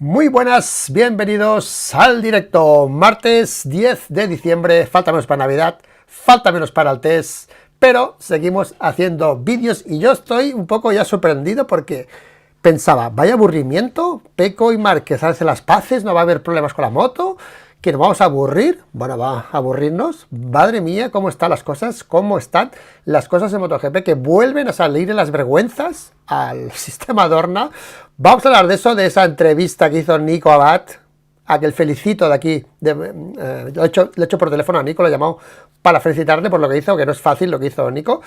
Muy buenas, bienvenidos al directo. Martes 10 de diciembre, falta menos para Navidad, falta menos para el test, pero seguimos haciendo vídeos y yo estoy un poco ya sorprendido porque pensaba, vaya aburrimiento, Peco y Márquez hacen las paces, no va a haber problemas con la moto, que nos vamos a aburrir. Bueno, va a aburrirnos. Madre mía, cómo están las cosas, cómo están las cosas en MotoGP, que vuelven a salir en las vergüenzas al sistema Dorna. Vamos a hablar de eso, de esa entrevista que hizo Nico Abad, a que el felicito de aquí. Le he hecho por teléfono a Nico, lo he llamado para felicitarle por lo que hizo, que no es fácil lo que hizo Nico.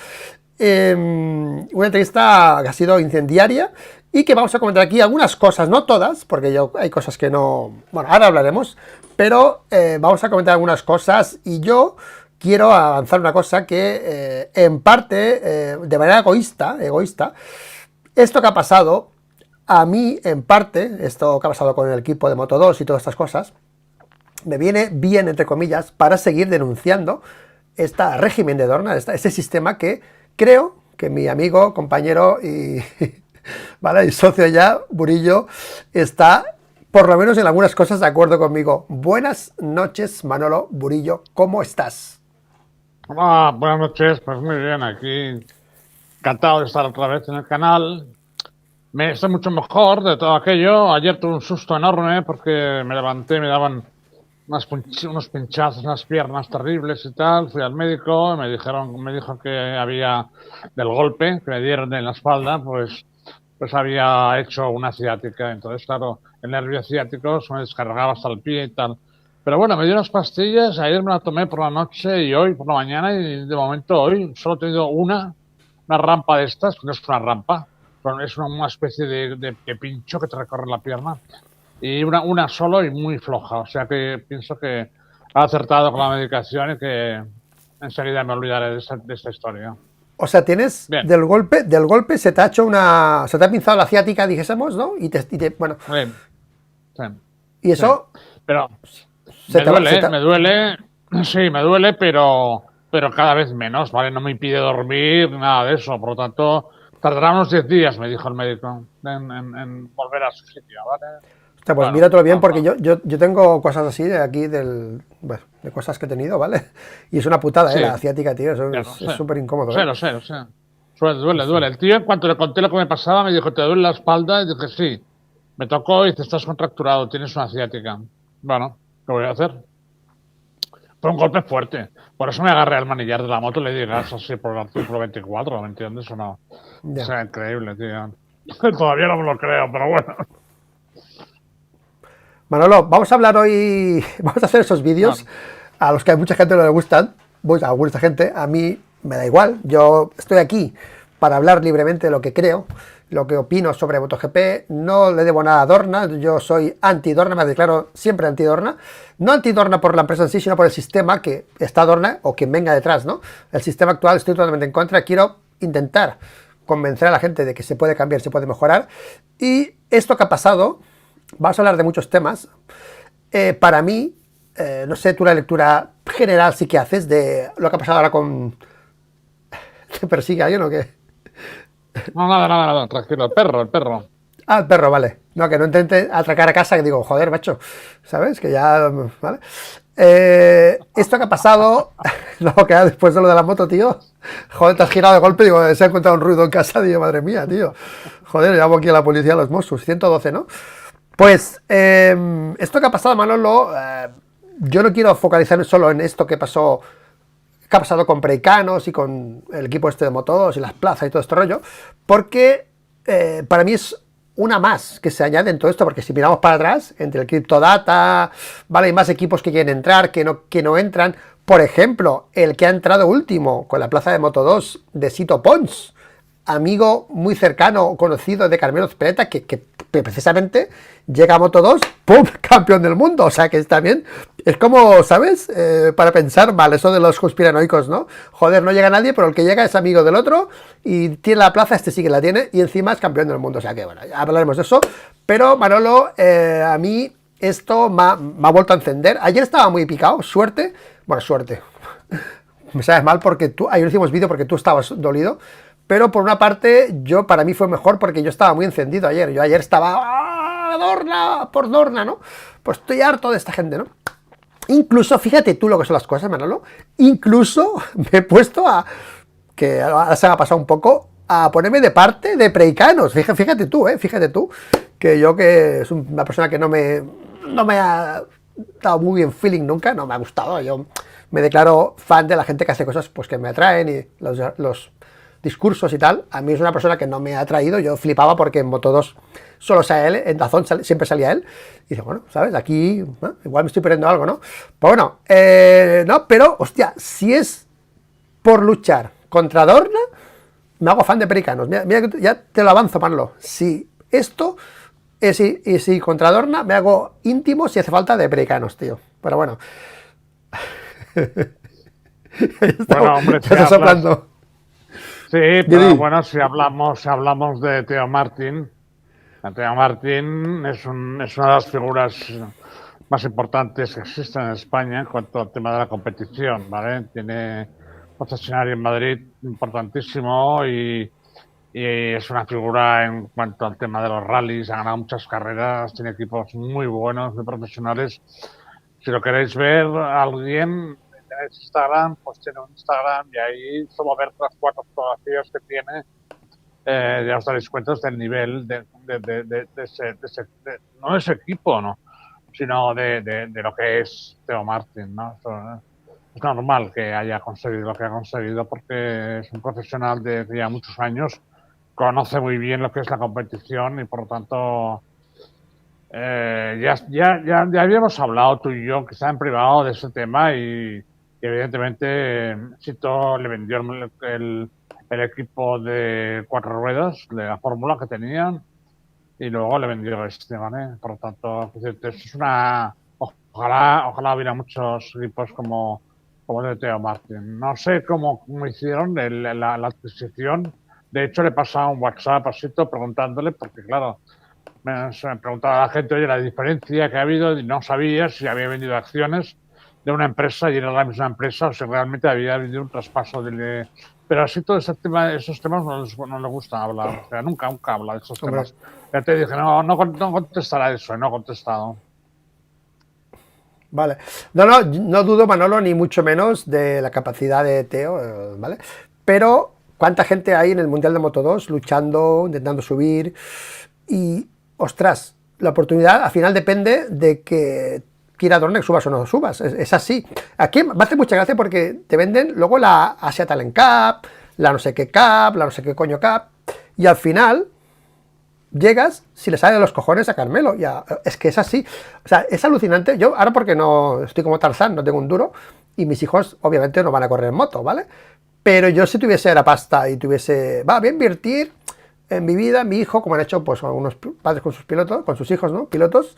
Una entrevista que ha sido incendiaria y que vamos a comentar aquí algunas cosas, no todas, porque hay cosas que no... Bueno, ahora hablaremos, pero vamos a comentar algunas cosas y yo quiero avanzar una cosa que en parte, de manera egoísta, esto que ha pasado, a mí en parte, esto que ha pasado con el equipo de Moto2 y todas estas cosas, me viene bien, entre comillas, para seguir denunciando este régimen de Dorna, este sistema que creo que mi amigo, compañero y, ¿vale? Y socio ya, Burillo, está por lo menos en algunas cosas de acuerdo conmigo. Buenas noches, Manolo Burillo, ¿cómo estás? Hola, buenas noches, pues muy bien, aquí encantado de estar otra vez en el canal. Me estoy mucho mejor de todo aquello. Ayer tuve un susto enorme porque me levanté, me daban unos pinchazos en las piernas terribles y tal. Fui al médico y me dijo que había, del golpe que me dieron en la espalda, pues había hecho una ciática. Entonces, claro, el nervio ciático se me descargaba hasta el pie y tal. Pero bueno, me dio unas pastillas, ayer me las tomé por la noche y hoy por la mañana, y de momento hoy solo he tenido una rampa de estas, que no es una rampa, pero es una especie de pincho que te recorre la pierna, y una solo y muy floja, o sea que pienso que ha acertado con la medicación y que enseguida me olvidaré de esta historia. O sea, tienes Bien. del golpe se te ha hecho se te ha pinzado la ciática, dijésemos, ¿no? Bueno. Bien. Sí. Y eso... Sí. Pero me duele, sí, me duele, pero cada vez menos, ¿vale? No me impide dormir, nada de eso, por lo tanto, tardará unos 10 días, me dijo el médico, en volver a su sitio, ¿vale? O sea, pues bueno, míratelo bien, porque yo tengo cosas así de aquí, de cosas que he tenido, ¿vale? Y es una putada, sí. La ciática, tío, es súper incómodo. Lo sé. Duele. El tío, en cuanto le conté lo que me pasaba, me dijo, ¿te duele la espalda? Y dije, sí. Me tocó y dice, estás contracturado, tienes una ciática. Bueno, ¿qué voy a hacer? Fue un golpe fuerte. Por eso me agarré al manillar de la moto y le di gas así por el artículo 24, ¿me entiendes o no? Ya. O sea, increíble, tío. Todavía no me lo creo, pero bueno. Manolo, vamos a hablar hoy, vamos a hacer esos vídeos a los que a mucha gente no le gustan, a mucha gente, a mí me da igual, yo estoy aquí para hablar libremente de lo que creo, lo que opino sobre MotoGP, no le debo nada a Dorna, yo soy anti-Dorna, me declaro siempre anti-Dorna, no anti-Dorna por la empresa en sí, sino por el sistema que está Dorna o quien venga detrás, ¿no? El sistema actual estoy totalmente en contra, quiero intentar convencer a la gente de que se puede cambiar, se puede mejorar, y esto que ha pasado... Vamos a hablar de muchos temas. Para mí, no sé tú la lectura general sí que haces de lo que ha pasado ahora con... ¿Te persigue alguien o qué? No, nada, tranquilo, el perro. Ah, el perro, vale. No, que no intente atracar a casa, que digo, joder, macho, ¿sabes? Que ya, ¿vale? Esto que ha pasado, lo que después de lo de la moto, tío, joder, te has girado de golpe, digo, se ha encontrado un ruido en casa, digo, madre mía, tío. Joder, llamo aquí a la policía, a los Mossos, 112, ¿no? Pues esto que ha pasado, Manolo, yo no quiero focalizarme solo en esto que ha pasado con Preicanos y con el equipo este de Moto2 y las plazas y todo este rollo, porque para mí es una más que se añade en todo esto, porque si miramos para atrás, entre el Cryptodata, ¿vale? Hay más equipos que quieren entrar, que no entran. Por ejemplo, el que ha entrado último con la plaza de Moto2 de Sito Pons, amigo muy cercano, conocido de Carmelo Ezpeleta, que precisamente llega a Moto2, ¡pum!, campeón del mundo. O sea que está bien. Es como, ¿sabes? Para pensar mal, eso de los conspiranoicos, ¿no? Joder, no llega nadie, pero el que llega es amigo del otro y tiene la plaza, este sí que la tiene, y encima es campeón del mundo. O sea que, bueno, ya hablaremos de eso. Pero, Manolo, a mí esto me ha vuelto a encender. Ayer estaba muy picado, suerte. Me sabes mal porque ayer hicimos vídeo porque tú estabas dolido. Pero por una parte, para mí fue mejor porque yo estaba muy encendido ayer. Yo ayer estaba Dorna por Dorna, ¿no? Pues estoy harto de esta gente, ¿no? Incluso, fíjate tú lo que son las cosas, Manolo, incluso me he puesto a, que ahora se me ha pasado un poco, a ponerme de parte de preicanos. Fíjate tú, que yo que es una persona que no me ha dado muy bien feeling nunca, no me ha gustado, yo me declaro fan de la gente que hace cosas pues que me atraen y los discursos y tal. A mí es una persona que no me ha atraído, yo flipaba porque en Moto2 solo sea él, en Dazón siempre salía él, y dice, bueno, ¿sabes? Aquí igual me estoy perdiendo algo, ¿no? Pues bueno, no, pero, hostia, si es por luchar contra Dorna, me hago fan de Pericanos. Mira, ya te lo avanzo, Manlo. Si esto es y si contra Dorna, me hago íntimo si hace falta de Pericanos, tío. Pero bueno. Bueno, hombre, ya está soplando. Sí, pero bueno, si hablamos de Teo Martin, Teo Martin es una de las figuras más importantes que existen en España en cuanto al tema de la competición, ¿vale? Tiene concesionario en Madrid importantísimo y es una figura en cuanto al tema de los rallies, ha ganado muchas carreras, tiene equipos muy buenos, muy profesionales. Si lo queréis ver a alguien, tenéis Instagram, pues tiene un Instagram y ahí solo ver las 4 fotografías que tiene, ya os daréis cuenta del nivel de no de ese equipo, ¿no? Sino de lo que es Teo Martin, ¿no? Es normal que haya conseguido lo que ha conseguido porque es un profesional de ya muchos años, conoce muy bien lo que es la competición y por lo tanto ya habíamos hablado tú y yo quizá en privado de ese tema y evidentemente Sito le vendió el equipo de 4 ruedas de la fórmula que tenían y luego le vendió este, ¿vale? Por lo tanto, es una... Ojalá hubiera muchos equipos como el de Teo Martin. No sé cómo hicieron la adquisición. De hecho, le he pasado un WhatsApp a Sito preguntándole, porque claro, me preguntaba a la gente, oye, la diferencia que ha habido, y no sabía si había vendido acciones de una empresa y era la misma empresa o si realmente había vendido un traspaso de... Pero así todo esos temas no le gusta hablar, o sea, nunca habla de esos temas. Ya te dije, no contestará eso, no ha contestado. Vale. No dudo, Manolo, ni mucho menos de la capacidad de Teo, ¿vale? Pero, ¿cuánta gente hay en el Mundial de Moto2 luchando, intentando subir? Y, ostras, la oportunidad al final depende de que quiera Dorna que subas o no subas. Es así. Aquí me hace mucha gracia porque te venden luego la Asia Talent Cup, la no sé qué Cup, la no sé qué coño Cup, y al final llegas si le sale de los cojones a Carmelo. Ya, es que es así. O sea, es alucinante. Yo ahora porque no estoy como Tarzán, no tengo un duro, y mis hijos obviamente no van a correr en moto, ¿vale? Pero yo si tuviese la pasta y tuviese, voy a invertir en mi vida, mi hijo, como han hecho pues algunos padres con sus pilotos, con sus hijos, ¿no? Pilotos,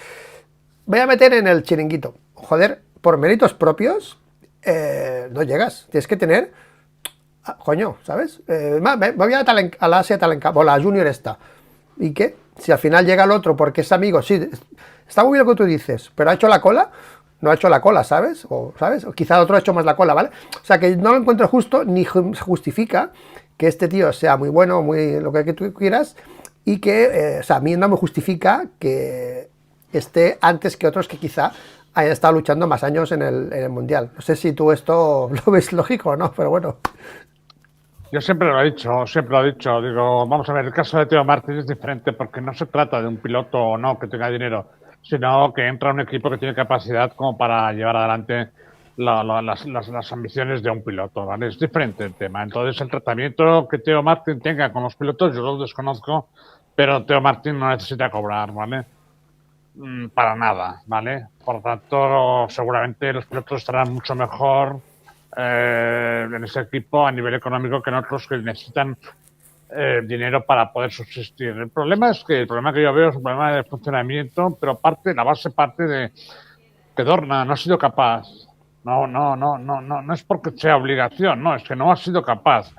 voy a meter en el chiringuito. Joder, por méritos propios, no llegas. Tienes que tener, coño, ¿sabes? Me voy a la Asia Talent Cup, o la Junior esta. ¿Y qué? Si al final llega el otro porque es amigo, sí, está muy bien lo que tú dices, pero ha hecho la cola, no ha hecho la cola, ¿sabes? O quizá el otro ha hecho más la cola, ¿vale? O sea, que no lo encuentro justo, ni justifica que este tío sea muy bueno, muy lo que tú quieras, y que, o sea, a mí no me justifica que esté antes que otros que quizá hayan estado luchando más años en el Mundial. No sé si tú esto lo ves lógico o no, pero bueno. Yo siempre lo he dicho, digo, vamos a ver, el caso de Teo Martin es diferente porque no se trata de un piloto o no que tenga dinero, sino que entra un equipo que tiene capacidad como para llevar adelante las ambiciones de un piloto, ¿vale? Es diferente el tema. Entonces, el tratamiento que Teo Martin tenga con los pilotos, yo lo desconozco, pero Teo Martin no necesita cobrar, ¿vale? Para nada, ¿vale? Por lo tanto, seguramente los pilotos estarán mucho mejor en ese equipo a nivel económico que en otros que necesitan dinero para poder subsistir. El problema que yo veo es un problema de funcionamiento, pero la base parte de que Dorna no ha sido capaz. No es porque sea obligación, no, es que no ha sido capaz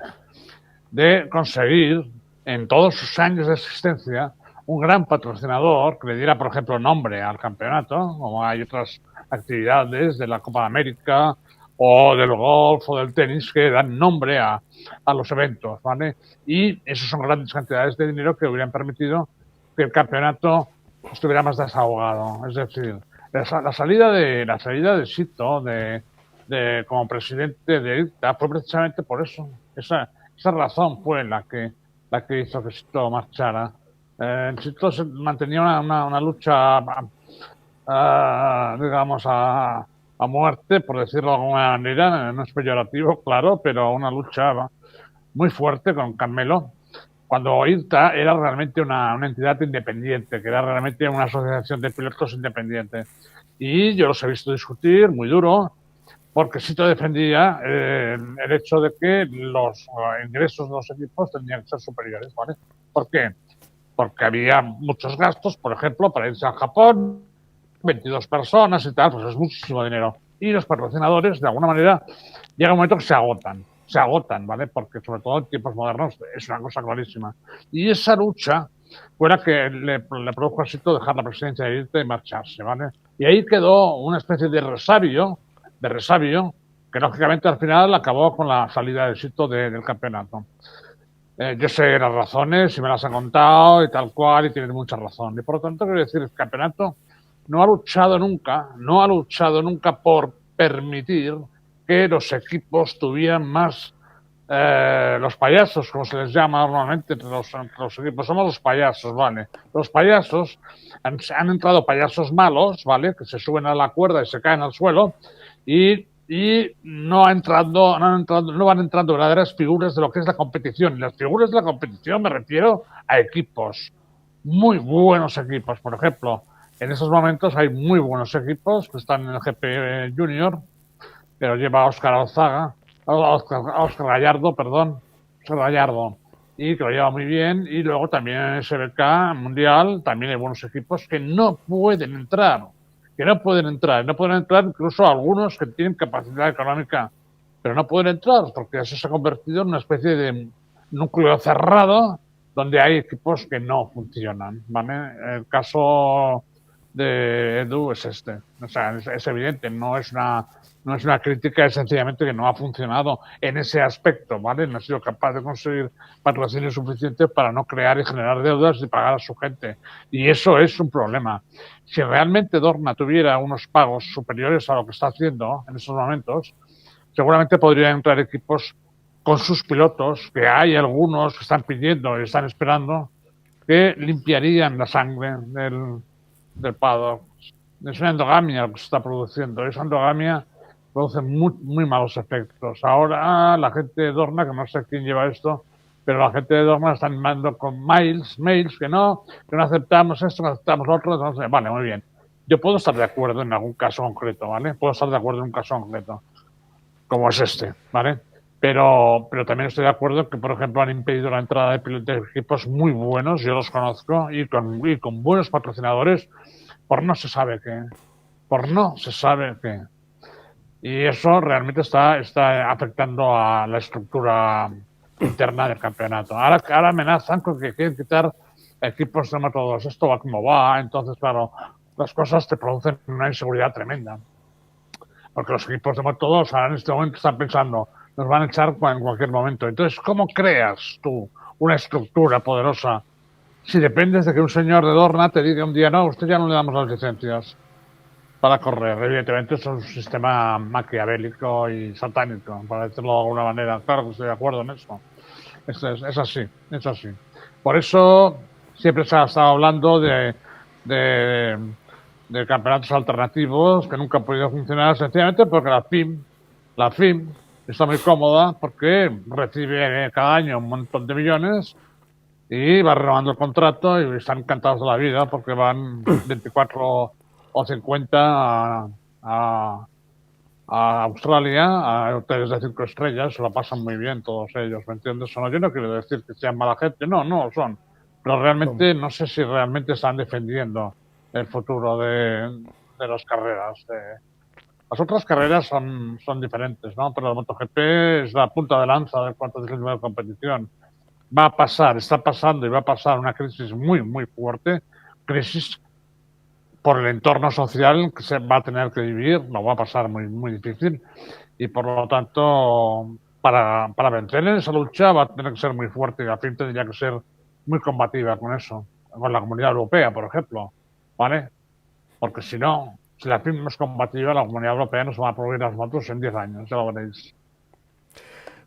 de conseguir en todos sus años de existencia un gran patrocinador que le diera, por ejemplo, nombre al campeonato, como hay otras actividades de la Copa de América o del golf o del tenis que dan nombre a los eventos, ¿vale? Y esas son grandes cantidades de dinero que hubieran permitido que el campeonato estuviera más desahogado. Es decir, la salida de Sito como presidente de IRTA fue precisamente por eso. Esa razón fue la que hizo que Sito marchara. Sito mantenía una lucha, digamos, a muerte, por decirlo de alguna manera, no es peyorativo, claro, pero una lucha muy fuerte con Carmelo, cuando IRTA era realmente una entidad independiente, que era realmente una asociación de pilotos independiente. Y yo los he visto discutir muy duro, porque Sito defendía el hecho de que los ingresos de los equipos tendrían que ser superiores, ¿vale? ¿Por qué? Porque había muchos gastos, por ejemplo, para irse a Japón, 22 personas y tal, pues es muchísimo dinero. Y los patrocinadores, de alguna manera, llega un momento que se agotan, ¿vale? Porque sobre todo en tiempos modernos es una cosa clarísima. Y esa lucha fue la que le produjo a Sito dejar la presidencia de IRTA y marcharse, ¿vale? Y ahí quedó una especie de resabio, que lógicamente al final acabó con la salida de Sito del campeonato. Yo sé las razones y me las han contado y tal cual, y tienes mucha razón. Y por lo tanto, quiero decir, el campeonato no ha luchado nunca por permitir que los equipos tuvieran más los payasos, como se les llama normalmente entre los equipos. Somos los payasos, ¿vale? Los payasos, han entrado payasos malos, ¿vale? Que se suben a la cuerda y se caen al suelo y no van entrando verdaderas figuras de lo que es la competición. Y las figuras de la competición me refiero a equipos, muy buenos equipos. Por ejemplo, en esos momentos hay muy buenos equipos que están en el GP Junior, pero lleva a Oscar Gallardo, y que lo lleva muy bien. Y luego también en SBK Mundial también hay buenos equipos que no pueden entrar. No pueden entrar incluso algunos que tienen capacidad económica, pero no pueden entrar porque eso se ha convertido en una especie de núcleo cerrado donde hay equipos que no funcionan, ¿vale? El caso de Edu es este. O sea, es evidente, no es una crítica, es sencillamente que no ha funcionado en ese aspecto, ¿vale? No ha sido capaz de conseguir patrocinio suficiente para no crear y generar deudas y pagar a su gente. Y eso es un problema. Si realmente Dorna tuviera unos pagos superiores a lo que está haciendo en esos momentos, seguramente podrían entrar equipos con sus pilotos, que hay algunos que están pidiendo y están esperando, que limpiarían la sangre del paddock. Es una endogamia lo que se está produciendo. Esa endogamia produce muy malos efectos. Ahora la gente de Dorna, que no sé quién lleva esto, pero la gente de Dorna está animando con mails que no aceptamos esto, no aceptamos lo otro. Entonces, vale, muy bien. Yo puedo estar de acuerdo en algún caso concreto, ¿vale? Puedo estar de acuerdo en un caso concreto, como es este, ¿vale? Pero también estoy de acuerdo que, por ejemplo, han impedido la entrada de equipos muy buenos, yo los conozco, y con buenos patrocinadores, por no se sabe qué. Y eso realmente está afectando a la estructura interna del campeonato. Ahora amenazan con que quieren quitar equipos de Moto2. Esto va como va, entonces, claro, las cosas te producen una inseguridad tremenda. Porque los equipos de Moto2 ahora en este momento están pensando, nos van a echar en cualquier momento. Entonces, ¿cómo creas tú una estructura poderosa si dependes de que un señor de Dorna te diga un día, no, usted ya no le damos las licencias para correr? Evidentemente eso es un sistema maquiavélico y satánico, para decirlo de alguna manera. Claro que estoy de acuerdo en eso. Es así. Por eso siempre se ha estado hablando de campeonatos alternativos que nunca han podido funcionar, sencillamente porque la FIM está muy cómoda porque recibe cada año un montón de millones y va renovando el contrato y están encantados de la vida porque van 24 o 50 a Australia, a hoteles de 5 estrellas, se lo pasan muy bien todos ellos, ¿me entiendes? Yo no quiero decir que sean mala gente, no lo son, pero realmente no sé si realmente están defendiendo el futuro de las carreras. Las otras carreras son diferentes, ¿no? Pero el MotoGP es la punta de lanza de cuanto es el nivel de competición. Va a pasar, está pasando y va a pasar una crisis muy, muy fuerte, crisis por el entorno social que se va a tener que vivir, lo va a pasar muy, muy difícil, y por lo tanto, para vencer en esa lucha va a tener que ser muy fuerte y la FIM tendría que ser muy combativa con eso, con la Comunidad Europea, por ejemplo. ¿vale? Porque si no, si la FIM no es compatible, la Comunidad Europea nos va a prohibir las motos en 10 años, ya lo veréis.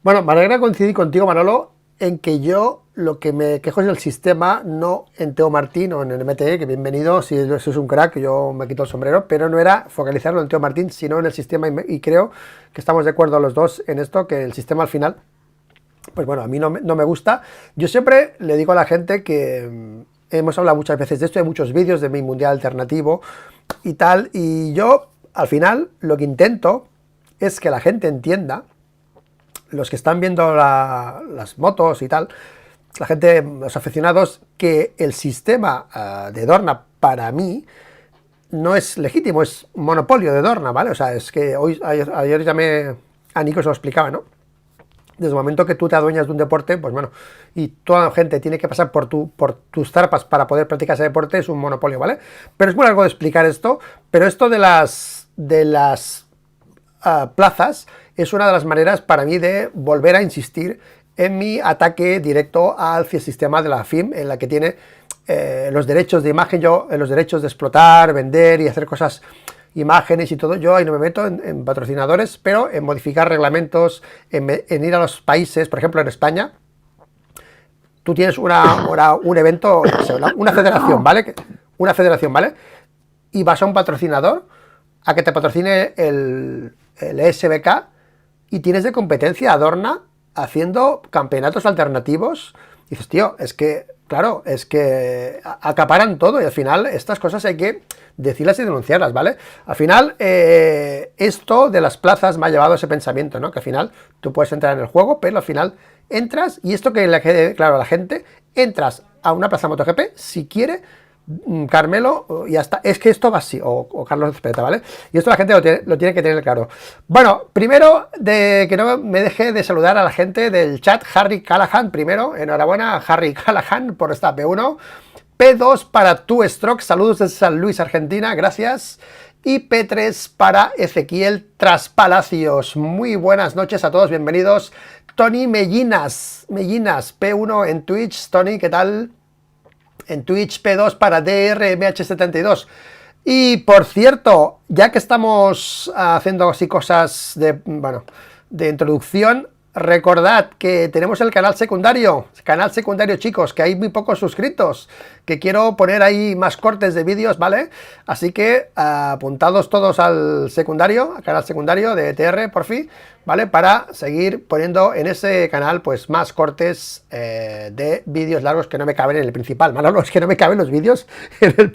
Bueno, me alegra coincidir contigo, Manolo, en que yo lo que me quejo es del sistema, no en Teo Martín o en el MTE, que bienvenido, si eso es un crack, yo me quito el sombrero, pero no era focalizarlo en Teo Martín, sino en el sistema, y creo que estamos de acuerdo los dos en esto, que el sistema al final, pues bueno, a mí no me gusta. Yo siempre le digo a la gente que hemos hablado muchas veces de esto, hay muchos vídeos de mi mundial alternativo y tal, y yo al final lo que intento es que la gente entienda, los que están viendo las motos y tal, la gente, los aficionados, que el sistema de Dorna para mí no es legítimo, es monopolio de Dorna, ¿vale? O sea, es que ayer llamé a Nico, se lo explicaba, ¿no? Desde el momento que tú te adueñas de un deporte, pues bueno, y toda la gente tiene que pasar por tus zarpas para poder practicar ese deporte, es un monopolio, ¿vale? Pero es muy largo de explicar esto, pero esto de las plazas es una de las maneras para mí de volver a insistir en mi ataque directo al sistema de la FIM, en la que tiene los derechos de imagen, yo los derechos de explotar, vender y hacer cosas, imágenes y todo. Yo ahí no me meto en patrocinadores, pero en modificar reglamentos, en ir a los países, por ejemplo en España, tú tienes un evento, una federación, ¿vale? Una federación, ¿vale? Y vas a un patrocinador a que te patrocine el SBK y tienes de competencia a Dorna haciendo campeonatos alternativos. Y dices, tío, es que, claro, es que acaparan todo y al final estas cosas hay que decirlas y denunciarlas, ¿vale? Al final, esto de las plazas me ha llevado a ese pensamiento, ¿no? Que al final tú puedes entrar en el juego, pero al final entras, y esto que le quede claro a la gente, entras a una plaza MotoGP si quiere Carmelo, y hasta es que esto va así, o Carlos Espeta, ¿vale? Y esto la gente lo tiene que tener claro. Bueno, primero, de que no me deje de saludar a la gente del chat. Harry Callahan, primero, enhorabuena a Harry Callahan por esta P1. P2 para Tu Stroke, saludos desde San Luis, Argentina, gracias. Y P3 para Ezequiel Traspalacios. Muy buenas noches a todos, bienvenidos. Tony Mellinas, P1 en Twitch. Tony, ¿qué tal? En Twitch. P2 para DRMH72. Y por cierto, ya que estamos haciendo así cosas de, bueno, de introducción, recordad que tenemos el canal secundario, chicos, que hay muy pocos suscritos, que quiero poner ahí más cortes de vídeos, ¿vale? Así que apuntados todos al secundario, al canal secundario de ETR, por fin, ¿vale? Para seguir poniendo en ese canal, pues, más cortes de vídeos largos que no me caben en el principal. Manolo, es que no me caben los vídeos en el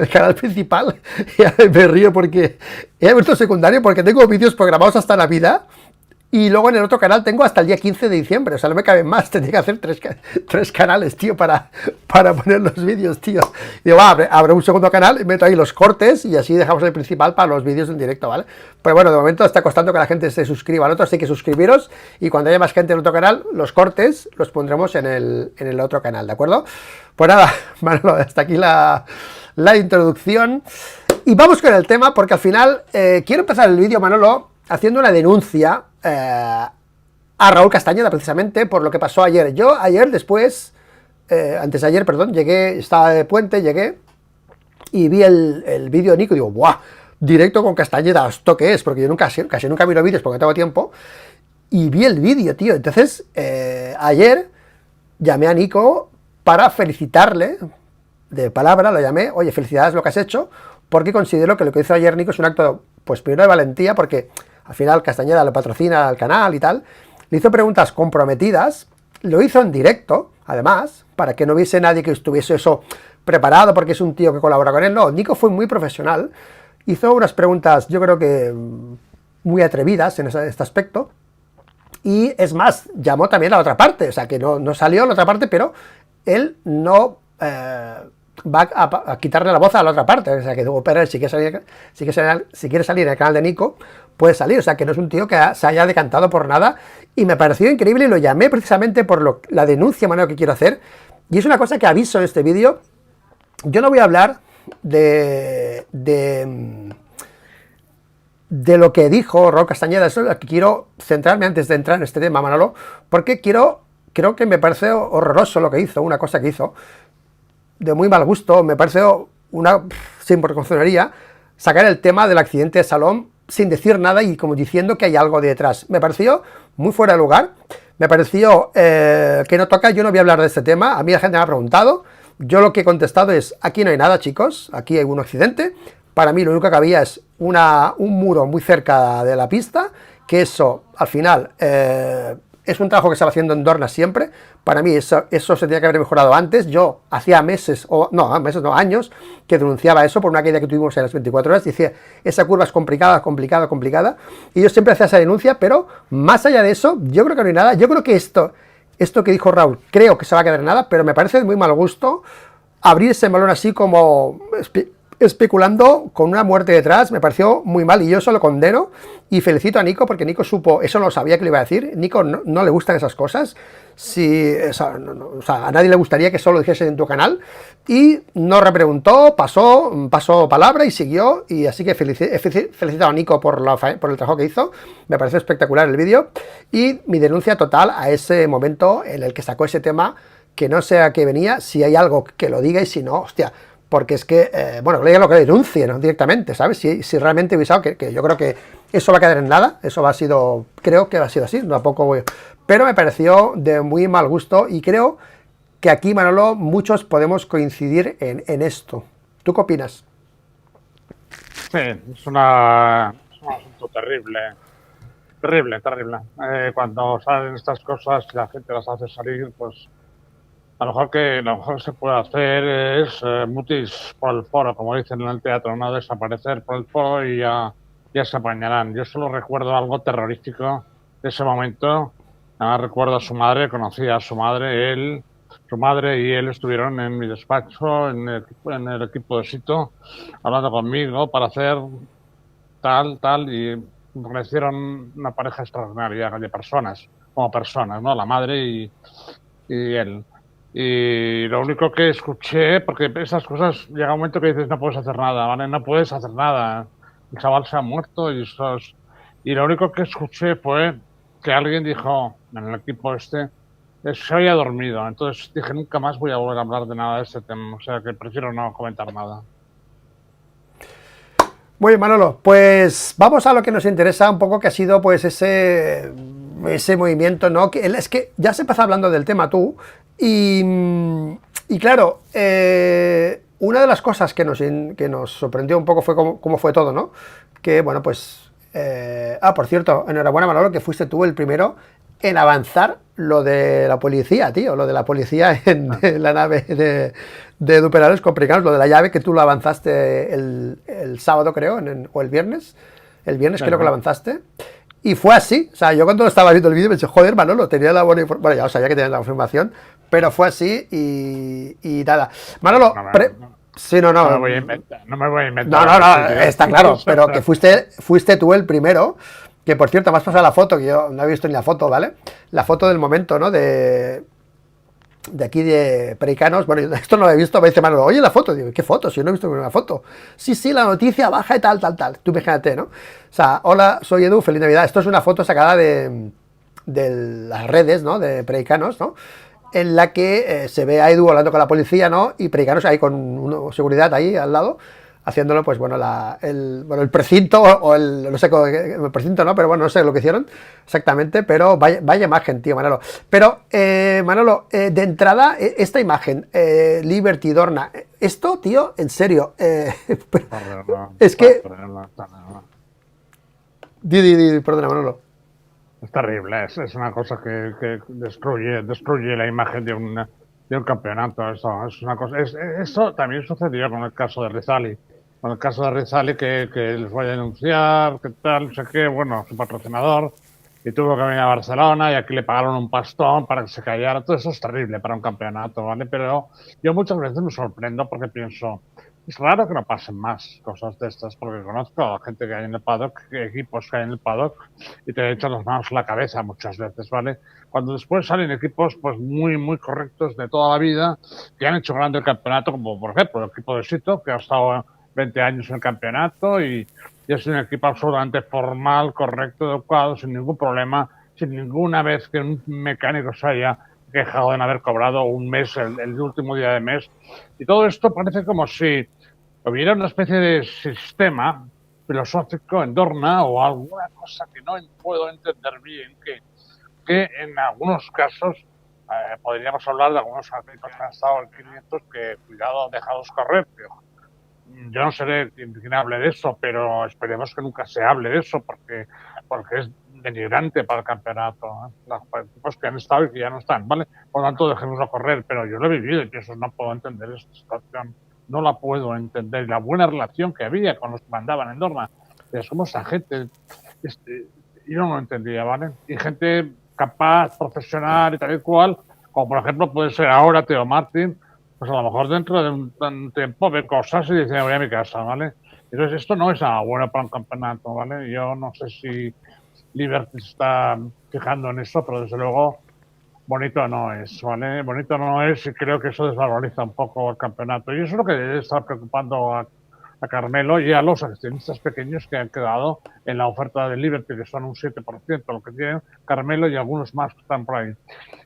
canal principal. Ya me río porque he abierto el secundario porque tengo vídeos programados hasta Navidad. Y luego en el otro canal tengo hasta el día 15 de diciembre, o sea, no me caben más, tendría que hacer tres canales, tío, para poner los vídeos, tío. Y digo, abre un segundo canal y meto ahí los cortes y así dejamos el principal para los vídeos en directo, ¿vale? Pero bueno, de momento está costando que la gente se suscriba al otro, así que suscribiros y cuando haya más gente en el otro canal, los cortes los pondremos en el otro canal, ¿de acuerdo? Pues nada, Manolo, hasta aquí la introducción y vamos con el tema porque al final quiero empezar el vídeo, Manolo, haciendo una denuncia a Raúl Castañeda precisamente por lo que pasó ayer. Yo ayer antes de ayer, perdón, llegué, estaba de puente, llegué y vi el vídeo de Nico y digo, ¡buah! Directo con Castañeda, ¿esto qué es? Porque yo casi nunca miro vídeos porque no tengo tiempo y vi el vídeo, tío. Entonces, ayer llamé a Nico para felicitarle, de palabra lo llamé, oye, felicidades lo que has hecho, porque considero que lo que hizo ayer Nico es un acto, pues primero de valentía, porque al final Castañeda lo patrocina al canal y tal, le hizo preguntas comprometidas, lo hizo en directo, además, para que no hubiese nadie que estuviese eso preparado, porque es un tío que colabora con él. No, Nico fue muy profesional, hizo unas preguntas, yo creo que muy atrevidas en este aspecto, y es más, llamó también a la otra parte, o sea, que no salió a la otra parte, pero él no va a quitarle la voz a la otra parte, o sea, que Pérez, si quiere salir en el canal de Nico, puede salir, o sea, que no es un tío que se haya decantado por nada, y me pareció increíble y lo llamé precisamente por la denuncia, Manuel, que quiero hacer, y es una cosa que aviso en este vídeo. Yo no voy a hablar de lo que dijo Raúl Castañeda, eso es lo que quiero centrarme antes de entrar en este tema, Manolo, porque creo que me parece horroroso lo que hizo, una cosa que hizo, de muy mal gusto, me parece sin precaucionería, sacar el tema del accidente de Salom sin decir nada y como diciendo que hay algo detrás. Me pareció muy fuera de lugar, me pareció que no toca. Yo no voy a hablar de este tema, a mí la gente me ha preguntado, yo lo que he contestado es, aquí no hay nada, chicos, aquí hay un accidente. Para mí lo único que había es un muro muy cerca de la pista, que eso al final es un trabajo que se va haciendo en Dorna siempre. Para mí eso se tenía que haber mejorado antes. Yo hacía años que denunciaba eso por una caída que tuvimos en las 24 horas. Decía, esa curva es complicada, y yo siempre hacía esa denuncia, pero más allá de eso, yo creo que no hay nada. Yo creo que esto que dijo Raúl, creo que se va a quedar en nada, pero me parece de muy mal gusto abrir ese melón así como especulando con una muerte detrás. Me pareció muy mal y yo eso lo condeno, y felicito a Nico porque Nico supo, eso no lo sabía que le iba a decir. Nico no le gustan esas cosas, a nadie le gustaría que solo dijese en tu canal, y no repreguntó, pasó palabra y siguió. Y así que felicito a Nico por el trabajo que hizo. Me parece espectacular el vídeo, y mi denuncia total a ese momento en el que sacó ese tema, que no sé a qué venía. Si hay algo que lo diga, y si no, hostia, porque es que, leia lo que denuncie, ¿no? Directamente, ¿sabes? Si realmente he avisado, que yo creo que eso va a quedar en nada, creo que ha sido así, tampoco voy. Pero me pareció de muy mal gusto, y creo que aquí, Manolo, muchos podemos coincidir en esto. ¿Tú qué opinas? Sí, es un asunto terrible. Terrible. Cuando salen estas cosas y la gente las hace salir, pues a lo mejor se puede hacer es mutis por el foro, como dicen en el teatro, no desaparecer por el foro y ya se apañarán. Yo solo recuerdo algo terrorífico de ese momento. Recuerdo a su madre, conocí a su madre, su madre y él estuvieron en mi despacho, en el equipo de Sito, hablando conmigo para hacer tal, y me parecieron una pareja extraordinaria de personas, como personas, ¿no? La madre y él. Y lo único que escuché, porque esas cosas, llega un momento que dices, no puedes hacer nada, ¿vale? No puedes hacer nada. El chaval se ha muerto y lo único que escuché fue que alguien dijo en el equipo se había dormido. Entonces dije, nunca más voy a volver a hablar de nada de ese tema. O sea que prefiero no comentar nada. Muy bien, Manolo, pues vamos a lo que nos interesa un poco, que ha sido pues ese movimiento, ¿no? Es que ya se empezó hablando del tema tú, y claro, una de las cosas que nos sorprendió un poco fue cómo fue todo, ¿no? Que bueno, pues... por cierto, enhorabuena, Manolo, que fuiste tú el primero en avanzar lo de la policía, tío, lo de la policía en la nave de Duperales con Precanos, lo de la llave, que tú lo avanzaste el sábado, creo, o el viernes. El viernes creo que lo avanzaste. Y fue así. O sea, yo cuando estaba viendo el vídeo pensé, joder, Manolo, tenía la buena información. Bueno, ya sabía que tenía la información, pero fue así y nada. Manolo, sí, no me voy a inventar. No, está claro, pero que fuiste tú el primero. Que por cierto, me has pasado la foto, que yo no he visto ni la foto, ¿vale? La foto del momento, ¿no? De aquí de Pericanos. Bueno, esto no lo he visto, me dice Manolo, oye, la foto. Digo, ¿qué foto? Si yo no he visto ninguna foto. Sí, la noticia baja y tal. Tú imagínate, ¿no? O sea, hola, soy Edu, feliz Navidad. Esto es una foto sacada de las redes, ¿no? De Pericanos, ¿no? En la que se ve a Edu hablando con la policía, ¿no? Y Pericanos ahí con una seguridad ahí al lado, haciéndolo, pues bueno, el precinto, o no sé, el precinto no, pero bueno, no sé lo que hicieron exactamente, pero vaya imagen, tío, Manolo. Pero, Manolo, de entrada, esta imagen, Liberty Dorna, esto, tío, en serio, es que... Perdona, Manolo. Es terrible, es una cosa que destruye la imagen de un campeonato. Eso es una cosa. Eso también sucedió con el caso de Rizali. Con el caso de Rizali, que les voy a denunciar, que tal, no sé qué, bueno, su patrocinador, y tuvo que venir a Barcelona, y aquí le pagaron un pastón para que se callara. Todo eso es terrible para un campeonato, ¿vale? Pero yo muchas veces me sorprendo porque pienso, es raro que no pasen más cosas de estas, porque conozco a gente que hay en el paddock, equipos que hay en el paddock, y te echan las manos a la cabeza muchas veces, ¿vale? Cuando después salen equipos pues muy correctos de toda la vida, que han hecho grande el campeonato, como por ejemplo el equipo de Sito, que ha estado 20 años en el campeonato y es un equipo absolutamente formal, correcto, adecuado, sin ningún problema, sin ninguna vez que un mecánico se haya quejado de no haber cobrado un mes, el último día de mes. Y todo esto parece como si hubiera una especie de sistema filosófico en Dorna o alguna cosa que no puedo entender bien, que en algunos casos podríamos hablar de algunos árbitros que han estado en 500 que, cuidado, dejados correr. Yo no seré quien hable de eso, pero esperemos que nunca se hable de eso porque es denigrante para el campeonato. Los equipos que han estado y que ya no están, ¿vale? Por lo tanto, dejémoslo correr, pero yo lo he vivido y eso no puedo entender esta situación. No la puedo entender. La buena relación que había con los que mandaban en Dorna. Somos a gente, yo no lo entendía, ¿vale? Y gente capaz, profesional y tal y cual, como por ejemplo puede ser ahora Teo Martin, pues a lo mejor dentro de un tiempo ve cosas y dice, voy a mi casa, ¿vale? Entonces esto no es nada bueno para un campeonato, ¿vale? Yo no sé si Liberty se está fijando en eso, pero desde luego bonito no es, ¿vale? Bonito no es y creo que eso desvaloriza un poco el campeonato. Y eso es lo que debe estar preocupando a Carmelo y a los accionistas pequeños que han quedado en la oferta de Liberty, que son un 7%, lo que tienen Carmelo y algunos más que están por ahí.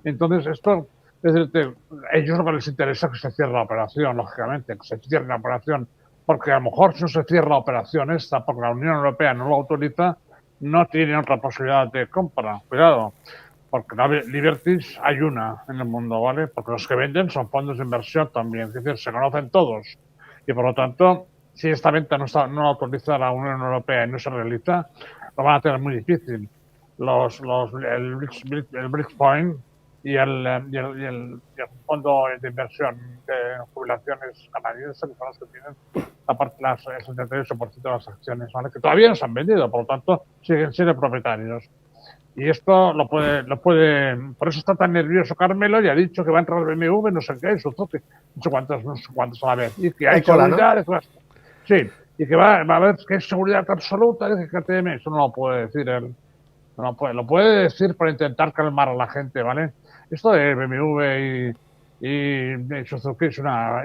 Entonces, esto, es decir, ellos lo que les interesa es que se cierre la operación, lógicamente, que se cierre la operación, porque a lo mejor si no se cierra la operación esta, porque la Unión Europea no lo autoriza, no tienen otra posibilidad de compra. Cuidado, porque Liberties hay una en el mundo, ¿vale? Porque los que venden son fondos de inversión también, es decir, se conocen todos. Y por lo tanto, si esta venta no la autoriza la Unión Europea y no se realiza, lo van a tener muy difícil. El Bridgepoint y el fondo de inversión de jubilaciones canadienses, que son los que tienen el 78% de las acciones, ¿vale? Que todavía no se han vendido, por lo tanto, siguen siendo propietarios. Y esto lo puede, por eso está tan nervioso Carmelo y ha dicho que va a entrar el BMW, no sé qué, no sé cuántos a la vez. Y que hay seguridad, ¿no? Sí, y que va a haber que es seguridad absoluta de que KTM, eso no lo puede decir él. No lo puede decir para intentar calmar a la gente, ¿vale? Esto de BMW y Suzuki es una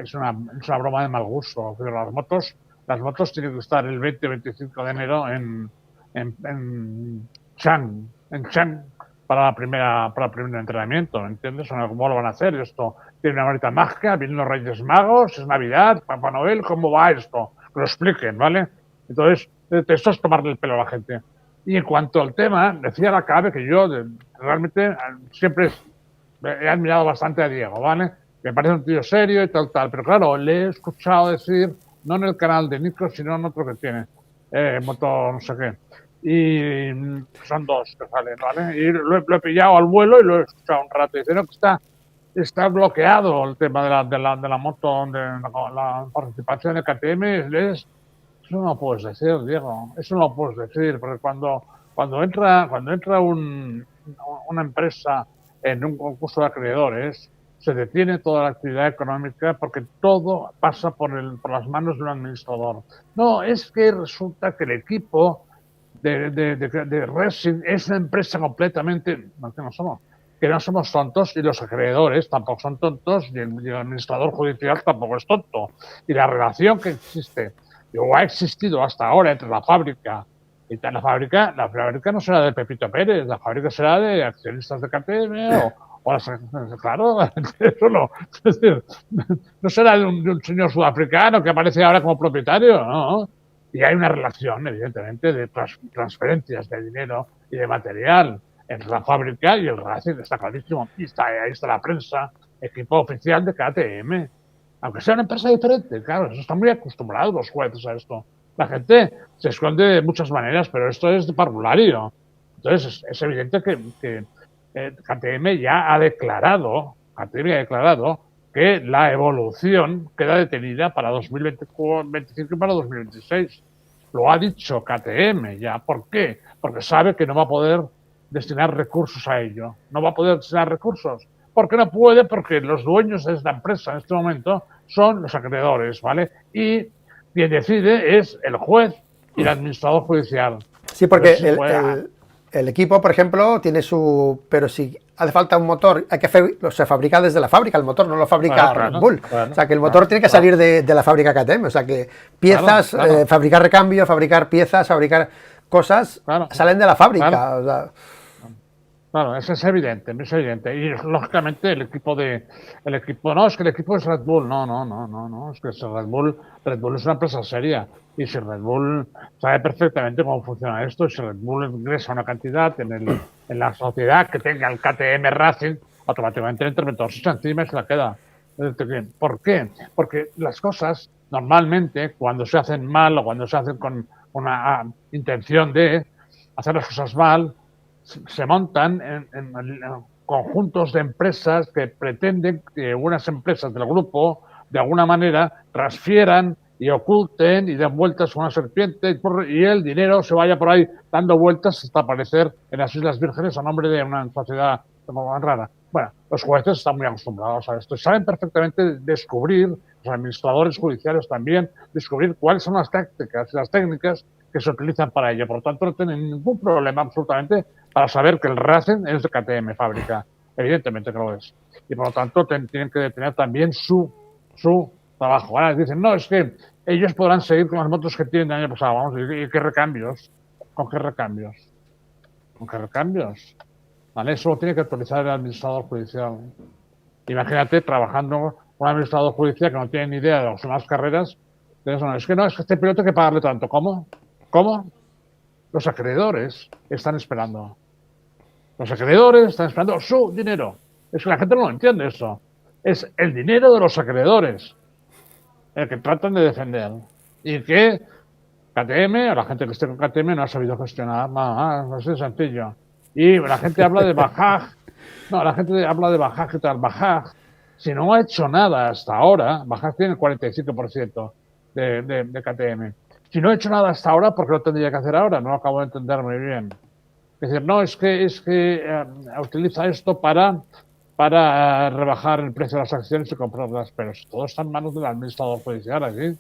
broma de mal gusto. Pero las motos tienen que estar el 20-25 de enero en Chang para el primer entrenamiento, ¿entiendes? ¿Cómo lo van a hacer? Esto tiene una varita mágica, vienen los Reyes Magos, es Navidad, Papá Noel, ¿cómo va esto? Que lo expliquen, ¿vale? Entonces, esto es tomarle el pelo a la gente. Y en cuanto al tema, decía la Cabe que yo realmente siempre he admirado bastante a Diego, ¿vale? Me parece un tío serio y tal, pero claro, le he escuchado decir, no en el canal de Nico, sino en otro que tiene, moto no sé qué. Y son dos que salen, ¿vale? Y lo he pillado al vuelo y lo he escuchado un rato. Y dice, no, que está bloqueado el tema de la moto, de la participación de KTM. Eso no lo puedes decir, Diego. Eso no lo puedes decir, porque cuando entra una empresa en un concurso de acreedores, se detiene toda la actividad económica porque todo pasa por las manos de un administrador. No, es que resulta que el equipo de Racing es una empresa completamente, que no somos tontos y los acreedores tampoco son tontos y el administrador judicial tampoco es tonto. Y la relación que existe o ha existido hasta ahora entre la fábrica y la fábrica no será de Pepito Pérez, la fábrica será de accionistas de KTM o las acciones, claro, eso no, es decir, no será de un señor sudafricano que aparece ahora como propietario, no. Y hay una relación, evidentemente, de transferencias de dinero y de material entre la fábrica y el Racing, está clarísimo. Y ahí está la prensa, equipo oficial de KTM. Aunque sea una empresa diferente, claro, eso están muy acostumbrados los jueces a esto. La gente se esconde de muchas maneras, pero esto es de parvulario. Entonces, es evidente que KTM ya ha declarado que la evolución queda detenida para 2025 y para 2026. Lo ha dicho KTM ya. ¿Por qué? Porque sabe que no va a poder destinar recursos a ello. No va a poder destinar recursos. ¿Por qué no puede? Porque los dueños de esta empresa en este momento son los acreedores, ¿vale? Y quien decide es el juez y el administrador judicial. Sí, porque el equipo, por ejemplo, tiene su... Pero si hace falta un motor, se fabrica desde la fábrica, el motor no lo fabrica Red Bull. Claro, o sea, que el motor tiene que salir de la fábrica KTM. O sea, que piezas, fabricar recambio, fabricar piezas, fabricar cosas, salen de la fábrica. O sea, Claro, eso es evidente, es evidente. Y lógicamente el equipo, no, es que el equipo es Red Bull, no, es que Red Bull es una empresa seria. Y si Red Bull sabe perfectamente cómo funciona esto, y si Red Bull ingresa una cantidad en la sociedad que tenga el KTM Racing, automáticamente el interventor se encima y se la queda. ¿Por qué? Porque las cosas, normalmente, cuando se hacen mal o cuando se hacen con una intención de hacer las cosas mal, se montan en conjuntos de empresas que pretenden que unas empresas del grupo, de alguna manera, transfieran y oculten y den vueltas a una serpiente y el dinero se vaya por ahí dando vueltas hasta aparecer en las Islas Vírgenes a nombre de una sociedad como rara. Bueno, los jueces están muy acostumbrados a esto y saben perfectamente descubrir, los administradores judiciales también, descubrir cuáles son las tácticas y las técnicas que se utilizan para ello. Por lo tanto, no tienen ningún problema absolutamente para saber que el Racing es de KTM fábrica. Evidentemente que lo es. Y por lo tanto, tienen que tener también su trabajo. Ahora dicen, no, es que ellos podrán seguir con las motos que tienen el año pasado. Vamos, ¿y qué recambios? ¿Con qué recambios? ¿Con qué recambios? ¿Vale? Eso lo tiene que actualizar el administrador judicial. Imagínate trabajando con un administrador judicial que no tiene ni idea de las demás carreras. Es que este piloto hay que pagarle tanto. ¿Cómo? ¿Cómo? Los acreedores están esperando. Los acreedores están esperando su dinero. Es que la gente no lo entiende eso. Es el dinero de los acreedores el que tratan de defender. Y que KTM, o la gente que esté con KTM, no ha sabido gestionar nada más. Así de sencillo. Y la gente habla de Bajaj. No, la gente habla de Bajaj y tal. Bajaj, si no ha hecho nada hasta ahora, Bajaj tiene el 45% de KTM. Si no ha hecho nada hasta ahora, ¿por qué lo tendría que hacer ahora? No lo acabo de entender muy bien. Es decir, no, es que utiliza esto para rebajar el precio de las acciones y comprarlas, pero todo está en manos del administrador judicial, aquí.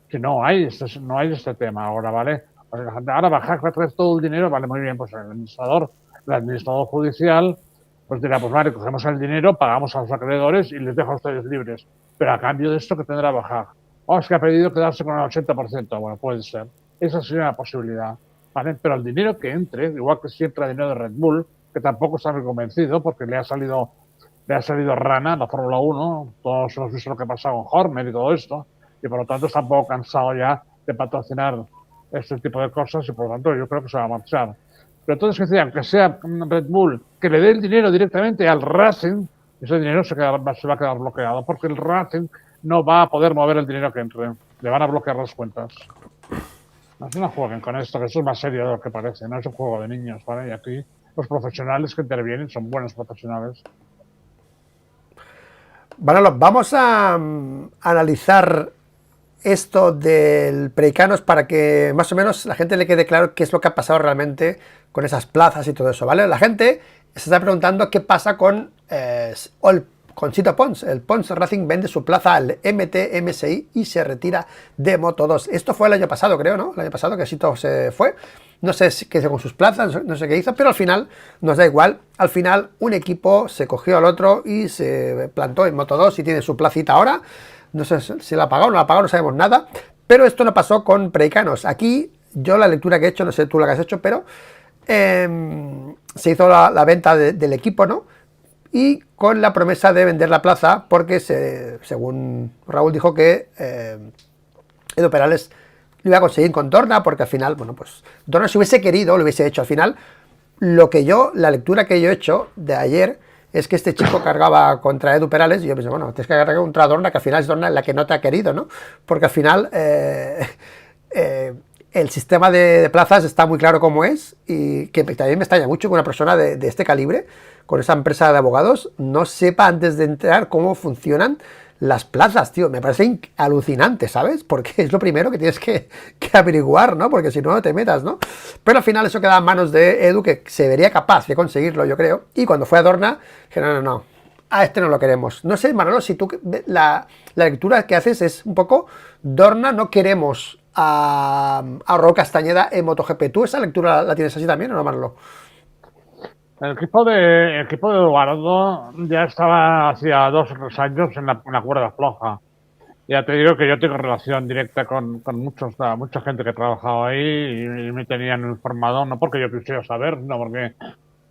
Que no hay este tema ahora, ¿vale? Ahora bajar todo el dinero, vale, muy bien, pues el administrador judicial, pues dirá, pues vale, cogemos el dinero, pagamos a los acreedores y les dejo a ustedes libres. Pero a cambio de esto, ¿qué tendrá bajar? Oh, es que ha pedido quedarse con el 80%. Bueno, puede ser. Esa sería una posibilidad. ¿Vale? Pero el dinero que entre, igual que si entra dinero de Red Bull, que tampoco está muy convencido porque le ha salido rana la Fórmula 1, todos hemos visto lo que ha pasado con Horner y todo esto, y por lo tanto está un poco cansado ya de patrocinar este tipo de cosas y por lo tanto yo creo que se va a marchar. Pero entonces, que decía, aunque sea Red Bull, que le dé el dinero directamente al Racing, ese dinero se va a quedar bloqueado porque el Racing no va a poder mover el dinero que entre. Le van a bloquear las cuentas. No jueguen con esto, que eso es más serio de lo que parece, no es un juego de niños, ¿vale? Y aquí los profesionales que intervienen son buenos profesionales. Bueno, vamos a analizar esto del Preicanos para que más o menos la gente le quede claro qué es lo que ha pasado realmente con esas plazas y todo eso, ¿vale? La gente se está preguntando qué pasa con Sito Pons. El Pons Racing vende su plaza al MT-MSI y se retira de Moto2. Esto fue el año pasado, creo, ¿no? El año pasado que Sito se fue. No sé qué hizo con sus plazas, no sé qué hizo, pero al final nos da igual. Al final un equipo se cogió al otro y se plantó en Moto2 y tiene su placita ahora. No sé si la ha pagado o no la ha pagado, no sabemos nada. Pero esto no pasó con Preicanos. Aquí yo la lectura que he hecho, no sé tú la que has hecho, pero se hizo la venta del equipo, ¿no? Y con la promesa de vender la plaza porque según Raúl dijo que Edu Perales lo iba a conseguir con Dorna porque al final, bueno, pues Dorna si hubiese querido, lo hubiese hecho. Al final, la lectura que yo he hecho de ayer es que este chico cargaba contra Edu Perales y yo pensé, bueno, tienes que cargar contra Dorna, que al final es Dorna la que no te ha querido, ¿no? Porque al final el sistema de plazas está muy claro cómo es y que también me extraña mucho que una persona de este calibre, con esa empresa de abogados, no sepa antes de entrar cómo funcionan las plazas, tío. Me parece alucinante, ¿sabes? Porque es lo primero que tienes que averiguar, ¿no? Porque si no, no te metas, ¿no? Pero al final eso queda en manos de Edu, que se vería capaz de conseguirlo, yo creo. Y cuando fue a Dorna, dije, no, a este no lo queremos. No sé, Manolo, si tú la lectura que haces es un poco Dorna, no queremos a Raúl Castañeda en MotoGP. ¿Tú esa lectura la tienes así también o no, Manolo? El equipo de Eduardo ya estaba hacía 2 o 3 años en la cuerda floja. Ya te digo que yo tengo relación directa con mucha gente que ha trabajado ahí y me tenían informado, no porque yo quisiera saber, sino porque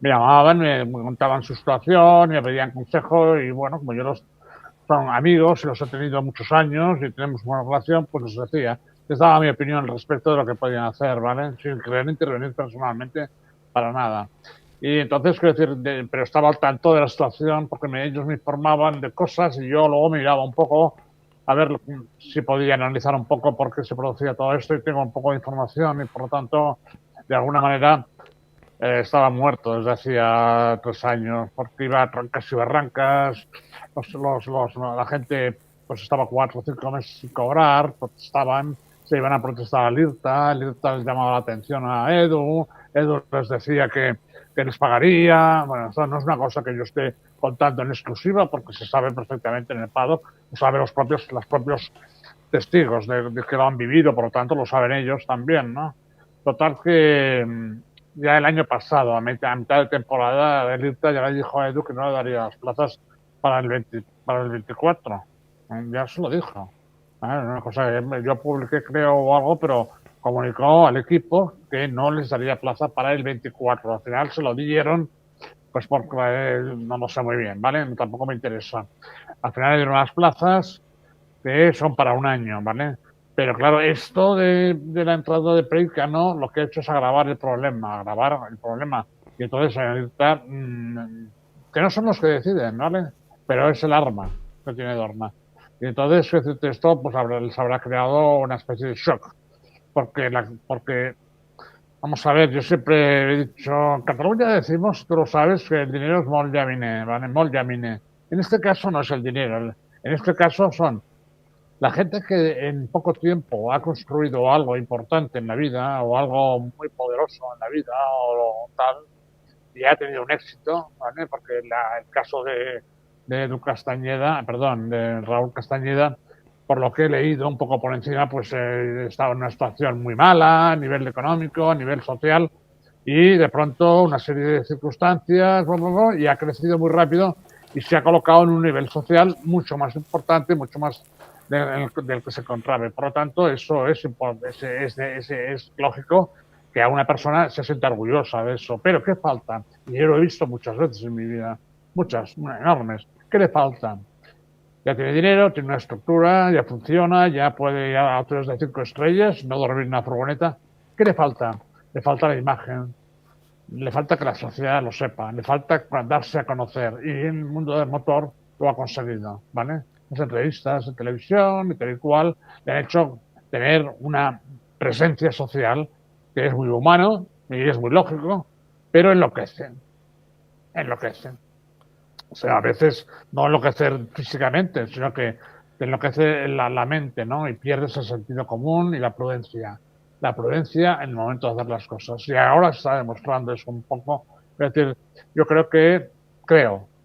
me llamaban, me contaban su situación, me pedían consejo y bueno, como yo los son amigos y los he tenido muchos años y tenemos buena relación, pues les decía, les daba mi opinión al respecto de lo que podían hacer, ¿vale? Sin querer intervenir personalmente para nada. Y entonces, quiero decir, pero estaba al tanto de la situación porque ellos me informaban de cosas y yo luego miraba un poco a ver si podía analizar un poco por qué se producía todo esto y tengo un poco de información y por lo tanto, de alguna manera, estaba muerto desde hacía 3 años porque iba a trancas y barrancas, la gente pues estaba 4 o 5 meses sin cobrar, protestaban, se iban a protestar al IRTA, el IRTA les llamaba la atención a Edu les decía que les pagaría. Bueno, esto no es una cosa que yo esté contando en exclusiva porque se sabe perfectamente en el PADOK, lo saben los propios testigos de que lo han vivido, por lo tanto lo saben ellos también, ¿no? Total que ya el año pasado, a mitad de temporada, el IRTA ya le dijo a Edu que no le daría las plazas para el 24. Ya se lo dijo. Una cosa que yo publiqué, creo, o algo, pero comunicó al equipo que no les daría plaza para el 24. Al final se lo dieron, pues porque no lo sé muy bien, ¿vale? Tampoco me interesa. Al final le dieron las plazas que son para un año, ¿vale? Pero claro, esto de la entrada de Predicano lo que ha hecho es agravar el problema, Y entonces, que no son los que deciden, ¿vale? Pero es el arma que tiene Dorna. Y entonces, esto pues les habrá creado una especie de shock. Porque, vamos a ver, yo siempre he dicho, en Cataluña decimos, tú lo sabes, que el dinero es molt llaminer, ¿vale? Molt llaminer. En este caso no es el dinero, en este caso son la gente que en poco tiempo ha construido algo importante en la vida o algo muy poderoso en la vida o tal y ha tenido un éxito, ¿vale? Porque el caso de Edu Castañeda, perdón, de Raúl Castañeda, por lo que he leído un poco por encima, pues estaba en una situación muy mala a nivel económico, a nivel social y de pronto una serie de circunstancias y ha crecido muy rápido y se ha colocado en un nivel social mucho más importante, mucho más del que se encontraba. Por lo tanto, eso es lógico que a una persona se sienta orgullosa de eso. Pero ¿qué falta? Y yo lo he visto muchas veces en mi vida, muchas, enormes. ¿Qué le falta? Ya tiene dinero, tiene una estructura, ya funciona, ya puede ir a hoteles de 5 estrellas, no dormir en una furgoneta. ¿Qué le falta? Le falta la imagen, le falta que la sociedad lo sepa, le falta darse a conocer. Y en el mundo del motor lo ha conseguido, ¿vale? Las entrevistas en televisión y tal y cual le han hecho tener una presencia social que es muy humano y es muy lógico, pero enloquecen. O sea, a veces no enloquecer físicamente, sino que te enloquece la mente, ¿no? Y pierdes el sentido común y la prudencia. La prudencia en el momento de hacer las cosas. Y ahora se está demostrando eso un poco. Es decir, yo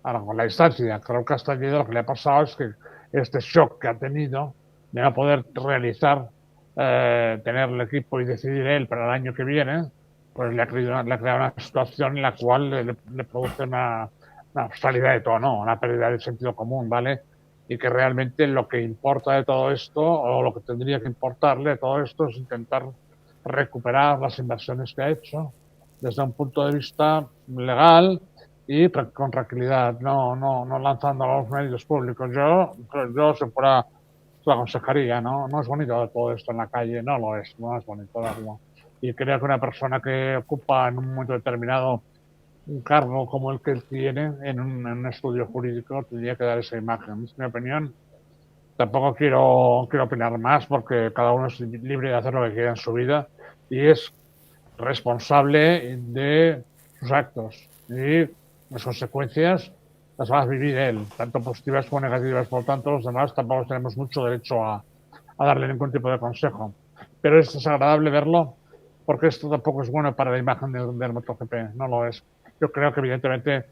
ahora con la distancia, creo que hasta allí lo que le ha pasado es que este shock que ha tenido de no poder realizar, tener el equipo y decidir él para el año que viene, pues le ha creado una situación en la cual le produce una salida de tono, una pérdida de sentido común, ¿vale? Y que realmente lo que importa de todo esto, o lo que tendría que importarle de todo esto, es intentar recuperar las inversiones que ha hecho desde un punto de vista legal y con tranquilidad, no lanzando a los medios públicos. Yo se fuera, se lo aconsejaría, ¿no? No es bonito todo esto en la calle, no es bonito verlo. Y creo que una persona que ocupa en un momento determinado un cargo como el que él tiene en un estudio jurídico tendría que dar esa imagen. Es mi opinión. Tampoco quiero opinar más porque cada uno es libre de hacer lo que quiera en su vida y es responsable de sus actos y las consecuencias las va a vivir él, tanto positivas como negativas. Por lo tanto, los demás tampoco tenemos mucho derecho a darle ningún tipo de consejo. Pero es desagradable verlo porque esto tampoco es bueno para la imagen del MotoGP, no lo es. Yo creo que evidentemente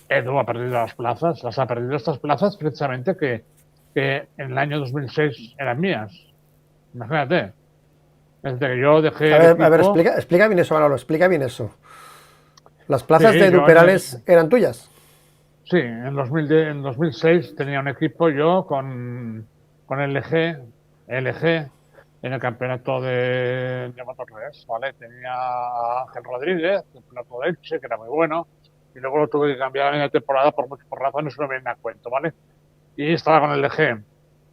Edu ha perdido las plazas, las ha perdido estas plazas precisamente que en el año 2006 eran mías. Imagínate, desde que yo dejé el A ver, equipo, explica bien eso, Manolo, explica bien eso. ¿Las sí, plazas de Edu Perales eran tuyas? sí, en 2006 tenía un equipo yo con LG en el campeonato de Moto3, ¿vale? Tenía a Ángel Rodríguez, el piloto de Elche, que era muy bueno, y luego lo tuve que cambiar a media temporada por razones que no vienen a cuento, ¿vale? Y estaba con el DG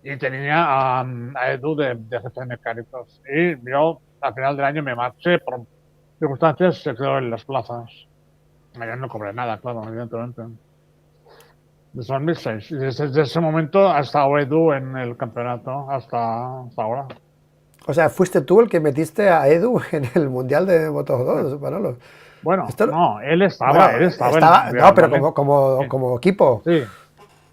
y tenía a Edu de jefe de mecánicos. Y yo al final del año me marché por circunstancias, se quedó en las plazas. Ya no cobré nada, claro, evidentemente. Desde 2006. Y desde ese momento ha estado Edu en el campeonato hasta ahora. O sea, fuiste tú el que metiste a Edu en el Mundial de Moto Sí. 2, Manolo. Bueno, Esto, no, bueno, él estaba en el estaba, no, Mundial, pero ¿vale? Sí, como equipo. sí.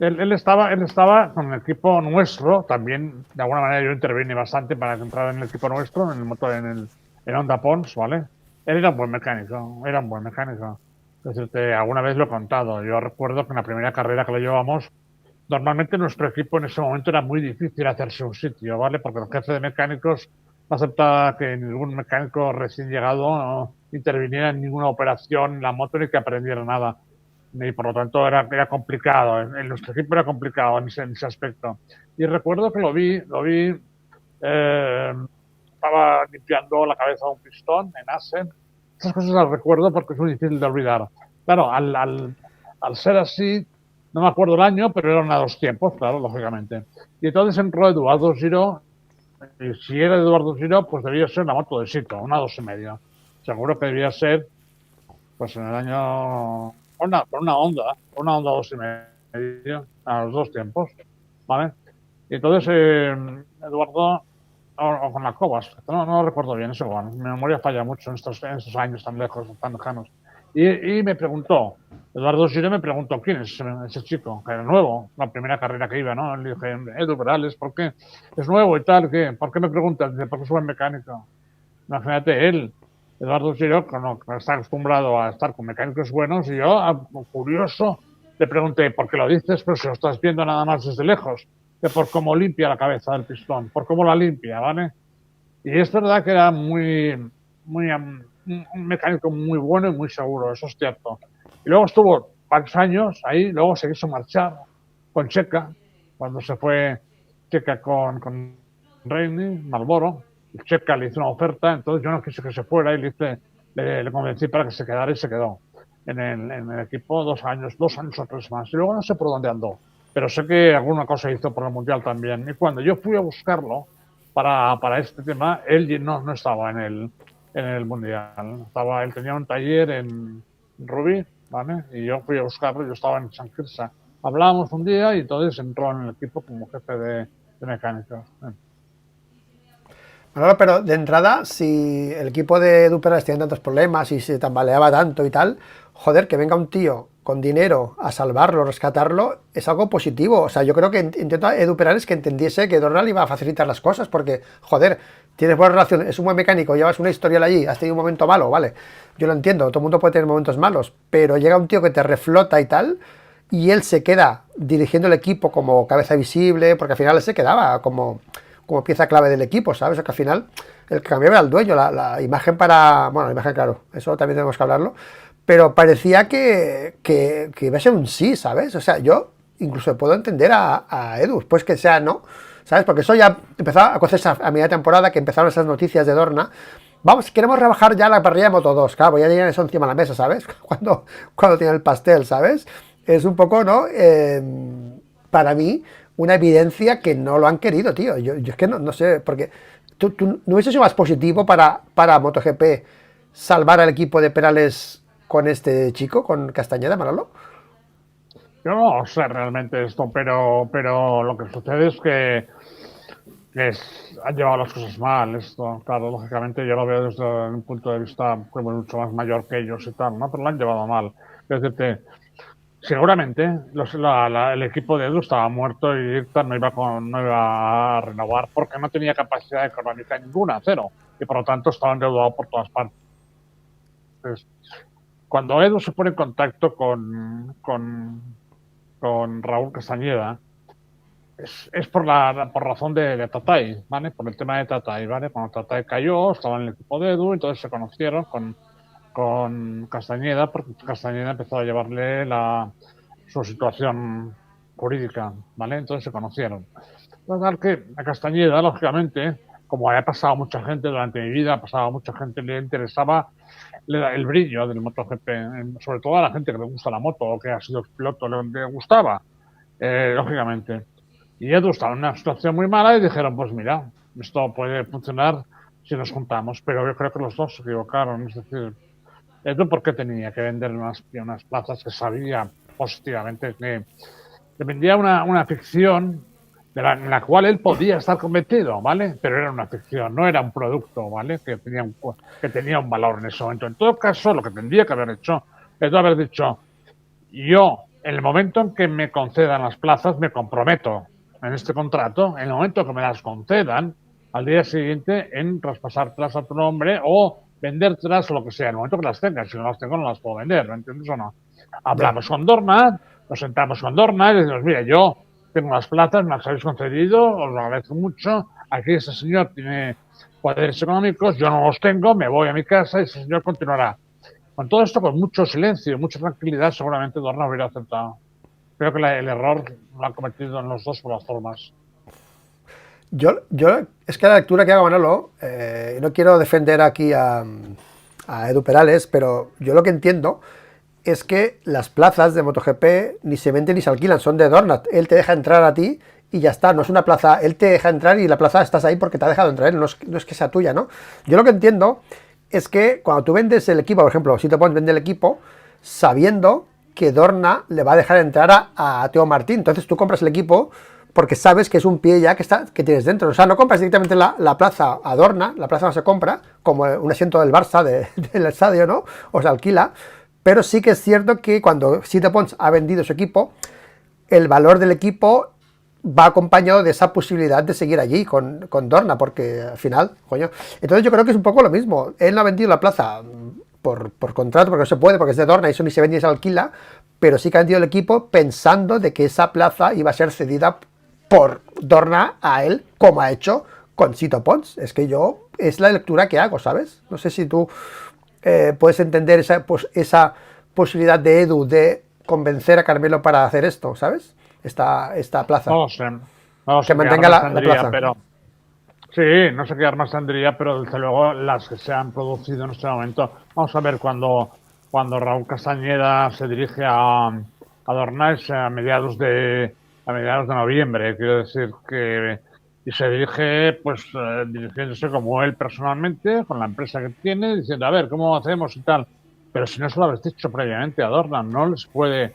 Él estaba con el equipo nuestro, también de alguna manera yo intervine bastante para que entrara en el equipo nuestro, en el motor, en Honda Pons, ¿vale? Él era un buen mecánico, era un buen mecánico. Es decir, alguna vez lo he contado. Yo recuerdo que en la primera carrera que lo llevamos, normalmente nuestro equipo en ese momento era muy difícil hacerse un sitio, ¿vale? Porque el jefe de mecánicos no aceptaba que ningún mecánico recién llegado no interviniera en ninguna operación en la moto ni que aprendiera nada. Y por lo tanto era complicado. En nuestro equipo era complicado en ese aspecto. Y recuerdo que lo vi, estaba limpiando la cabeza de un pistón en Assen. Esas cosas las recuerdo porque es muy difícil de olvidar. Claro, al ser así, no me acuerdo el año, pero eran a dos tiempos, claro, lógicamente. Y entonces entró Eduardo Giro, y si era Eduardo Giro, pues debía ser la moto de Sito, una 2,5. Seguro que debía ser, pues en el año, una Honda 2,5, a los dos tiempos, ¿vale? Y entonces Eduardo, o con las Cobas, no lo recuerdo bien, es igual, mi memoria falla mucho en estos años tan lejos, tan lejanos. Y me preguntó, Eduardo Giro me preguntó, ¿quién es ese chico? Que era nuevo, la primera carrera que iba, ¿no? Le dije, Edu Perales, ¿por qué? Es nuevo y tal, ¿qué? ¿Por qué me preguntas? Dice, porque es buen mecánico. Imagínate, Eduardo Giro, que está acostumbrado a estar con mecánicos buenos, y yo, curioso, le pregunté, ¿por qué lo dices? Pero si lo estás viendo nada más desde lejos, que por cómo limpia la cabeza del pistón, por cómo la limpia, ¿vale? Y es verdad que era un mecánico muy bueno y muy seguro, eso es cierto. Y luego estuvo varios años ahí, luego se quiso marchar con Checa, cuando se fue Checa con Reini, Marlboro, y Checa le hizo una oferta, entonces yo no quise que se fuera y le convencí para que se quedara y se quedó en el equipo 2 años, 2 años o 3 más. Y luego no sé por dónde andó, pero sé que alguna cosa hizo por el Mundial también. Y cuando yo fui a buscarlo, para este tema, él no estaba en el Mundial. Él tenía un taller en Rubí, ¿vale? Y yo fui a buscarlo, yo estaba en San Quirze. Hablamos un día y entonces entró en el equipo como jefe de mecánicos. Manolo, pero de entrada, si el equipo de Edu Perales tiene tantos problemas y se tambaleaba tanto y tal, joder, que venga un tío con dinero a salvarlo, rescatarlo, es algo positivo. O sea, yo creo que intenta Edu Perales que entendiese que Dornal iba a facilitar las cosas, porque, joder, tienes buena relación, es un buen mecánico, llevas una historial allí, has tenido un momento malo, vale. Yo lo entiendo, todo el mundo puede tener momentos malos, pero llega un tío que te reflota y tal, y él se queda dirigiendo el equipo como cabeza visible, porque al final él se quedaba como pieza clave del equipo, ¿sabes? O que al final el que cambiaba era el dueño, la imagen para... Bueno, la imagen, claro, eso también tenemos que hablarlo, pero parecía que iba a ser un sí, ¿sabes? O sea, yo incluso puedo entender a Edu, pues que sea no, ¿sabes? Porque eso ya empezó a cocerse a media temporada, que empezaron esas noticias de Dorna. Vamos, queremos rebajar ya la parrilla de Moto 2, claro, ya tenían eso encima de la mesa, ¿sabes? Cuando tiene el pastel, ¿sabes? Es un poco, ¿no? Para mí, una evidencia que no lo han querido, tío. Yo es que no sé, porque tú no hubiese sido más positivo para MotoGP salvar al equipo de Perales con este chico, con Castañeda, Manolo. Yo no sé realmente esto, pero lo que sucede es que han llevado las cosas mal. Esto, claro, lógicamente yo lo veo desde un punto de vista como mucho más mayor que ellos y tal, ¿no? Pero lo han llevado mal. Es decir, seguramente el equipo de Edu estaba muerto y Irta no iba a renovar porque no tenía capacidad económica ninguna, cero. Y por lo tanto estaba endeudado por todas partes. Cuando Edu se pone en contacto con Raúl Castañeda, es por razón de Tatay, ¿vale? Por el tema de Tatay, ¿vale? Cuando Tatay cayó, estaba en el equipo de Edu, entonces se conocieron con Castañeda, porque Castañeda empezó a llevarle su situación jurídica, ¿vale? Entonces se conocieron. Total que a Castañeda, lógicamente, como había pasado mucha gente durante mi vida, ha pasado mucha gente, le interesaba el brillo del MotoGP, sobre todo a la gente que le gusta la moto o que ha sido piloto, le gustaba, lógicamente. Y Edu estaba en una situación muy mala y dijeron, pues mira, esto puede funcionar si nos juntamos, pero yo creo que los dos se equivocaron, es decir, Edu porque tenía que vender unas plazas que sabía positivamente que vendía una ficción en la cual él podía estar convencido, ¿vale? Pero era una ficción, no era un producto, ¿vale? Que tenía un valor en ese momento. En todo caso, lo que tendría que haber hecho es haber dicho, yo, en el momento en que me concedan las plazas, me comprometo en este contrato, en el momento que me las concedan, al día siguiente en traspasártelas a tu nombre o vendértelas o lo que sea, en el momento que las tengas. Si no las tengo, no las puedo vender, ¿me entiendes o no? Ya. Hablamos con Dorna, nos sentamos con Dorna y decimos, mira, yo tengo las plazas, me las habéis concedido, os lo agradezco mucho, aquí ese señor tiene poderes económicos, yo no los tengo, me voy a mi casa y ese señor continuará. Con todo esto, con mucho silencio, mucha tranquilidad, seguramente Dorna hubiera aceptado. Creo que el error lo ha cometido en los dos por las formas. Es que la lectura que hago, Manolo, no quiero defender aquí a Edu Perales, pero yo lo que entiendo es que las plazas de MotoGP ni se venden ni se alquilan, son de Dornat. Él te deja entrar a ti y ya está, no es una plaza, él te deja entrar y la plaza estás ahí porque te ha dejado entrar él, no es que sea tuya, ¿no? Yo lo que entiendo es que cuando tú vendes el equipo, por ejemplo, si te pones vender el equipo, sabiendo que Dorna le va a dejar entrar a Teo Martín, entonces tú compras el equipo porque sabes que es un pie ya que tienes dentro. O sea, no compras directamente la plaza a Dorna, la plaza no se compra, como un asiento del Barça del estadio, ¿no? O se alquila, pero sí que es cierto que cuando Sito Pons ha vendido su equipo, el valor del equipo va acompañado de esa posibilidad de seguir allí con Dorna, porque al final, coño. Entonces yo creo que es un poco lo mismo. Él no ha vendido la plaza por contrato, porque no se puede, porque es de Dorna y eso ni se vende ni se alquila, pero sí que ha vendido el equipo pensando de que esa plaza iba a ser cedida por Dorna a él, como ha hecho con Sito Pons. Es que yo, es la lectura que hago, ¿sabes? No sé si tú puedes entender esa posibilidad de Edu de convencer a Carmelo para hacer esto, ¿sabes? Esta plaza. No Que sé qué mantenga armas la tendría, plaza. pero sí, no sé qué armas tendría, pero desde luego las que se han producido en este momento. Vamos a ver cuando Raúl Castañeda se dirige a Dornais a mediados de noviembre, quiero decir que y se dirige, pues, dirigiéndose como él personalmente, con la empresa que tiene, diciendo, a ver, ¿cómo hacemos y tal? Pero si no se lo habéis dicho previamente a Dorna, no les puede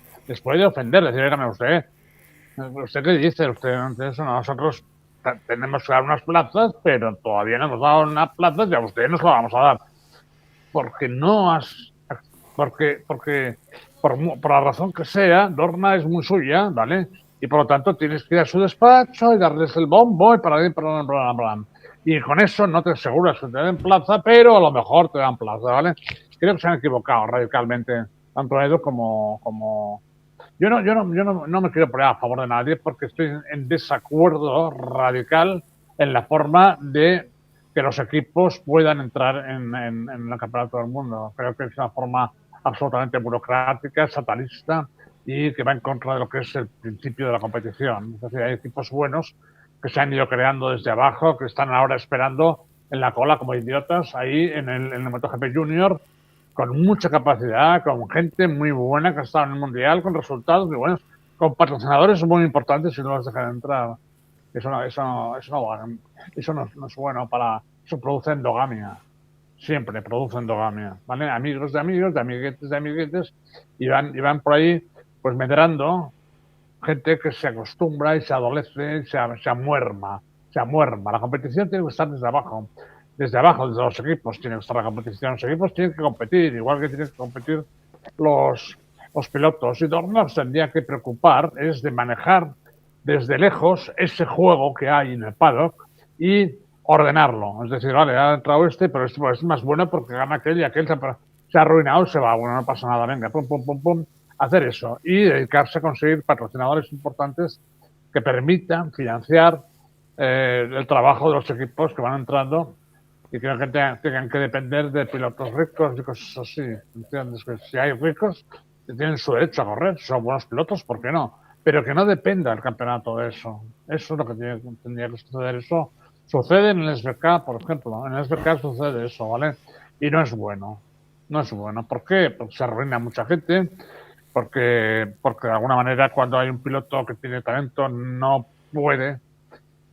ofender, decir, dígame usted qué dice, usted no entiende eso, nosotros tenemos que dar unas plazas, pero todavía no hemos dado unas plazas y a usted nos lo vamos a dar. Porque no has, porque por la razón que sea, Dorna es muy suya, ¿vale? Y por lo tanto tienes que ir a su despacho y darles el bombo y para. Y con eso no te aseguras que te den plaza, pero a lo mejor te dan plaza, ¿vale? Creo que se han equivocado radicalmente, tanto Edu como yo no me quiero poner a favor de nadie porque estoy en desacuerdo radical en la forma de que los equipos puedan entrar en el campeonato del mundo. Creo que es una forma absolutamente burocrática, satanista y que va en contra de lo que es el principio de la competición. Es decir, hay equipos buenos que se han ido creando desde abajo, que están ahora esperando en la cola como idiotas ahí en el MotoGP Junior con mucha capacidad, con gente muy buena que ha estado en el Mundial, con resultados muy buenos, con patrocinadores muy importantes y no los dejan entrar. Eso no es bueno para... Eso produce endogamia. Siempre produce endogamia. ¿Vale? Amigos de amiguetes de amiguetes y van por ahí pues medrando gente que se acostumbra y se adolece, se amuerma, se amuerma. La competición tiene que estar desde abajo, desde los equipos tiene que estar la competición. Los equipos tienen que competir, igual que tienen que competir los, los pilotos. Y Dorna se tendría que preocupar es de manejar desde lejos ese juego que hay en el paddock y ordenarlo. Es decir, vale, ha entrado pero este es más bueno porque gana aquel y aquel se ha arruinado, se va, bueno, no pasa nada, venga, pum, pum, pum, pum, hacer eso y dedicarse a conseguir patrocinadores importantes que permitan financiar el trabajo de los equipos que van entrando y que no tengan que depender de pilotos ricos y cosas así. ¿Entiendes? Que si hay ricos, tienen su derecho a correr, si son buenos pilotos, ¿por qué no? Pero que no dependa el campeonato de eso. Eso es lo que tendría que suceder. Eso Sucede en el SBK, por ejemplo. En el SBK sucede eso, ¿vale? Y no es bueno. No es bueno. ¿Por qué? Porque se arruina a mucha gente. Porque de alguna manera cuando hay un piloto que tiene talento no puede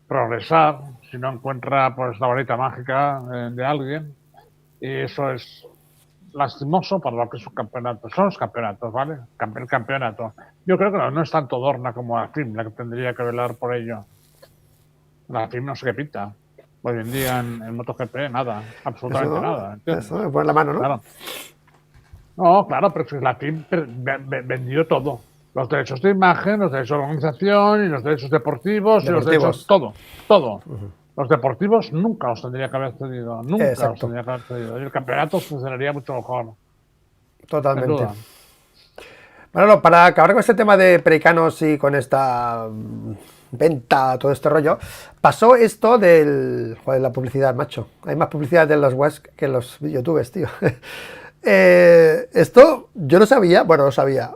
progresar si no encuentra pues la varita mágica de alguien. Y eso es lastimoso para lo que es un campeonato. Son los campeonatos, ¿vale? El campeonato. Yo creo que no es tanto Dorna como la FIM la que tendría que velar por ello. La FIM no sé qué pinta. Hoy en día en MotoGP nada, absolutamente nada. ¿Entiendes? Eso, poner la mano, ¿no? Claro. No, claro, pero si la FIM vendió todo. Los derechos de imagen, los derechos de organización y los derechos deportivos, y los derechos, todo, todo. Los deportivos nunca los tendría que haber cedido, nunca los Exacto. tendría que haber cedido. Y el campeonato funcionaría mucho mejor. Totalmente. Bueno, para acabar con este tema de pericanos y con esta venta, todo este rollo, pasó esto del... Joder, la publicidad, macho. Hay más publicidad de los webs que en los youtubers, tío. Esto yo no sabía, bueno, no sabía,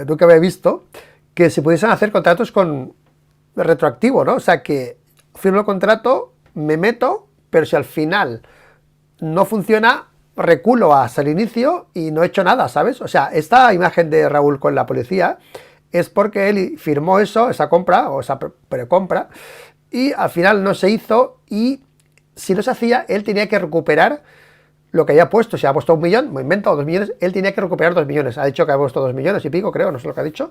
nunca había visto que se pudiesen hacer contratos con retroactivo, ¿no? O sea, que firmo el contrato, me meto, pero si al final no funciona, reculo hasta el inicio y no he hecho nada, ¿sabes? O sea, esta imagen de Raúl con la policía es porque él firmó eso, esa compra o esa precompra, y al final no se hizo, y si no se hacía, él tenía que recuperar lo que haya puesto. Si ha puesto 1 millón, me invento, o 2 millones, él tenía que recuperar 2 millones. Ha dicho que ha puesto 2 millones y pico, creo, no sé lo que ha dicho.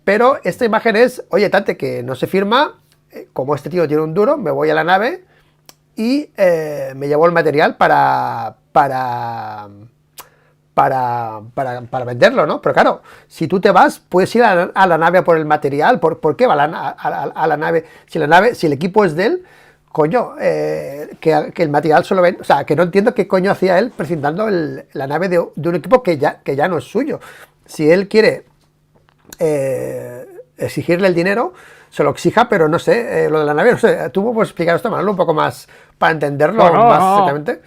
Pero esta imagen es, oye, Tante, que no se firma, como este tío tiene un duro, me voy a la nave y me llevo el material para venderlo, ¿no? Pero claro, si tú te vas, puedes ir a la nave a por el material. ¿Por qué va a la nave? Si el equipo es de él, coño, que el material solo ven. O sea, que no entiendo qué coño hacía él presentando la nave de un equipo que ya no es suyo. Si él quiere exigirle el dinero, se lo exija, pero no sé, lo de la nave, no sé, tú me puedes explicar esto, Manolo, un poco más para entenderlo más exactamente.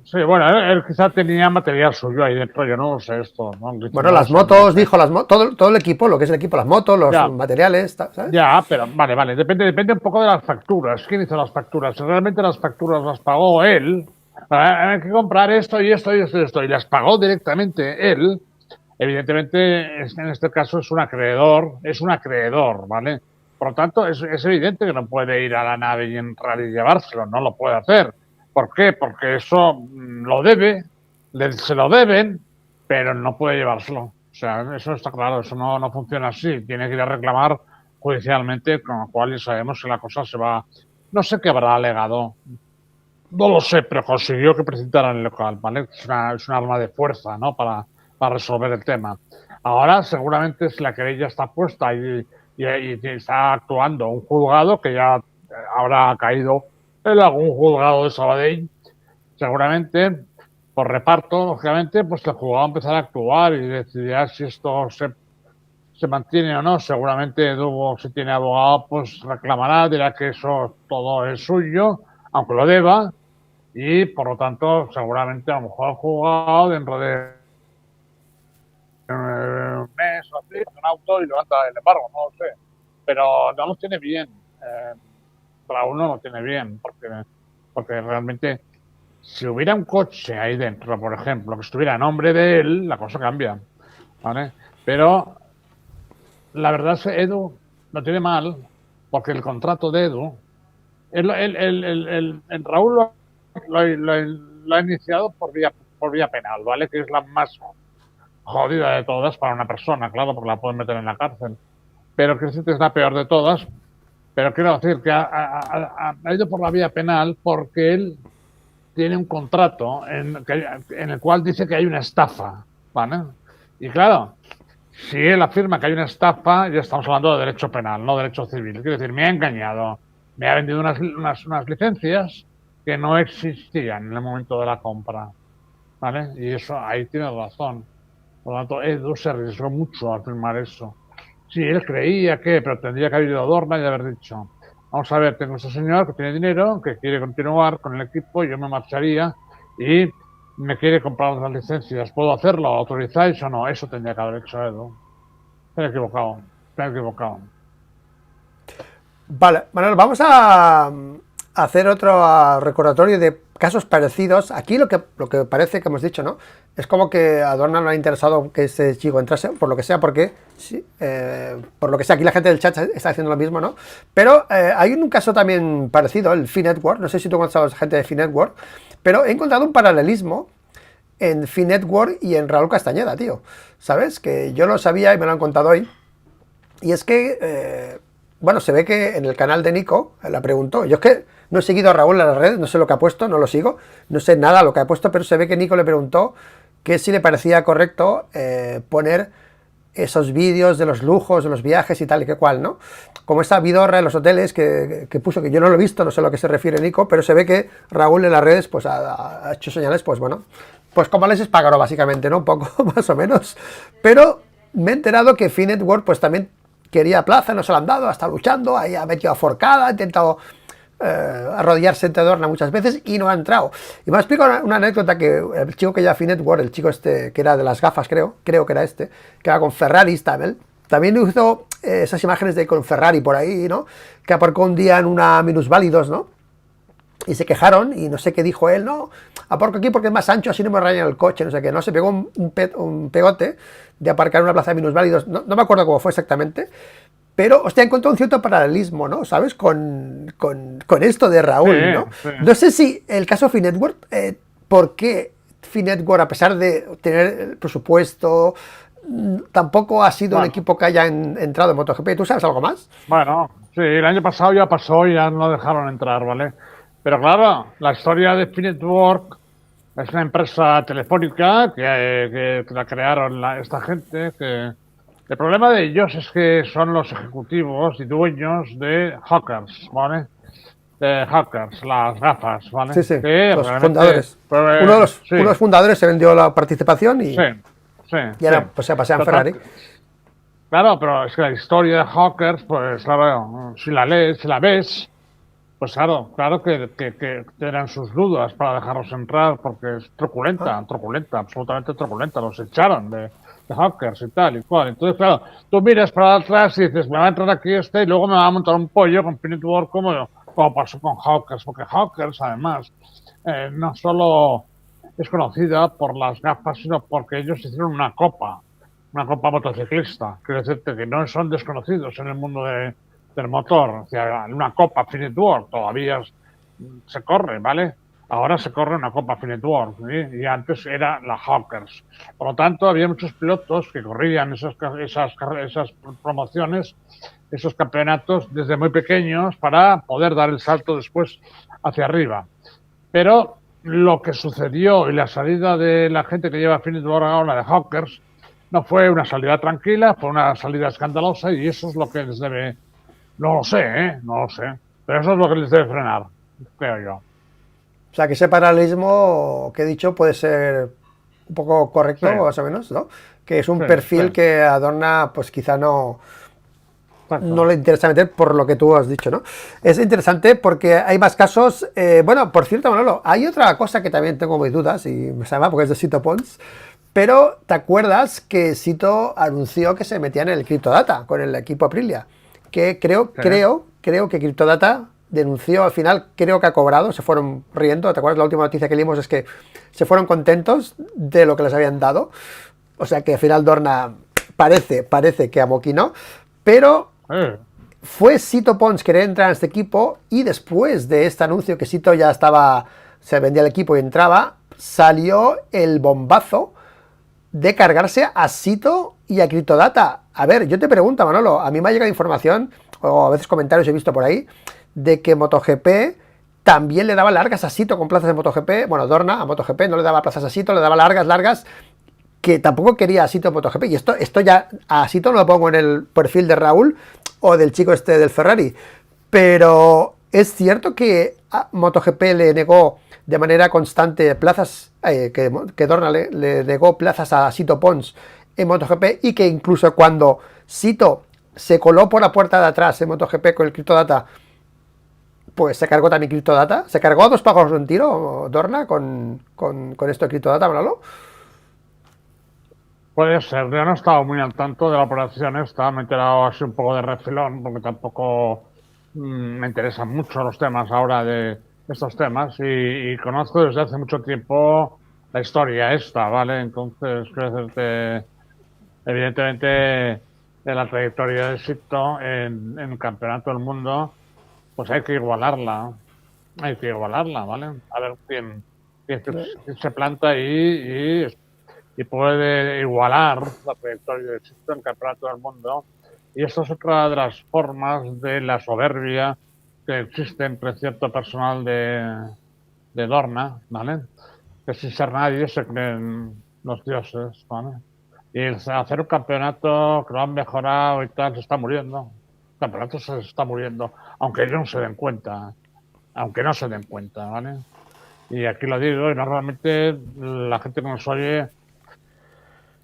Sí, bueno, él quizá tenía material suyo ahí dentro, yo no sé esto. ¿No? Bueno, las motos, dijo, todo el equipo, lo que es el equipo, las motos, los materiales, ¿sabes? Ya, pero vale, depende un poco de las facturas. ¿Quién hizo las facturas? Si realmente las facturas las pagó él, hay que comprar esto y esto y esto y esto, y las pagó directamente él, evidentemente en este caso es un acreedor, ¿vale? Por lo tanto, es evidente que no puede ir a la nave y entrar y llevárselo, no lo puede hacer. ¿Por qué? Porque eso lo debe, se lo deben, pero no puede llevárselo. O sea, eso está claro, eso no funciona así. Tiene que ir a reclamar judicialmente, con lo cual ya sabemos que la cosa se va... No sé qué habrá alegado, no lo sé, pero consiguió que presentaran el local, ¿vale? Es un arma de fuerza, ¿no? Para resolver el tema. Ahora, seguramente, si la querella está puesta y está actuando un juzgado que ya habrá caído en algún juzgado de Sabadell, seguramente, por reparto, lógicamente, pues el juzgado empezará a actuar y decidirá si esto se mantiene o no. Seguramente Edu, si tiene abogado, pues reclamará, dirá que eso todo es suyo, aunque lo deba, y por lo tanto, seguramente a lo mejor el juzgado dentro de un mes o así, un auto y levanta el embargo, no lo sé. Pero no lo tiene bien. Raúl no lo tiene bien, porque realmente si hubiera un coche ahí dentro, por ejemplo, que estuviera a nombre de él, la cosa cambia, ¿vale? Pero la verdad es que Edu lo tiene mal, porque el contrato de Edu, el Raúl lo ha iniciado por vía penal, ¿vale? Que es la más jodida de todas para una persona, claro, porque la pueden meter en la cárcel. Pero que es la peor de todas. Pero quiero decir que ha ido por la vía penal porque él tiene un contrato en el cual dice que hay una estafa, ¿vale? Y claro, si él afirma que hay una estafa, ya estamos hablando de derecho penal, no derecho civil. Quiero decir, me ha engañado, me ha vendido unas licencias que no existían en el momento de la compra, ¿vale? Y eso, ahí tiene razón. Por lo tanto, Edu se arriesgó mucho al firmar eso. Sí, él creía que, pero tendría que haber ido a Dorna y haber dicho, vamos a ver, tengo ese señor que tiene dinero, que quiere continuar con el equipo, yo me marcharía y me quiere comprar las licencias. ¿Puedo hacerlo? ¿Autorizáis o no? Eso tendría que haber hecho Edu. Estoy equivocado. Vale, Manuel, vamos a hacer otro recordatorio de casos parecidos. Aquí lo que parece que hemos dicho, ¿no? Es como que a Dorna no le ha interesado que ese chico entrase, por lo que sea, porque sí, por lo que sea, aquí la gente del chat está haciendo lo mismo, ¿no? Pero hay un caso también parecido, el Fi Network. No sé si tú conoces a la gente de Fi Network, pero he encontrado un paralelismo en Fi Network y en Raúl Castañeda, tío. ¿Sabes? Que yo lo sabía y me lo han contado hoy. Y es que, bueno, se ve que en el canal de Nico la preguntó. Yo es que no he seguido a Raúl en las redes, no sé lo que ha puesto, no lo sigo, no sé nada lo que ha puesto, pero se ve que Nico le preguntó que si le parecía correcto poner esos vídeos de los lujos, de los viajes y tal y que cual, ¿no? Como esta vidorra en los hoteles que puso, que yo no lo he visto, no sé a lo que se refiere Nico, pero se ve que Raúl en las redes pues ha hecho señales, pues bueno, pues como les Espargaró básicamente, ¿no? Un poco más o menos. Pero me he enterado que Fi Network pues también quería plaza, no se lo han dado, está luchando, ahí ha metido a forcada, ha intentado arrodillarse ante Dorna muchas veces y no ha entrado. Y me ha explicado una anécdota que el chico que lleva Fi Network, el chico este que era de las gafas, creo que era este, que va con Ferraris también hizo esas imágenes de con Ferrari por ahí, ¿no? Que aparcó un día en una minusválidos, ¿no? Y se quejaron y no sé qué dijo él, no, aparco aquí porque es más ancho, así no me rayan el coche, no sé qué, no, se pegó un pegote de aparcar en una plaza de minusválidos, no me acuerdo cómo fue exactamente, pero, hostia, encontrado un cierto paralelismo, ¿no? ¿Sabes? Con esto de Raúl, Sí, ¿no? sí. No sé si el caso Fi Network, ¿por qué Fi Network, a pesar de tener el presupuesto, tampoco ha sido un Bueno, equipo que haya entrado en MotoGP? ¿Tú sabes algo más? bueno, sí, el año pasado ya pasó y ya no dejaron entrar, ¿vale? Pero claro, la historia de Fi Network es una empresa telefónica que la crearon esta gente. El problema de ellos es que son los ejecutivos y dueños de Hawkers, ¿vale? De Hawkers, las gafas, Sí, ¿vale? sí, Que los realmente, fundadores. pues, Uno de sí, los fundadores se vendió la participación sí, sí, y sí. ahora pues se pasea en Total, Ferrari. claro, pero es que la historia de Hawkers, pues claro, si la lees, si la ves, pues claro que eran sus dudas para dejarlos entrar, porque es Ah, truculenta, absolutamente truculenta. Los echaron de Hawkers y tal y cual. Entonces, claro, tú miras para atrás y dices, me va a entrar aquí este y luego me va a montar un pollo con Finite War como pasó con Hawkers, porque Hawkers, además, no solo es conocida por las gafas, sino porque ellos hicieron una copa motociclista. Quiero decirte que no son desconocidos en el mundo del motor. O sea, una Copa Finite World todavía se corre, ¿vale? Ahora se corre una Copa Finite World, ¿sí? Y antes era la Hawkers. Por lo tanto, había muchos pilotos que corrían esas promociones, esos campeonatos desde muy pequeños para poder dar el salto después hacia arriba. Pero lo que sucedió y la salida de la gente que lleva Finite World ahora de Hawkers no fue una salida tranquila, fue una salida escandalosa y eso es lo que les debe. No lo sé, ¿eh? No lo sé. Pero eso es lo que les debe frenar, creo yo. o sea, que ese paralelismo que he dicho puede ser un poco Sí, correcto, más o menos, ¿no? Que es un sí, sí. perfil que adorna, pues quizá no Exacto. le interesa meter por lo que tú has dicho, ¿no? Es interesante porque hay más casos. Bueno, por cierto, Manolo, hay otra cosa que también tengo mis dudas y me sabe mal porque es de Sito Pons. Pero, ¿te acuerdas que Sito anunció que se metía en el CryptoData con el equipo Aprilia? Que Sí. creo que CryptoData denunció al final, creo que ha cobrado, se fueron riendo. ¿Te acuerdas? La última noticia que leímos es que se fueron contentos de lo que les habían dado. O sea que al final Dorna parece que amoquinó. Pero fue Sito Pons querer entrar en este equipo y después de este anuncio que Sito ya estaba, se vendía el equipo y entraba, salió el bombazo de cargarse a Sito y a CryptoData. A ver, yo te pregunto, Manolo, a mí me ha llegado información, o a veces comentarios he visto por ahí, de que MotoGP también le daba largas a Sito con plazas de MotoGP. Bueno, Dorna a MotoGP no le daba plazas a Sito, le daba largas, que tampoco quería a Sito en MotoGP. Y esto ya a Sito no lo pongo en el perfil de Raúl o del chico este del Ferrari. Pero es cierto que a MotoGP le negó de manera constante plazas, que Dorna le negó plazas a Sito Pons en MotoGP y que incluso cuando Sito se coló por la puerta de atrás en MotoGP con el CryptoData, pues se cargó también CryptoData. Se cargó a dos pájaros de un tiro, Dorna, con esto de CryptoData, ¿no? Puede ser. Yo no he estado muy al tanto de la operación esta. Me he enterado así un poco de refilón, porque tampoco. me interesan mucho los temas ahora de estos temas y conozco desde hace mucho tiempo la historia esta, ¿vale? Entonces, quiero decirte, evidentemente, de la trayectoria de Sito en el Campeonato del Mundo, pues hay que igualarla, ¿vale? A ver quién se planta ahí y puede igualar la trayectoria de Sito en el Campeonato del Mundo. Y esto es otra de las formas de la soberbia que existe entre cierto personal de Dorna, ¿vale? Que sin ser nadie se creen los dioses, ¿vale? Y hacer un campeonato que lo han mejorado y tal, se está muriendo. El campeonato se está muriendo, aunque ellos no se den cuenta, ¿vale? Y aquí lo digo, y normalmente la gente que nos oye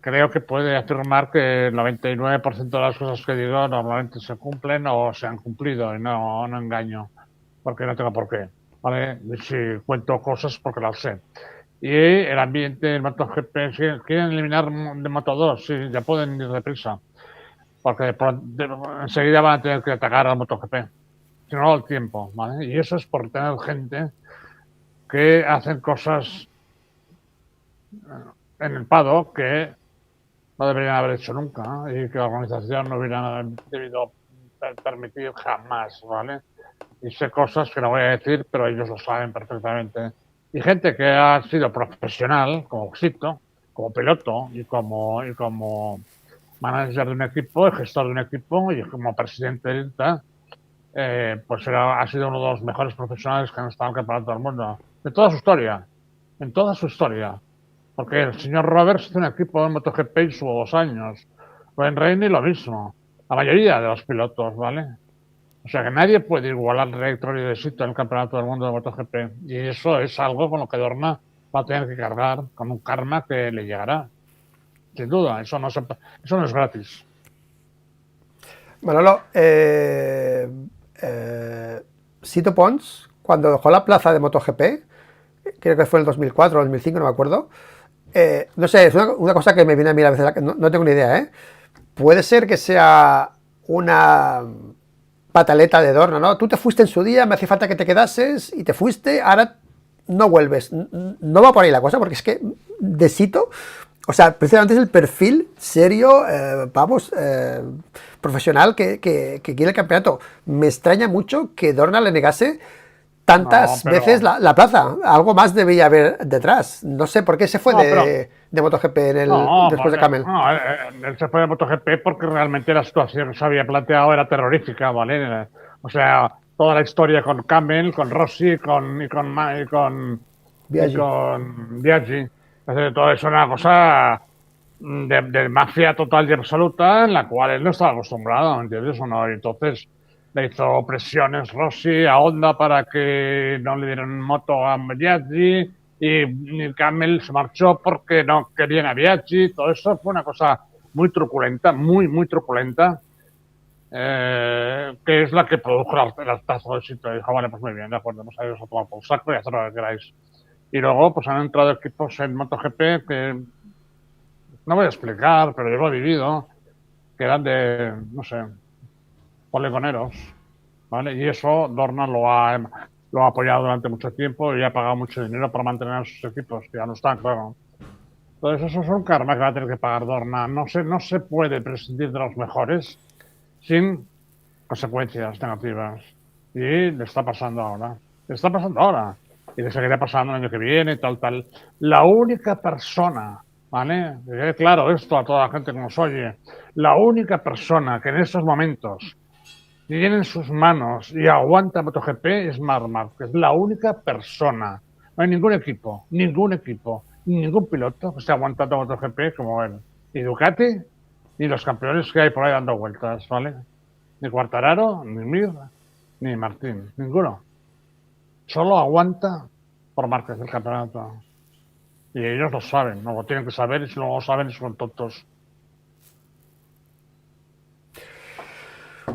creo que puede afirmar que el 99% de las cosas que digo normalmente se cumplen o se han cumplido y no engaño, porque no tengo por qué, ¿vale? Si cuento cosas porque las sé. Y el ambiente del MotoGP, si quieren eliminar de Moto2, sí, ya pueden ir deprisa, porque enseguida van a tener que atacar al MotoGP, si no al tiempo, ¿vale? Y eso es por tener gente que hacen cosas en el paddock que no deberían haber hecho nunca, ¿eh? Y que la organización no hubiera debido permitir jamás, ¿vale? Y sé cosas que no voy a decir, pero ellos lo saben perfectamente. Y gente que ha sido profesional, como Xito, como piloto y como manager de un equipo, gestor de un equipo y como presidente del INTA, pues ha sido uno de los mejores profesionales que han estado en el Campeonato del Mundo. De toda su historia. En toda su historia. Porque el señor Roberts tiene un equipo de MotoGP y subo 2 años. Ryan Rainey lo mismo. La mayoría de los pilotos, ¿vale? O sea que nadie puede igualar la trayectoria de éxito en el Campeonato del Mundo de MotoGP. Y eso es algo con lo que Dorna va a tener que cargar, con un karma que le llegará. Sin duda, eso no es gratis. Manolo, Sito Pons, cuando dejó la plaza de MotoGP, creo que fue en el 2004 o 2005, no me acuerdo. No sé, es una cosa que me viene a mí a veces, no tengo ni idea, ¿eh? Puede ser que sea una pataleta de Dorna, ¿no? Tú te fuiste en su día, me hace falta que te quedases y te fuiste, ahora no vuelves. No va por ahí la cosa, porque es que de Sito, o sea, precisamente es el perfil serio, vamos, profesional que quiere el campeonato. Me extraña mucho que Dorna le negase No, tantas veces pero. la plaza. Algo más debía haber detrás. No sé por qué se fue No, pero. de MotoGP No, después de Camel. no, él se fue de MotoGP porque realmente la situación que se había planteado era terrorífica, ¿vale? O sea, toda la historia con Camel, con Rossi, y Biaggi. con Biaggi. Es decir, todo eso era una cosa de mafia total y absoluta en la cual él no estaba acostumbrado, ¿entiendes o no? Y entonces le hizo presiones Rossi a Honda para que no le dieran moto a Biaggi y Camel se marchó porque no querían a Biaggi. Todo eso fue una cosa muy truculenta, muy truculenta, que es la que produjo el hartazgo de Sito. Y dijo, vale, pues muy bien, de acuerdo, vamos a ir a tomar por saco y hacer lo que queráis. Y luego pues han entrado equipos en MotoGP que no voy a explicar, pero yo lo he vivido, que eran de, no sé, poligoneros, ¿vale? Y eso Dorna lo ha apoyado durante mucho tiempo y ha pagado mucho dinero para mantener a sus equipos, que ya no están, claro. Entonces eso es un karma que va a tener que pagar Dorna. No se puede prescindir de los mejores sin consecuencias negativas. Y le está pasando ahora. Le está pasando ahora. Y le seguirá pasando el año que viene, tal. La única persona, ¿vale? Que quede claro esto a toda la gente que nos oye. La única persona que en estos momentos tiene en sus manos y aguanta MotoGP es Marc Márquez. La única persona. No hay ningún equipo, ni ningún piloto que esté aguantando MotoGP como él. Ni Ducati, ni los campeones que hay por ahí dando vueltas, ¿vale? Ni Quartararo, ni Mir, ni Martín, ninguno. Solo aguanta por Márquez el campeonato. Y ellos lo saben, no lo tienen que saber y si no lo saben son tontos.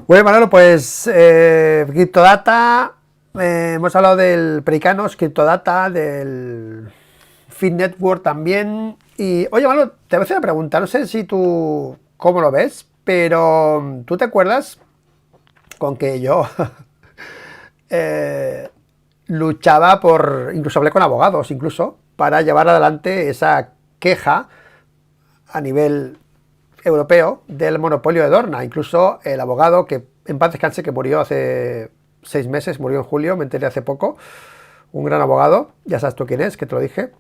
Bueno, Manolo, pues Cryptodata, hemos hablado del Pericanos, Cryptodata, del Fit Network también. Y, oye, Manolo, te voy a hacer una pregunta, no sé si tú, cómo lo ves, pero ¿tú te acuerdas con que yo luchaba por, incluso hablé con abogados, incluso, para llevar adelante esa queja a nivel europeo del monopolio de Dorna. Incluso el abogado, que en paz descanse, que murió hace 6 meses, murió en julio, me enteré hace poco, un gran abogado, ya sabes tú quién es, que te lo dije,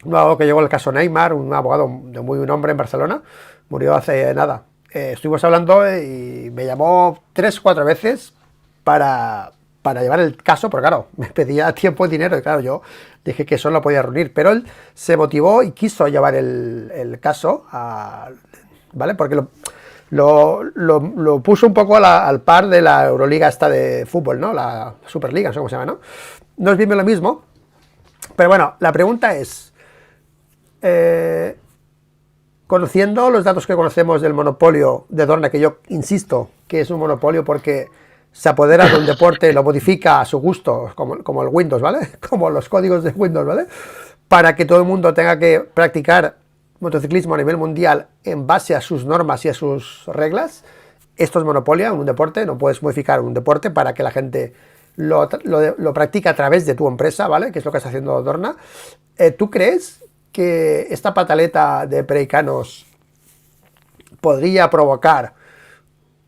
un abogado que llegó el caso Neymar, un abogado de muy buen nombre en Barcelona, murió hace nada. Estuvimos hablando y me llamó 3 o 4 veces para llevar el caso, porque claro, me pedía tiempo y dinero, y claro, yo dije que eso no lo podía reunir, pero él se motivó y quiso llevar el caso, ¿vale? Porque lo puso un poco al par de la Euroliga esta de fútbol, ¿no? La Superliga, no sé cómo se llama, ¿no? No es bien lo mismo, pero bueno, la pregunta es, conociendo los datos que conocemos del monopolio de Dorna, que yo insisto que es un monopolio porque se apodera de un deporte, lo modifica a su gusto, como el Windows, ¿vale? Como los códigos de Windows, ¿vale? Para que todo el mundo tenga que practicar motociclismo a nivel mundial en base a sus normas y a sus reglas. Esto es monopolio en un deporte, no puedes modificar un deporte para que la gente lo practique a través de tu empresa, ¿vale? Que es lo que está haciendo Dorna. ¿Tú crees que esta pataleta de preicanos podría provocar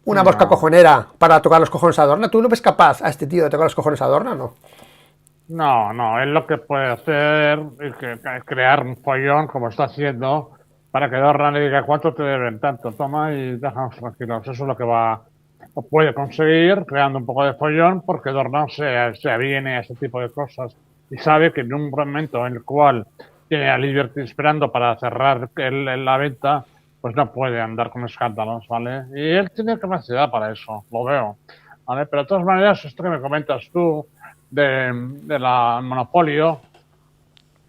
una mosca cojonera para tocar los cojones a Dorna? ¿Tú no ves capaz a este tío de tocar los cojones a Dorna? No. No, él lo que puede hacer es crear un follón, como está haciendo, para que Dorna le diga cuánto te deben tanto, toma y déjanos tranquilos. Eso es lo que va o puede conseguir, creando un poco de follón, porque Dorna se aviene a ese tipo de cosas y sabe que en un momento en el cual tiene a Liberty esperando para cerrar la venta, pues no puede andar con escándalos, ¿vale? Y él tiene capacidad para eso, lo veo, ¿vale? Pero de todas maneras, esto que me comentas tú de la monopolio,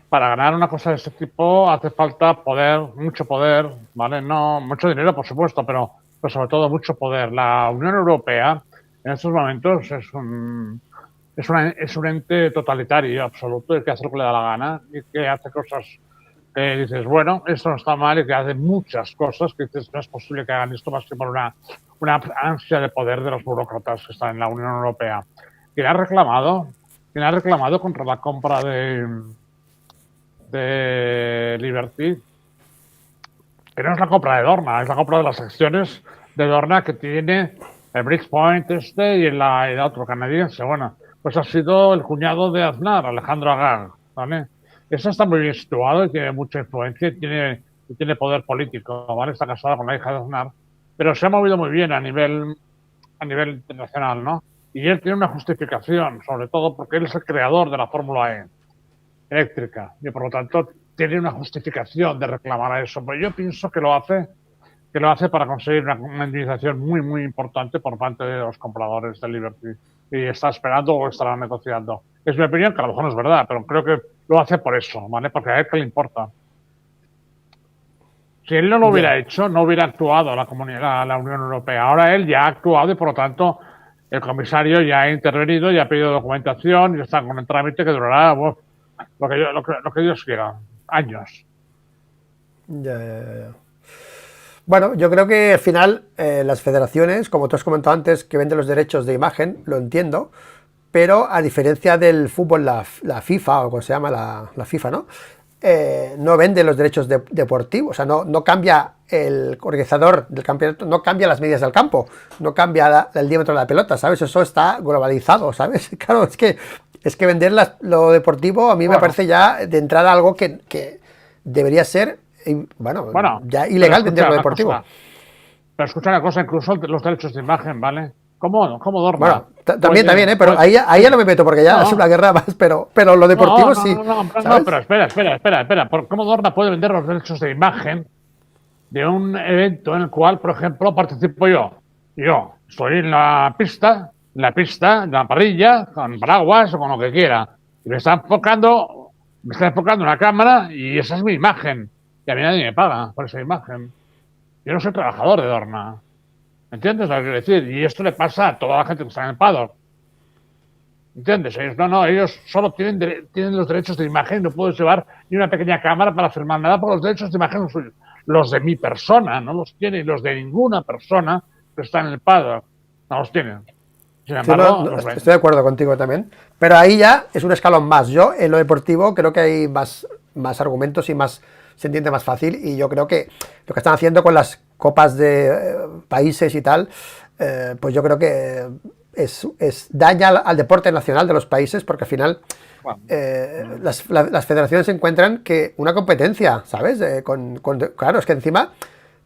para ganar una cosa de este tipo hace falta poder, mucho poder, ¿vale? No mucho dinero, por supuesto, pero sobre todo mucho poder. La Unión Europea en estos momentos es un ente totalitario absoluto y que hace lo que le da la gana y que hace cosas que dices, bueno, esto no está mal, y que hace muchas cosas que dices, no es posible que hagan esto más que por una ansia de poder de los burócratas que están en la Unión Europea. ¿Quién ha reclamado? ¿Quién ha reclamado contra la compra de Liberty? Que no es la compra de Dorna, es la compra de las acciones de Dorna que tiene el Bridgepoint y el otro canadiense. Bueno, pues ha sido el cuñado de Aznar, Alejandro Agag, ¿vale? Ese está muy bien situado y tiene mucha influencia y tiene poder político, ¿vale? Está casado con la hija de Aznar, pero se ha movido muy bien a nivel internacional, ¿no? Y él tiene una justificación, sobre todo porque él es el creador de la Fórmula E eléctrica y por lo tanto tiene una justificación de reclamar a eso. Pero yo pienso que lo hace para conseguir una indemnización muy, muy importante por parte de los compradores de Liberty. Y está esperando o estará negociando. Es mi opinión, que a lo mejor no es verdad, pero creo que lo hace por eso, ¿vale? Porque a él que le importa. Si él no lo hubiera hecho, no hubiera actuado la Unión Europea. Ahora él ya ha actuado y por lo tanto el comisario ya ha intervenido, ya ha pedido documentación y está con el trámite que durará lo que Dios quiera, años. Ya. Bueno, yo creo que al final las federaciones, como tú has comentado antes, que venden los derechos de imagen, lo entiendo, pero a diferencia del fútbol, la FIFA, o como se llama la FIFA, ¿no? No vende los derechos deportivos, o sea, no cambia el organizador del campeonato, no cambia las medidas del campo, no cambia el diámetro de la pelota, ¿sabes? Eso está globalizado, ¿sabes? Claro, es que vender lo deportivo a mí me parece ya de entrada algo que debería ser, bueno ya ilegal vender lo deportivo. Pero escucha una cosa, incluso los derechos de imagen, ¿vale? ¿Cómo Dorna? Bueno, también, pero ahí ya no me meto porque ya es una guerra más, pero lo deportivo sí. No, pero espera. ¿Cómo Dorna puede vender los derechos de imagen de un evento en el cual, por ejemplo, participo yo? Yo estoy en la pista, en la parrilla, con paraguas o con lo que quiera. Y me está enfocando una cámara y esa es mi imagen. Y a mí nadie me paga por esa imagen. Yo no soy trabajador de Dorna. ¿Entiendes lo que quiero decir? Y esto le pasa a toda la gente que está en el paddock. ¿Entiendes? Ellos solo tienen los derechos de imagen, no puedo llevar ni una pequeña cámara para filmar nada, porque los derechos de imagen son los de mi persona, no los tienen los de ninguna persona que está en el paddock. No los tienen. Sin Sí, embargo, estoy de acuerdo contigo también. Pero ahí ya es un escalón más. Yo, en lo deportivo, creo que hay más argumentos y más se entiende más fácil. Y yo creo que lo que están haciendo con las copas de países y tal, pues yo creo que daña al deporte nacional de los países, porque al final bueno, las federaciones encuentran que una competencia, ¿sabes? Claro, es que encima.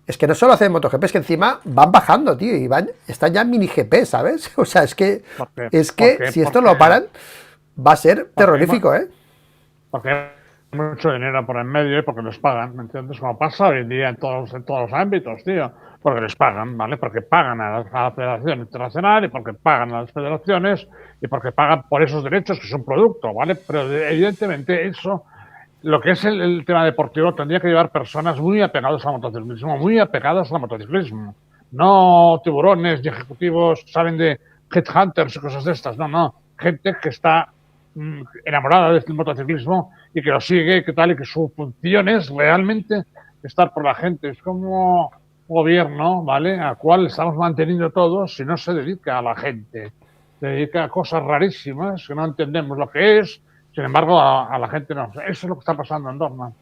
Es que no solo hacen MotoGP, es que encima van bajando, tío, y están ya en mini GP, ¿sabes? O sea, es que si esto lo paran, va a ser terrorífico, ¿eh? Porque hay mucho dinero por en medio y porque les pagan, ¿me entiendes? Como pasa hoy en día en todos los ámbitos, tío. Porque les pagan, ¿vale? Porque pagan a la Federación Internacional y porque pagan a las federaciones y porque pagan por esos derechos que son producto, ¿vale? Pero evidentemente eso, lo que es el tema deportivo, tendría que llevar personas muy apegadas al motociclismo, muy apegadas al motociclismo. No tiburones y ejecutivos, saben de headhunters y cosas de estas, no. Gente que está enamorada del motociclismo y que lo sigue y que tal, y que su función es realmente estar por la gente. Es como un gobierno, ¿vale? Al cual estamos manteniendo todos si no se dedica a la gente. Se dedica a cosas rarísimas que no entendemos lo que es. Sin embargo, a la gente no. Eso es lo que está pasando en Dortmund.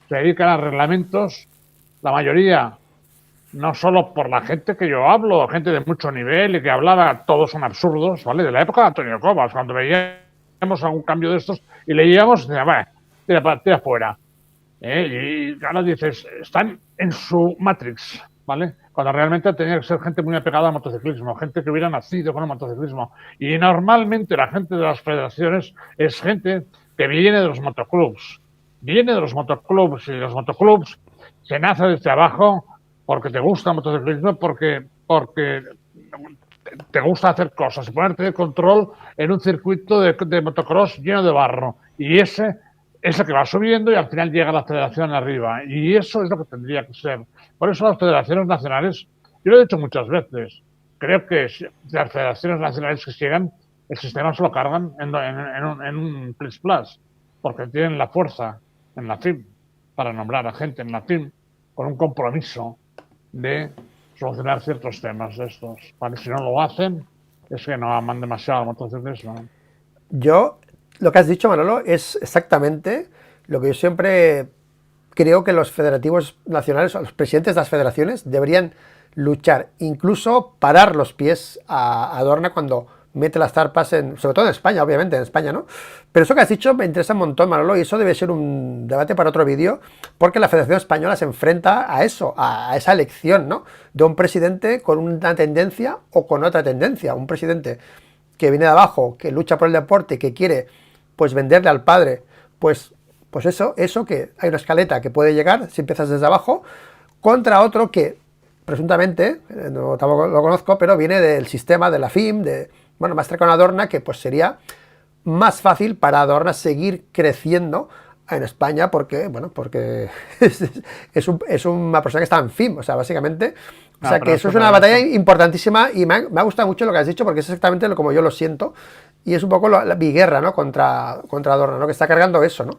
Se dedican a reglamentos, la mayoría, no solo por la gente que yo hablo, gente de mucho nivel y que hablaba, todos son absurdos, ¿vale? De la época de Antonio Cobas, cuando veíamos algún cambio de estos y leíamos, decía, tira fuera. Y ahora dices, están en su Matrix, ¿vale? Cuando realmente tenía que ser gente muy apegada al motociclismo, gente que hubiera nacido con el motociclismo. Y normalmente la gente de las federaciones es gente que viene de los motoclubs. Viene de los motoclubs y los motoclubs se nace desde abajo porque te gusta el motociclismo, porque te gusta hacer cosas y ponerte de control en un circuito de motocross lleno de barro. Y ese es el que va subiendo y al final llega la federación arriba. Y eso es lo que tendría que ser. Por eso las federaciones nacionales, yo lo he dicho muchas veces, creo que las federaciones nacionales que llegan, el sistema se lo cargan en un plus, porque tienen la fuerza en la FIM para nombrar a gente en la FIM con un compromiso de solucionar ciertos temas de estos. ¿Vale? Si no lo hacen, es que no aman demasiado al motociclismo. Yo, lo que has dicho, Manolo, es exactamente lo que yo siempre creo que los federativos nacionales, o los presidentes de las federaciones, deberían luchar, incluso parar los pies a Dorna cuando mete las zarpas, sobre todo en España, obviamente, en España, ¿no? Pero eso que has dicho me interesa un montón, Manolo, y eso debe ser un debate para otro vídeo, porque la Federación Española se enfrenta a eso, a esa elección, ¿no? De un presidente con una tendencia o con otra tendencia, un presidente que viene de abajo, que lucha por el deporte, que quiere, pues, venderle al padre, pues eso que hay una escaleta que puede llegar, si empiezas desde abajo, contra otro que, presuntamente, no tampoco lo conozco, pero viene del sistema de la FIM, más cercano a Dorna, que pues sería más fácil para Dorna seguir creciendo en España porque es una persona que está en FIM, o sea, básicamente, o sea, que eso es una batalla importantísima y me ha gustado mucho lo que has dicho porque es exactamente como yo lo siento y es un poco mi guerra, ¿no? contra Dorna, ¿no? Que está cargando eso, ¿no?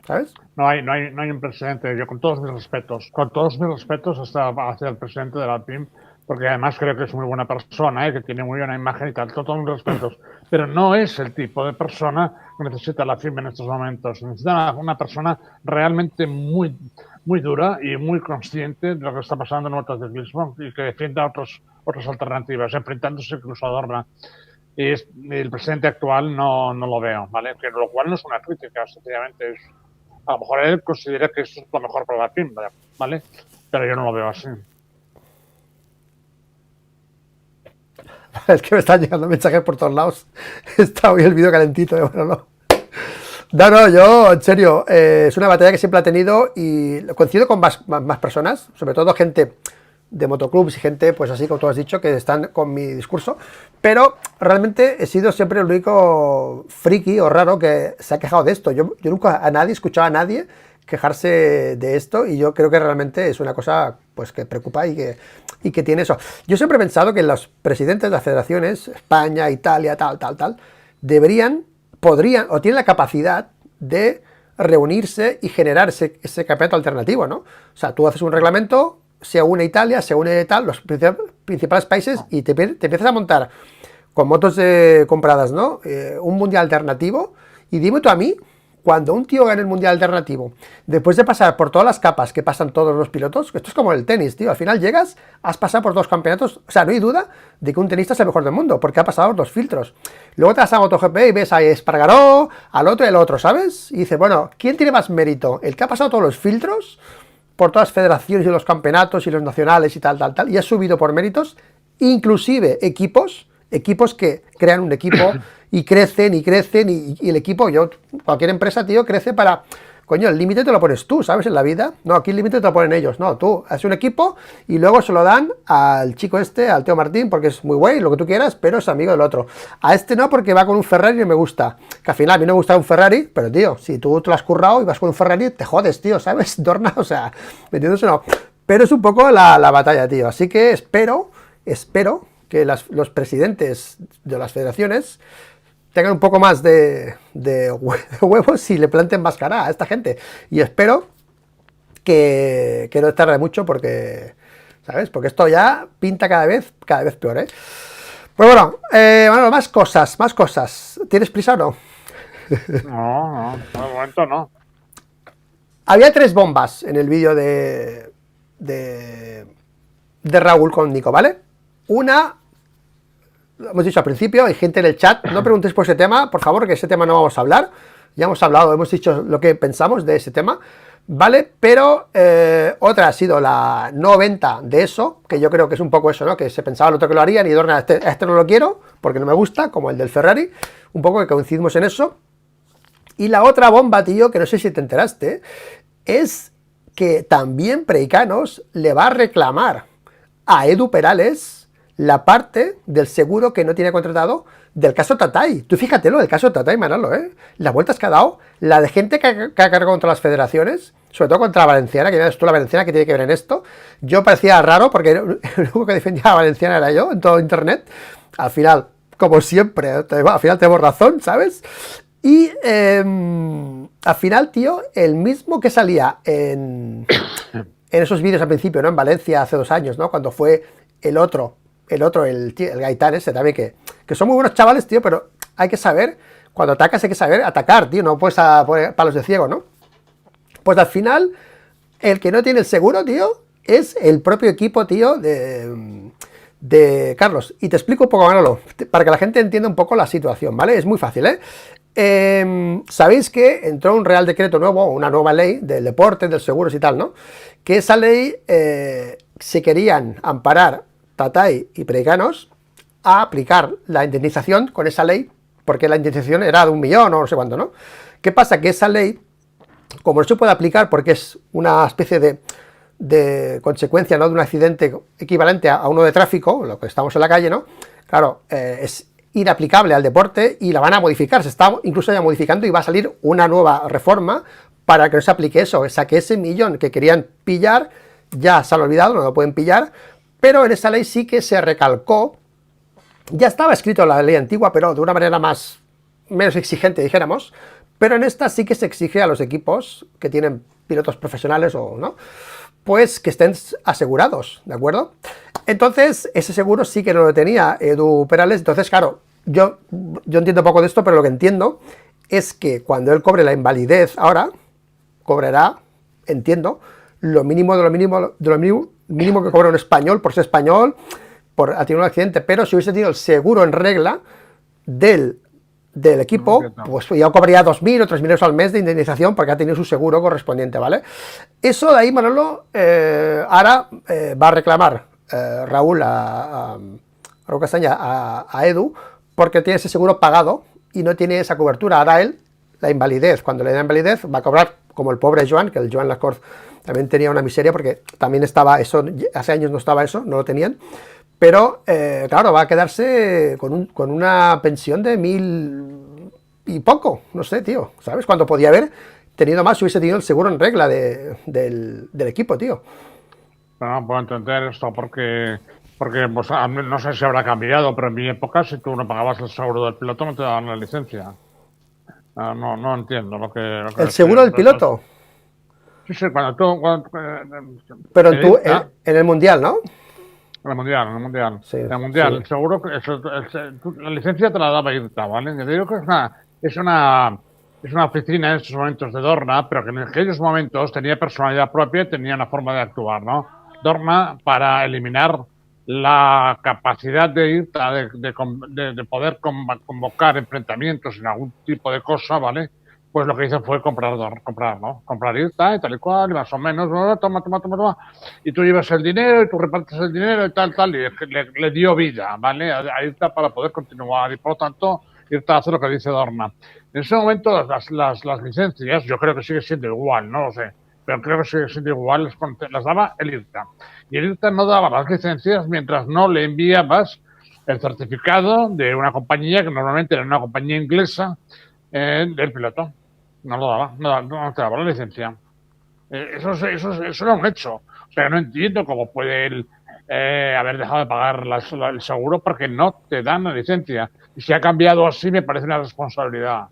¿Sabes? No hay un presidente, yo con todos mis respetos hacia el presidente de la FIM, porque además creo que es muy buena persona, que tiene muy buena imagen y tal, todos mis respetos, pero no es el tipo de persona que necesita la FIM en estos momentos. Necesita una persona realmente muy, muy dura y muy consciente de lo que está pasando en el motociclismo y que defienda otras alternativas, enfrentándose incluso a Dorna. Y el presidente actual no lo veo, ¿vale? Que lo cual no es una crítica, sencillamente es, a lo mejor él considera que eso es lo mejor para la FIM, ¿vale? Pero yo no lo veo así. Es que me están llegando mensajes por todos lados. Está hoy el vídeo calentito, bueno, no. No, yo, en serio, es una batalla que siempre ha tenido y coincido con más personas, sobre todo gente de motoclubs y gente, pues así como tú has dicho, que están con mi discurso, pero realmente he sido siempre el único friki o raro que se ha quejado de esto. Yo nunca he escuchado a nadie quejarse de esto y yo creo que realmente es una cosa pues que preocupa y que tiene eso. Yo siempre he pensado que los presidentes de las federaciones, España, Italia, tal, podrían o tienen la capacidad de reunirse y generar ese campeonato alternativo, ¿no? O sea, tú haces un reglamento, se une Italia, se une tal, los principales países y te empiezas a montar con motos compradas, ¿no? Un mundial alternativo. Y dime tú a mí, cuando un tío gana el mundial alternativo, después de pasar por todas las capas que pasan todos los pilotos, esto es como el tenis, tío, al final llegas, has pasado por 2 campeonatos, o sea, no hay duda de que un tenista es el mejor del mundo, porque ha pasado 2 filtros. Luego te vas a MotoGP y ves a Espargaró, al otro y al otro, ¿sabes? Y dices, bueno, ¿quién tiene más mérito? ¿El que ha pasado todos los filtros por todas las federaciones y los campeonatos y los nacionales y tal, y ha subido por méritos? Inclusive equipos que crean un equipo y crecen y el equipo, cualquier empresa, tío, crece para, coño, el límite te lo pones tú, ¿sabes? En la vida, no, aquí el límite te lo ponen ellos, no, tú haces un equipo y luego se lo dan al chico al Teo Martín, porque es muy güey, lo que tú quieras, pero es amigo del otro. A este no, porque va con un Ferrari y me gusta, que al final a mí no me gusta un Ferrari, pero tío, si tú te lo has currado y vas con un Ferrari, te jodes, tío, ¿sabes? Dorna, o sea, ¿me entiendes o no? Pero es un poco la batalla, tío, así que espero que los presidentes de las federaciones tengan un poco más de huevos y le planten más cara a esta gente. Y espero que no tarde mucho porque, ¿sabes? Porque esto ya pinta cada vez peor, ¿eh? Pues bueno, más cosas. ¿Tienes prisa o no? No, de momento no. Había 3 bombas en el vídeo de Raúl con Nico, ¿vale? Una, lo hemos dicho al principio, hay gente en el chat, no preguntéis por ese tema, por favor, que ese tema no vamos a hablar. Ya hemos hablado, hemos dicho lo que pensamos de ese tema, ¿vale? Pero otra ha sido la no venta de eso, que yo creo que es un poco eso, ¿no? Que se pensaba el otro que lo harían y Dorna, este no lo quiero, porque no me gusta, como el del Ferrari, un poco que coincidimos en eso. Y la otra bomba, tío, que no sé si te enteraste, es que también Preicanos le va a reclamar a Edu Perales la parte del seguro que no tiene contratado del caso Tatay. Tú fíjatelo, el caso Tatay, Manolo, ¿eh? Las vueltas que ha dado, la de gente que ha cargado contra las federaciones, sobre todo contra la Valenciana, que veas tú la Valenciana que tiene que ver en esto. Yo parecía raro porque el único que defendía a la Valenciana era yo en todo internet. Al final, como siempre, al final tenemos razón, ¿sabes? Y al final, tío, el mismo que salía en esos vídeos al principio, ¿no? En Valencia hace 2 años, ¿no? Cuando fue el Gaitán ese también, que son muy buenos chavales, tío, pero hay que saber, cuando atacas hay que saber atacar, tío, no puedes poner palos de ciego, ¿no? Pues al final, el que no tiene el seguro, tío, es el propio equipo, tío, de Carlos. Y te explico un poco, Manolo, para que la gente entienda un poco la situación, ¿vale? Es muy fácil, ¿eh? Sabéis que entró un Real Decreto nuevo, una nueva ley del deporte, del seguros y tal, ¿no? Que esa ley se querían amparar Tatay y Preicanos a aplicar la indemnización con esa ley, porque la indemnización era de 1 millón o no sé cuánto, ¿no? ¿Qué pasa? Que esa ley, como no se puede aplicar porque es una especie de consecuencia, ¿no? De un accidente equivalente a uno de tráfico, lo que estamos en la calle, ¿no? Claro, es inaplicable al deporte y la van a modificar, se está incluso ya modificando y va a salir una nueva reforma para que no se aplique eso, o sea que ese millón que querían pillar ya se han olvidado, no lo pueden pillar, pero en esa ley sí que se recalcó, ya estaba escrito en la ley antigua, pero de una manera menos exigente, dijéramos, pero en esta sí que se exige a los equipos que tienen pilotos profesionales o no, pues que estén asegurados, ¿de acuerdo? Entonces, ese seguro sí que no lo tenía Edu Perales. Entonces, claro, yo entiendo poco de esto, pero lo que entiendo es que cuando él cobre la invalidez ahora, cobrará, entiendo, lo mínimo que cobra un español por ser español, por ha tenido un accidente, pero si hubiese tenido el seguro en regla del equipo, pues ya cobraría 2.000 o 3.000 euros al mes de indemnización porque ha tenido su seguro correspondiente, ¿vale? Eso de ahí, Manolo, ahora va a reclamar Raúl Raúl Castaña a Edu porque tiene ese seguro pagado y no tiene esa cobertura. Ahora él, la invalidez, cuando le da invalidez, va a cobrar como el pobre Joan, que el Joan Lacorte también tenía una miseria porque también estaba eso, hace años no estaba eso, no lo tenían. Pero, claro, va a quedarse con una pensión de 1.000 y poco, no sé, tío, ¿sabes? Cuando podía haber tenido más si hubiese tenido el seguro en regla del equipo, tío. No puedo entender esto porque pues, no sé si habrá cambiado, pero en mi época, si tú no pagabas el seguro del piloto, no te daban la licencia. No entiendo lo que ¿El seguro del piloto? Sí, cuando tú... Pero en el Mundial, ¿no? En el Mundial, en el Mundial. Sí, En el Mundial, sí. seguro que la licencia te la daba IRTA, ¿vale? Yo digo que es una oficina en estos momentos de Dorna, pero que en aquellos momentos tenía personalidad propia y tenía una forma de actuar, ¿no? Dorna, para eliminar la capacidad de IRTA de poder convocar enfrentamientos en algún tipo de cosa, ¿vale? Pues lo que hizo fue comprar, ¿no? Comprar IRTA y tal y cual, y más o menos, ¿no? Toma, y tú llevas el dinero y tú repartes el dinero y tal, y le dio vida, ¿vale? A IRTA para poder continuar, y por lo tanto, IRTA hace lo que dice Dorna. En ese momento, las licencias, yo creo que sigue siendo igual, no lo sé, pero creo que sigue siendo igual, las daba el IRTA. Y el IRTA no daba las licencias mientras no le enviabas el certificado de una compañía, que normalmente era una compañía inglesa, del piloto. No lo daba, no te daba la licencia. Eso era un hecho. O sea, no entiendo cómo puede él haber dejado de pagar el seguro porque no te dan la licencia. Y si ha cambiado así, me parece una responsabilidad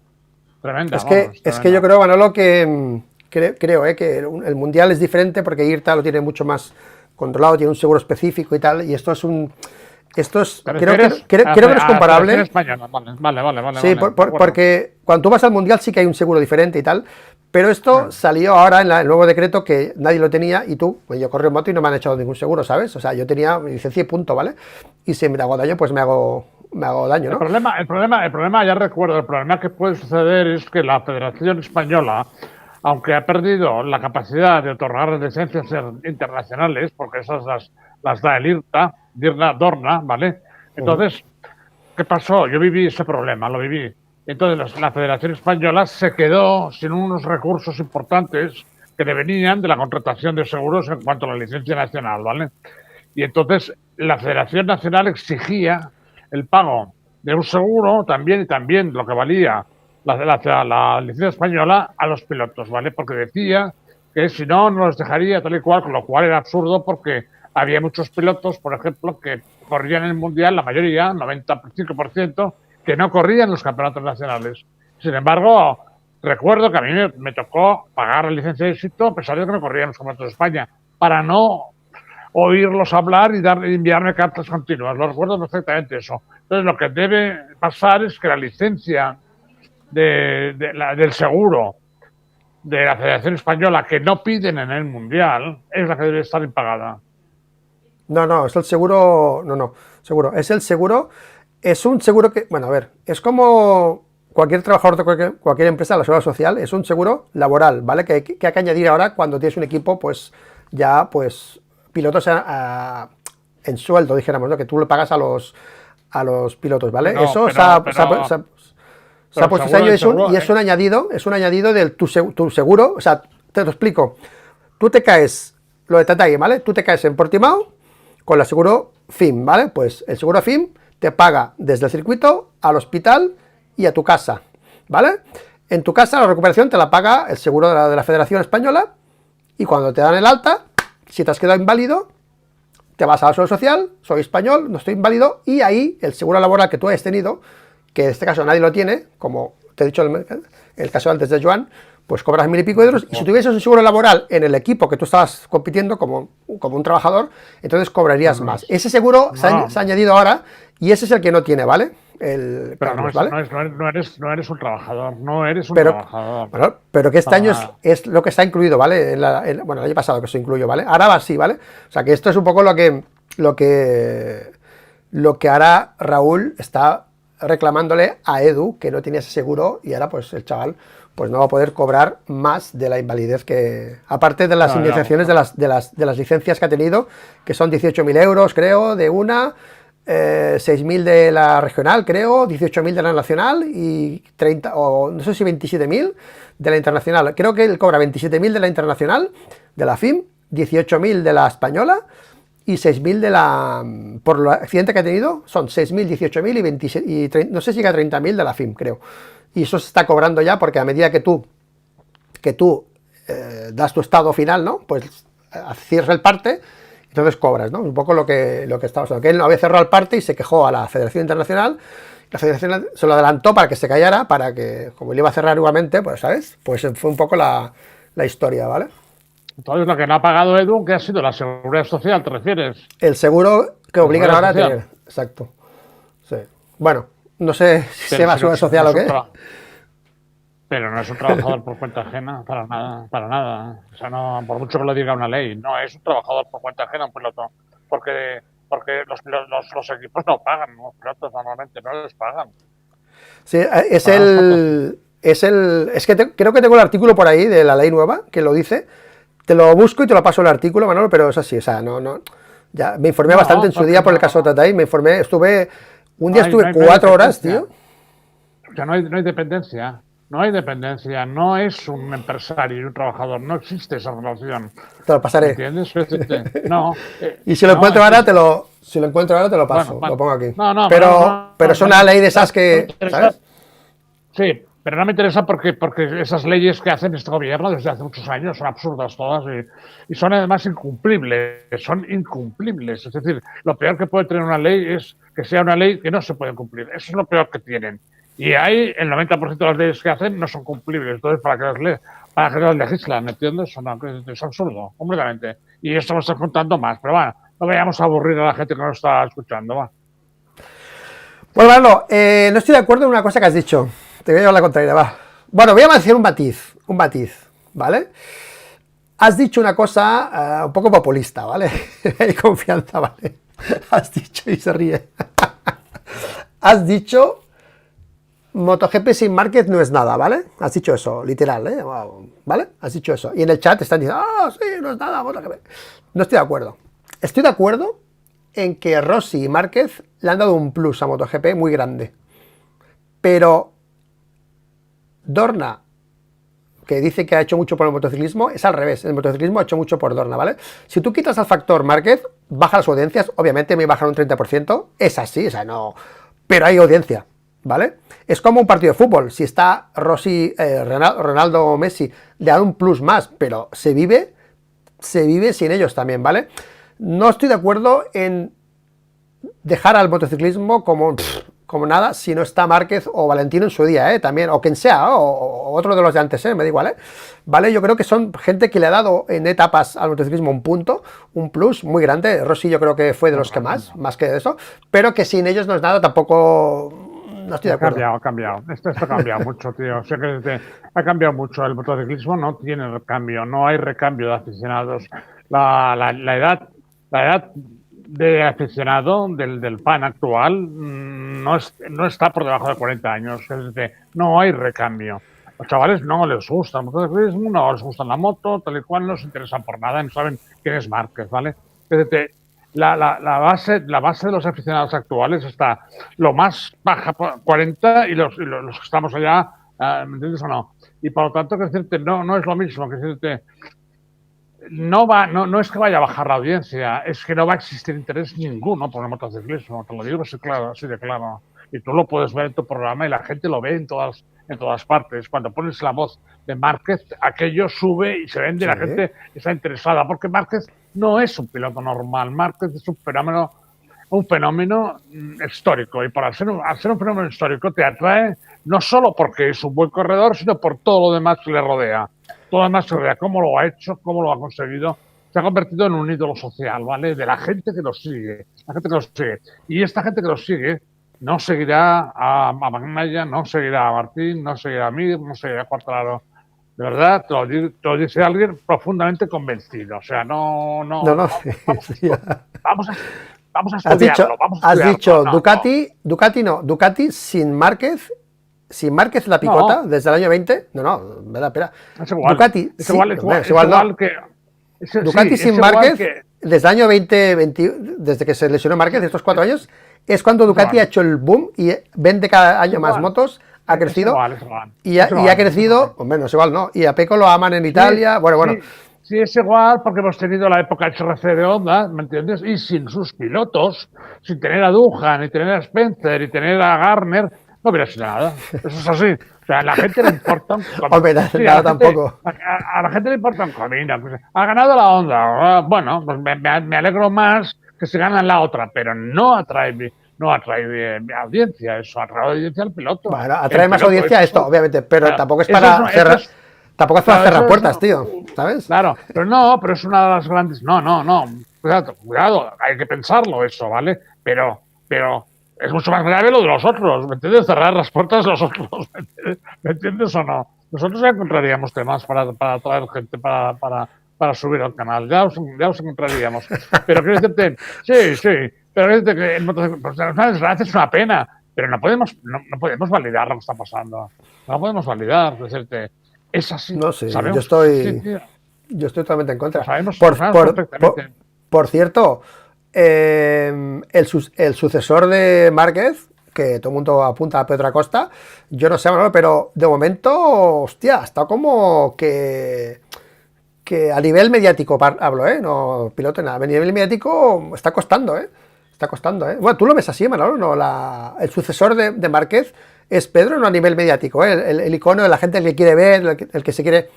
tremenda, vamos, Es que yo tremenda. creo, Manolo, que creo que el Mundial es diferente porque IRTA lo tiene mucho más controlado, tiene un seguro específico y tal, y esto es ¿Te creo refieres creo que no es a la Federación comparable. Española? Vale, Sí, de acuerdo. porque cuando tú vas al Mundial sí que hay un seguro diferente y tal, pero esto Mm. salió ahora en el nuevo decreto que nadie lo tenía y tú, pues yo corro en moto y no me han echado ningún seguro, ¿sabes? O sea, yo tenía mi licencia y punto, ¿vale? Y si me hago daño, pues me hago daño, ¿no? Ya recuerdo, el problema que puede suceder es que la Federación Española, aunque ha perdido la capacidad de otorgar licencias internacionales, porque esas las da el IRTA, Dorna, ¿vale? Ujú. Entonces, ¿qué pasó? Yo viví ese problema, lo viví. Entonces, la Federación Española se quedó sin unos recursos importantes que le venían de la contratación de seguros en cuanto a la licencia nacional, ¿vale? Y entonces la Federación Nacional exigía el pago de un seguro también y también lo que valía la licencia española a los pilotos, ¿vale? Porque decía que si no, no los dejaría tal y cual, con lo cual era absurdo porque había muchos pilotos, por ejemplo, que corrían en el Mundial, la mayoría, 95%, que no corrían los campeonatos nacionales. Sin embargo, recuerdo que a mí me tocó pagar la licencia de éxito a pesar de que no corrían los campeonatos de España, para no oírlos hablar y enviarme cartas continuas. Lo recuerdo perfectamente eso. Entonces, lo que debe pasar es que la licencia del seguro de la Federación Española que no piden en el Mundial es la que debe estar impagada. No, no, es el seguro, no, no, seguro, es el seguro, es un seguro que, bueno, a ver, es como cualquier trabajador de cualquier empresa, la seguridad social, es un seguro laboral, ¿vale? Que hay que añadir ahora cuando tienes un equipo, pues, ya, pues, pilotos en sueldo, dijéramos, ¿no? Que tú le pagas a los pilotos, ¿vale? Pero, Eso pero, pero, se ha pero puesto este año el seguro, y es un añadido de tu seguro, o sea, te lo explico, tú te caes, lo de Tatay, ¿vale? Tú te caes en Portimao con el seguro FIM, ¿vale? Pues el seguro FIM te paga desde el circuito al hospital y a tu casa, ¿vale? En tu casa la recuperación te la paga el seguro de la Federación Española y cuando te dan el alta, si te has quedado inválido, te vas a la seguridad social, soy español, no estoy inválido, y ahí el seguro laboral que tú hayas tenido, que en este caso nadie lo tiene, como te he dicho el caso antes de Joan, pues cobras 1.000 y pico de euros, y si tuvieses un seguro laboral en el equipo que tú estabas compitiendo como un trabajador, entonces cobrarías más. Ese seguro se ha no, añadido ahora, y ese es el que no tiene, ¿vale? pero Carlos, ¿vale? no eres un trabajador, no eres un Pero, trabajador, bueno, pero que este para año nada. es lo que está incluido, ¿vale? Bueno, el año pasado que se incluyó, ¿vale? Ahora va así, ¿vale? O sea que esto es un poco lo que, lo que ahora Raúl está reclamándole a Edu, que no tenía ese seguro, y ahora pues el chaval pues no va a poder cobrar más de la invalidez que, aparte de las No, indemnizaciones de las licencias que ha tenido, que son 18.000 euros, creo, de una, 6.000 de la regional, creo, 18.000 de la nacional y 30, o no sé si 27.000 de la internacional. Creo que él cobra 27.000 de la internacional, de la FIM, 18.000 de la española y 6.000 de la, por el accidente que ha tenido, son 6.000, 18.000 y, 26, y 30, no sé si llega a 30.000 de la FIM, creo. Y eso se está cobrando ya porque a medida que tú das tu estado final, ¿no? Pues cierras el parte, entonces cobras, ¿no? Un poco lo que estaba pasando. Que él no había cerrado el parte y se quejó a la Federación Internacional. La Federación se lo adelantó para que se callara, para que, como él iba a cerrar igualmente, pues, ¿sabes? Pues fue un poco la historia, ¿vale? Entonces, lo que no ha pagado Edu, ¿qué ha sido? La seguridad social, ¿te refieres? El seguro que obligan Seguridad ahora a social. tener. Exacto. Sí. Bueno, no sé si se Pero llama si no, seguridad no social o es un qué. pero no es un trabajador por cuenta ajena, para nada, para nada. O sea, no, por mucho que lo diga una ley, no es un trabajador por cuenta ajena un piloto, porque los equipos no pagan, los pilotos normalmente no les pagan. Sí, es Pagan nosotros. el. Es que creo que tengo el artículo por ahí de la ley nueva que lo dice. Te lo busco y te lo paso el artículo, Manolo, pero es así, o sea, no. Ya me informé bastante No, en su porque día por el caso de no, Tatay, me informé, estuve. Un no día hay, estuve no hay, no hay 4 horas, dependencia. tío. O sea, no hay dependencia. No hay dependencia, no es un empresario y un trabajador, no existe esa relación. Te lo ¿Me pasaré. entiendes? Quiero decirte, no, Y si lo no encuentro ahora, existe. si lo encuentro ahora, te lo Bueno, paso, lo bueno. pongo aquí. No, no, no, Pero no, es una ley de esas no me que, interesa. ¿sabes? Sí, pero no me interesa porque esas leyes que hacen este gobierno desde hace muchos años son absurdas todas y son además incumplibles, son incumplibles. Es decir, lo peor que puede tener una ley es que sea una ley que no se puede cumplir. Eso es lo peor que tienen. Y ahí el 90% de las leyes que hacen no son cumplibles. Entonces, para que las legislan? ¿Me entiendes? Es absurdo, completamente. Y esto lo estoy contando más, pero bueno, no vayamos a aburrir a la gente que nos está escuchando. Va. Bueno, Manolo, no estoy de acuerdo en una cosa que has dicho. Te voy a llevar la contraria, va. Bueno, voy a decir un matiz, ¿vale? Has dicho una cosa un poco populista, ¿vale? Hay confianza, ¿vale? Has dicho y se ríe. Has dicho MotoGP sin Márquez no es nada, ¿vale? Has dicho eso, literal, ¿eh? ¿Vale? Has dicho eso. Y en el chat están diciendo, sí, no es nada, MotoGP. No estoy de acuerdo. Estoy de acuerdo en que Rossi y Márquez le han dado un plus a MotoGP muy grande. Pero Dorna, que dice que ha hecho mucho por el motociclismo, es al revés. El motociclismo ha hecho mucho por Dorna, ¿vale? Si tú quitas al factor Márquez, baja las audiencias, obviamente me bajan un 30%, es así, o sea, no... Pero hay audiencia, ¿vale? Es como un partido de fútbol, si está Rossi, Ronaldo o Messi, le dan un plus más, pero se vive sin ellos también, ¿vale? No estoy de acuerdo en dejar al motociclismo como nada si no está Márquez o Valentino en su día, también, o quien sea, o otro de los de antes, me da igual, ¿vale? Yo creo que son gente que le ha dado en etapas al motociclismo un punto, un plus muy grande. Rossi yo creo que fue de los que más que de eso, pero que sin ellos no es nada, tampoco, no estoy de acuerdo. Ha cambiado. Esto ha cambiado mucho, tío. O sea que ha cambiado mucho. El motociclismo no tiene recambio, no hay recambio de aficionados. La edad de aficionado del fan actual no está por debajo de 40 años. Es decir, no hay recambio. Los chavales no les gusta el motociclismo, no les gusta la moto, tal y cual, no se interesan por nada, no saben quién es Márquez, ¿vale? Es decir, la base de los aficionados actuales está lo más baja, 40, y los que estamos allá, ¿me entiendes o no? Y por lo tanto, que decirte, no es lo mismo, que decirte, no es que vaya a bajar la audiencia, es que no va a existir interés ninguno por el motociclismo, te lo digo así de claro. Y tú lo puedes ver en tu programa y la gente lo ve en todas partes. Cuando pones la voz de Márquez, aquello sube y se vende, sí. La gente está interesada, porque Márquez no es un piloto normal, Márquez es un fenómeno histórico, y al ser un fenómeno histórico te atrae no solo porque es un buen corredor, sino por todo lo demás que le rodea. Todo lo demás que le rodea, cómo lo ha hecho, cómo lo ha conseguido. Se ha convertido en un ídolo social, ¿vale? De la gente que lo sigue, Y esta gente que lo sigue no seguirá a Bagnaia, no seguirá a Martín, no seguirá a Mir, no seguirá a Quartararo. De verdad, te lo dice alguien profundamente convencido. O sea, vamos a estudiarlo. Has dicho Ducati sin Márquez la picota desde el año 20. Espera. Es igual. Ducati sin Márquez desde el año 2020, desde que se lesionó Márquez, estos 4 años, es cuando Ducati ha hecho el boom y vende cada año más motos, ha crecido y ha crecido, hombre, no es igual, ¿no? Y a Pecco lo aman en Italia, bueno. Sí, es igual, porque hemos tenido la época HRC de Honda, ¿me entiendes? Y sin sus pilotos, sin tener a Duhan, ni tener a Spencer, y tener a Garner, no hubiera sido nada. Eso es así. O sea, a la gente le importa un comino. Hombre, nada tampoco. A la gente le importa un comino. Pues, ha ganado la Honda. Bueno, pues me alegro más que se gana la otra, pero no atrae audiencia, eso atrae audiencia al piloto. Bueno, atrae más audiencia esto, obviamente, pero tampoco es para cerrar. Tampoco hace Claro, cerrar puertas, tío, ¿sabes? claro, pero es una de las grandes. No. Cuidado, hay que pensarlo eso, ¿vale? Pero es mucho más grave lo de los otros, ¿me entiendes? Cerrar las puertas de los otros, ¿me entiendes o no? Nosotros ya encontraríamos temas para traer gente para subir al canal, ya os encontraríamos. Pero quiero decirte, sí, pero quiero decirte que pues, es una desgracia, es una pena, pero no podemos validar lo que está pasando. No lo podemos validar, es decirte, es así, No sé, sabemos, sí, tío, yo estoy totalmente en contra. lo sabemos perfectamente. Por cierto, el sucesor de Márquez, que todo el mundo apunta a Pedro Acosta, yo no sé, Manolo, pero de momento, hostia, está como que a nivel mediático hablo, no piloto nada, a nivel mediático está costando, está costando, Bueno, tú lo ves así, Manolo, ¿no? El sucesor de Márquez es Pedro, no a nivel mediático, el icono de la gente que quiere ver, el que se quiere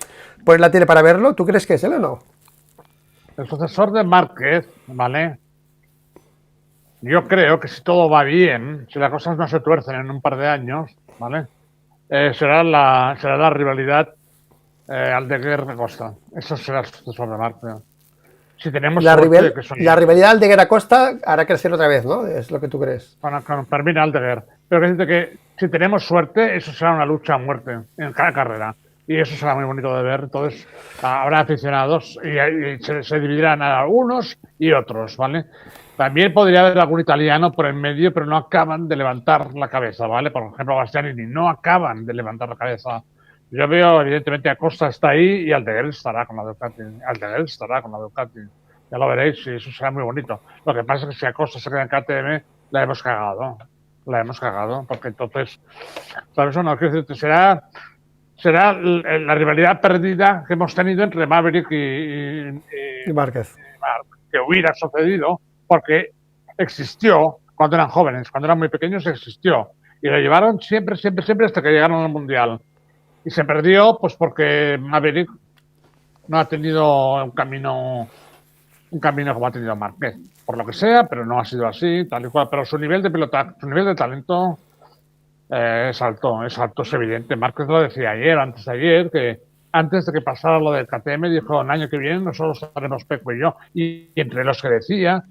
poner la tele para verlo, ¿tú crees que es él o no? El sucesor de Márquez, ¿vale? Yo creo que si todo va bien, si las cosas no se tuercen en un par de años, ¿vale? Será la rivalidad Aldeguer-Acosta. Eso será el sucesor de Márquez. Si tenemos suerte de que son la rivalidad Aldeguer-Acosta hará crecer otra vez, ¿no? Es lo que tú crees. con Fermín Aldeguer. Pero que dice que si tenemos suerte, eso será una lucha a muerte en cada carrera. Y eso será muy bonito de ver. Entonces, habrá aficionados y se dividirán a unos y otros, ¿vale? También podría haber algún italiano por en medio, pero no acaban de levantar la cabeza, ¿vale? Por ejemplo, Bastianini, no acaban de levantar la cabeza. Yo veo, evidentemente, Acosta está ahí y Aldeguer estará con la Ducati. Ya lo veréis y eso será muy bonito. Lo que pasa es que si Acosta se queda en KTM, la hemos cagado. Porque entonces, ¿sabes o no? Quiero decirte, será la rivalidad perdida que hemos tenido entre Maverick Y Márquez. Que hubiera sucedido porque existió cuando eran jóvenes, cuando eran muy pequeños existió. Y lo llevaron siempre hasta que llegaron al Mundial. Y se perdió pues porque Maverick no ha tenido un camino como ha tenido Márquez. Por lo que sea, pero no ha sido así, tal y cual. Pero su nivel de pilotaje, su nivel de talento es alto, es evidente. Márquez lo decía antes de ayer, que antes de que pasara lo del KTM, dijo, el año que viene nosotros estaremos Peco y yo. Y entre los que decía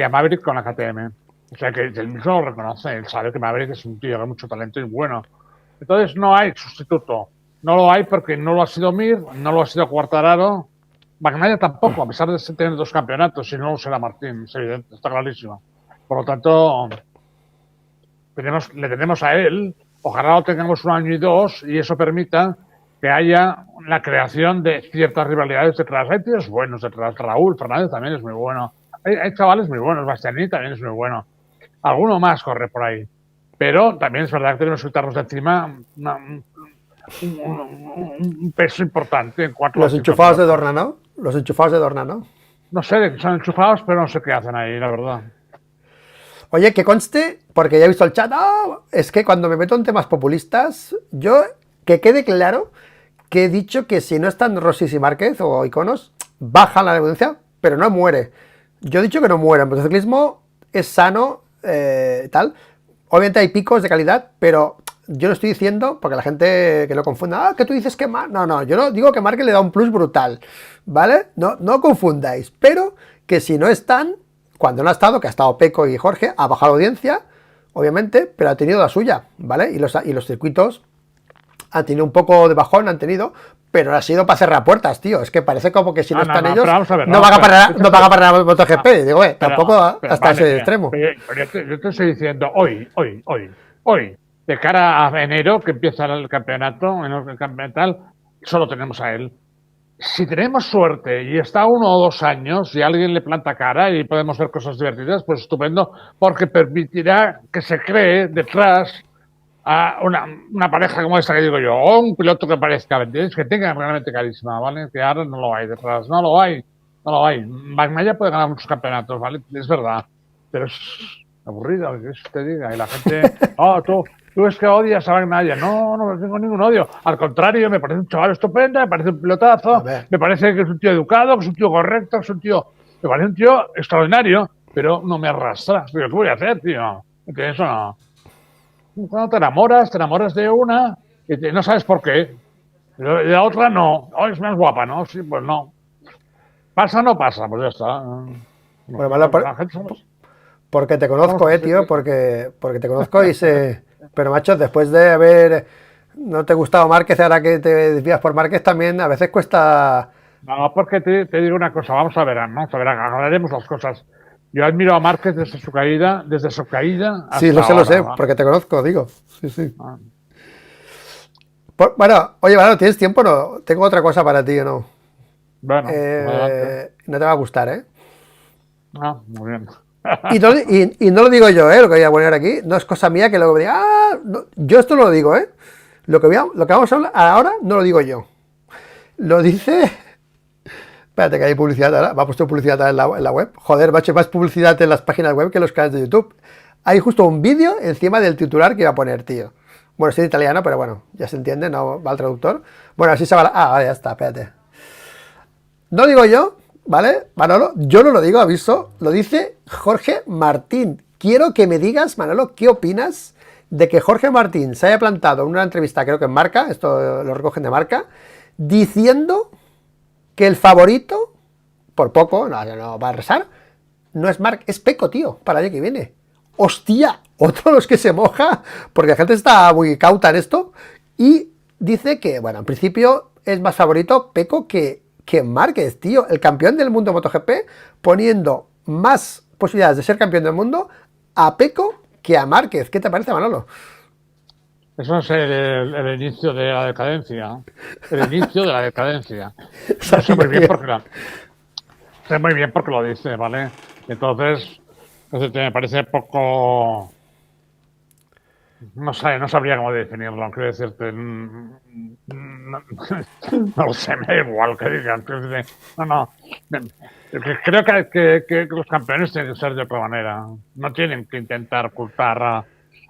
Maverick con la KTM. O sea que él mismo lo reconoce, él sabe que Maverick es un tío de mucho talento y bueno. Entonces no hay sustituto. No lo hay porque no lo ha sido Mir, no lo ha sido Quartararo. Bagnaia tampoco, a pesar de tener 2 campeonatos, si no lo será Martín, es evidente, está clarísimo. Por lo tanto, le tenemos a él, ojalá lo tengamos 1 año y 2 y eso permita que haya la creación de ciertas rivalidades detrás. Hay tíos buenos detrás, Raúl Fernández también es muy bueno, hay chavales muy buenos, Bastianini también es muy bueno, alguno más corre por ahí, pero también es verdad que tenemos que quitarnos de encima un peso importante en cuanto Los enchufados de Dorna, ¿no? Los enchufados de Dorna, ¿no? No sé de qué son enchufados, pero no sé qué hacen ahí, la verdad. Oye, que conste, porque ya he visto el chat, es que cuando me meto en temas populistas, que quede claro que he dicho que si no están Rossi y Márquez o iconos, baja la audiencia, pero no muere. Yo he dicho que no muere, el motociclismo es sano, tal. Obviamente hay picos de calidad, pero yo lo estoy diciendo porque la gente que lo confunda, que tú dices que no, yo no digo que Márquez le da un plus brutal, ¿vale? No confundáis, pero que si no están, cuando no ha estado, que ha estado Peco y Jorge, ha bajado la audiencia, obviamente, pero ha tenido la suya, ¿vale? Y los circuitos han tenido un poco de bajón, pero no ha sido para cerrar puertas, tío. Es que parece como que si no están ellos, no van a parar el MotoGP. Digo, tampoco hasta ese extremo. Yo te estoy diciendo, hoy, de cara a enero, que empieza el campeonato, solo tenemos a él. Si tenemos suerte y está 1 o 2 años y alguien le planta cara y podemos ver cosas divertidas, pues estupendo, porque permitirá que se cree detrás a una pareja como esta que digo yo, o un piloto que parezca, ¿entiendes? Que tenga realmente carisma, ¿vale? Que ahora no lo hay detrás, no lo hay. Bagnaia puede ganar muchos campeonatos, ¿vale? Es verdad, pero es aburrido, que eso te diga, y la gente, tú es que odias a Bagnaia. No tengo ningún odio. Al contrario, me parece un chaval estupendo, me parece un pilotazo, me parece que es un tío educado, que es un tío correcto, me parece un tío extraordinario, pero no me arrastra. ¿Qué voy a hacer, tío? ¿Entiendes o no? Cuando te enamoras de una y no sabes por qué. Y la otra no. Oh, es más guapa, ¿no? Sí, pues no. ¿Pasa o no pasa? Pues ya está. Bueno, Manolo, La gente porque te somos conozco, así. tío, porque te conozco y sé... Pero, macho, después de haber... No te gustado Márquez, ahora que te desvías por Márquez también, a veces cuesta... No, porque te digo una cosa, vamos a ver, aclararemos las cosas. Yo admiro a Márquez desde su caída Sí, hasta lo ahora, sé, ¿vale? porque te conozco, digo. Sí, sí. Ah, Bueno, oye, Manolo, ¿tienes tiempo o no? Tengo otra cosa para ti, ¿o no? bueno, adelante. No te va a gustar, ¿eh? Ah, muy bien. Y no lo digo yo, ¿eh? Lo que voy a poner aquí. No es cosa mía que luego me diga, ah, yo esto no lo digo, ¿eh? Lo que vamos a hablar ahora no lo digo yo. Lo dice... Espérate que hay publicidad ahora. Va a puesto publicidad en la web. Joder, macho, más publicidad en las páginas web que en los canales de YouTube. Hay justo un vídeo encima del titular que iba a poner, tío. Bueno, estoy italiano, pero bueno, ya se entiende, no va el traductor. Bueno, así se va. Ah, vale, ya está, espérate. No digo yo, ¿vale? Manolo, yo no lo digo, aviso. Lo dice Jorge Martín. Quiero que me digas, Manolo, ¿qué opinas de que Jorge Martín se haya plantado en una entrevista, creo que en Marca, esto lo recogen de Marca, diciendo que el favorito, por poco, no va a rezar, no es Marc, es Peco, tío, para el año que viene. ¡Hostia! Otro de los que se moja, porque la gente está muy cauta en esto, y dice que, bueno, en principio es más favorito Peco que Márquez, tío, el campeón del mundo MotoGP, poniendo más posibilidades de ser campeón del mundo a Peco que a Márquez. ¿Qué te parece, Manolo? Eso es el inicio de la decadencia. El inicio de la decadencia. Yo sé muy bien Sabía, porque sé muy bien porque lo dice, ¿vale? Entonces, me parece poco. No sé, no sabría cómo definirlo, quiero decirte. No, no lo sé, me da igual que digan. No, no. Creo que los campeones tienen que ser de otra manera. No tienen que intentar ocultar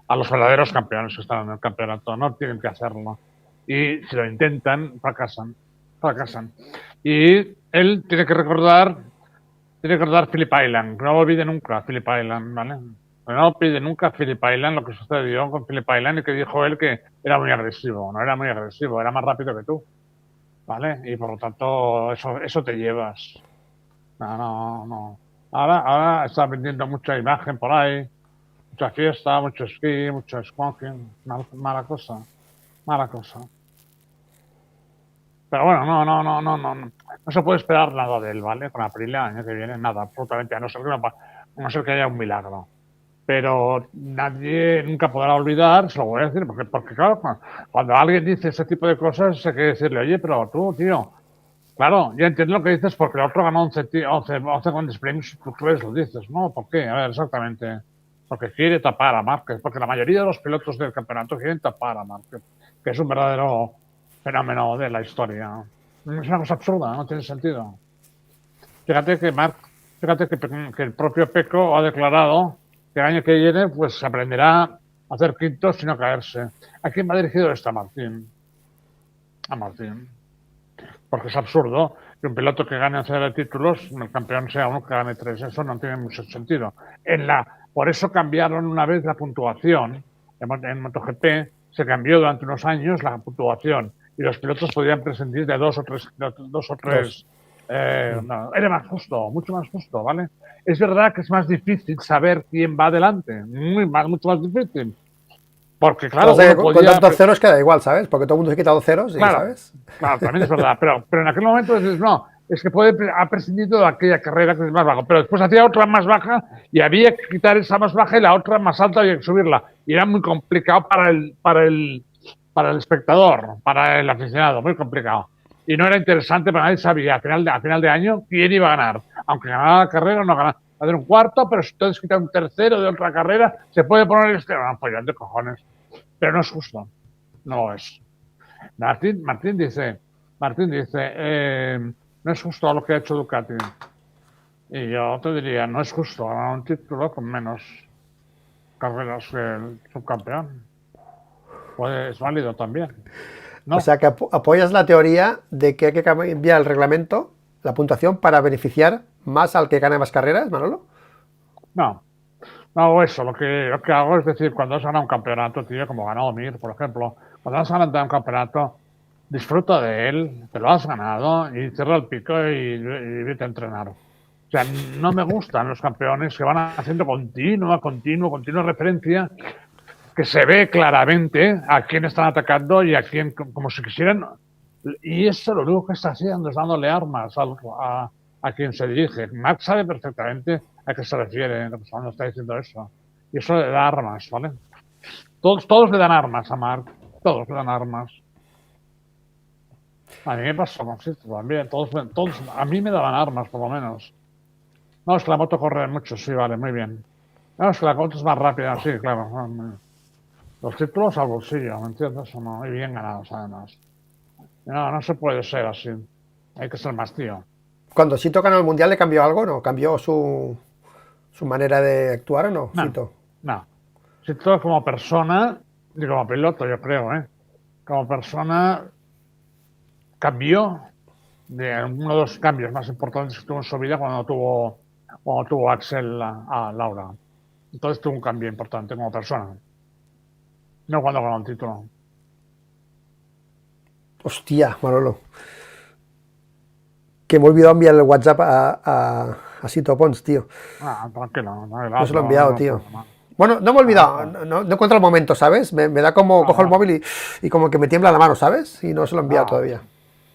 a los verdaderos campeones que están en el campeonato. No tienen que hacerlo. Y si lo intentan, fracasan. Fracasan. Y él tiene que recordar Phillip Island. No olvide nunca Phillip Island, ¿vale? No olvide nunca Phillip Island, lo que sucedió con Phillip Island y que dijo él que era muy agresivo. No era muy agresivo, era más rápido que tú, ¿vale? Y por lo tanto, eso te llevas. No, no, no. Ahora está vendiendo mucha imagen por ahí, mucha fiesta, mucho esquí, mucho smoking. Mala cosa, mala cosa. Pero bueno, no se puede esperar nada de él, ¿vale? Con Aprilia, el año que viene, nada, absolutamente, a no ser que haya un milagro. Pero nadie nunca podrá olvidar, se lo voy a decir, porque claro, cuando alguien dice ese tipo de cosas, hay que decirle, oye, pero tú, tío, claro, yo entiendo lo que dices porque el otro ganó 11 grandes premios, tú lo dices, ¿no? ¿Por qué? A ver, exactamente. Porque quiere tapar a Márquez, porque la mayoría de los pilotos del campeonato quieren tapar a Márquez, que es un verdadero fenómeno de la historia. Es una cosa absurda, no tiene sentido. Fíjate que fíjate que el propio Peco ha declarado que el año que viene pues aprenderá a hacer quintos sin no caerse. ¿A quién va dirigido esto? A Martín. A Martín. Porque es absurdo que un piloto que gane 11 títulos, el campeón sea uno que gane 3. Eso no tiene mucho sentido. Por eso cambiaron una vez la puntuación. En MotoGP se cambió durante unos años la puntuación y los pilotos podían prescindir de dos o dos. tres. No, era más justo, mucho más justo, ¿vale? Es verdad que es más difícil saber quién va adelante, mucho más difícil. Porque, O claro, sea, que uno con podía. tantos ceros queda igual, ¿sabes? Porque todo el mundo se quita dos ceros y, Claro, ¿sabes? claro, también es verdad, pero en aquel momento dices, no, es que ha prescindido de aquella carrera que es más baja, pero después hacía otra más baja y había que quitar esa más baja y la otra más alta había que subirla. Y era muy complicado para el espectador, para el aficionado, muy complicado. Y no era interesante, para nadie sabía a final de año quién iba a ganar. Aunque ganara la carrera o no ganara. Va a hacer un cuarto, pero si entonces quita un tercero de otra carrera, se puede poner este. No, pues de cojones. Pero no es justo. No lo es. Martín dice, no es justo lo que ha hecho Ducati. Y yo te diría, no es justo ganar un título con menos carreras que el subcampeón. Pues es válido también. O No, sea, que apoyas la teoría de que hay que cambiar el reglamento, la puntuación, para beneficiar más al que gane más carreras, Manolo. no, no, eso. Lo que hago es decir, cuando has ganado un campeonato, tío, como ganó Mir, por ejemplo, cuando has ganado un campeonato, disfruta de él, te lo has ganado y cierra el pico y vete a entrenar. O sea, no me gustan los campeones que van haciendo continua referencia, que se ve claramente a quién están atacando y a quién, como si quisieran. Y eso lo único que está haciendo es dándole armas a quien se dirige. Mark sabe perfectamente a qué se refiere cuando está diciendo eso. Y eso le da armas, ¿vale? Todos le dan armas a Mark. Todos le dan armas. A mí me pasó con Sisto también. Todos, a mí me daban armas, por lo menos. No, es que la moto corre mucho, sí, vale, muy bien. No, es que la moto es más rápida, sí, claro. Los títulos al bolsillo, ¿me entiendes? O no, y bien ganados, además. No se puede ser así. Hay que ser más tío. Cuando Sito ganó el Mundial, ¿le cambió algo? ¿No? ¿Cambió su manera de actuar o no, No, Sito? no. Sito como persona, y como piloto, yo creo, como persona, cambió de uno de los cambios más importantes que tuvo en su vida cuando tuvo Axel a Laura. Entonces tuvo un cambio importante como persona. No cuando ganó el título. Hostia, Manolo. Que me he olvidado enviar el WhatsApp a Sito Pons, tío. Tranquilo. No se lo he enviado, tío. Bueno, no me he olvidado, no encuentro el momento, ¿sabes? Me da como, cojo el móvil y como que me tiembla la mano, ¿sabes? Y no se lo he enviado todavía.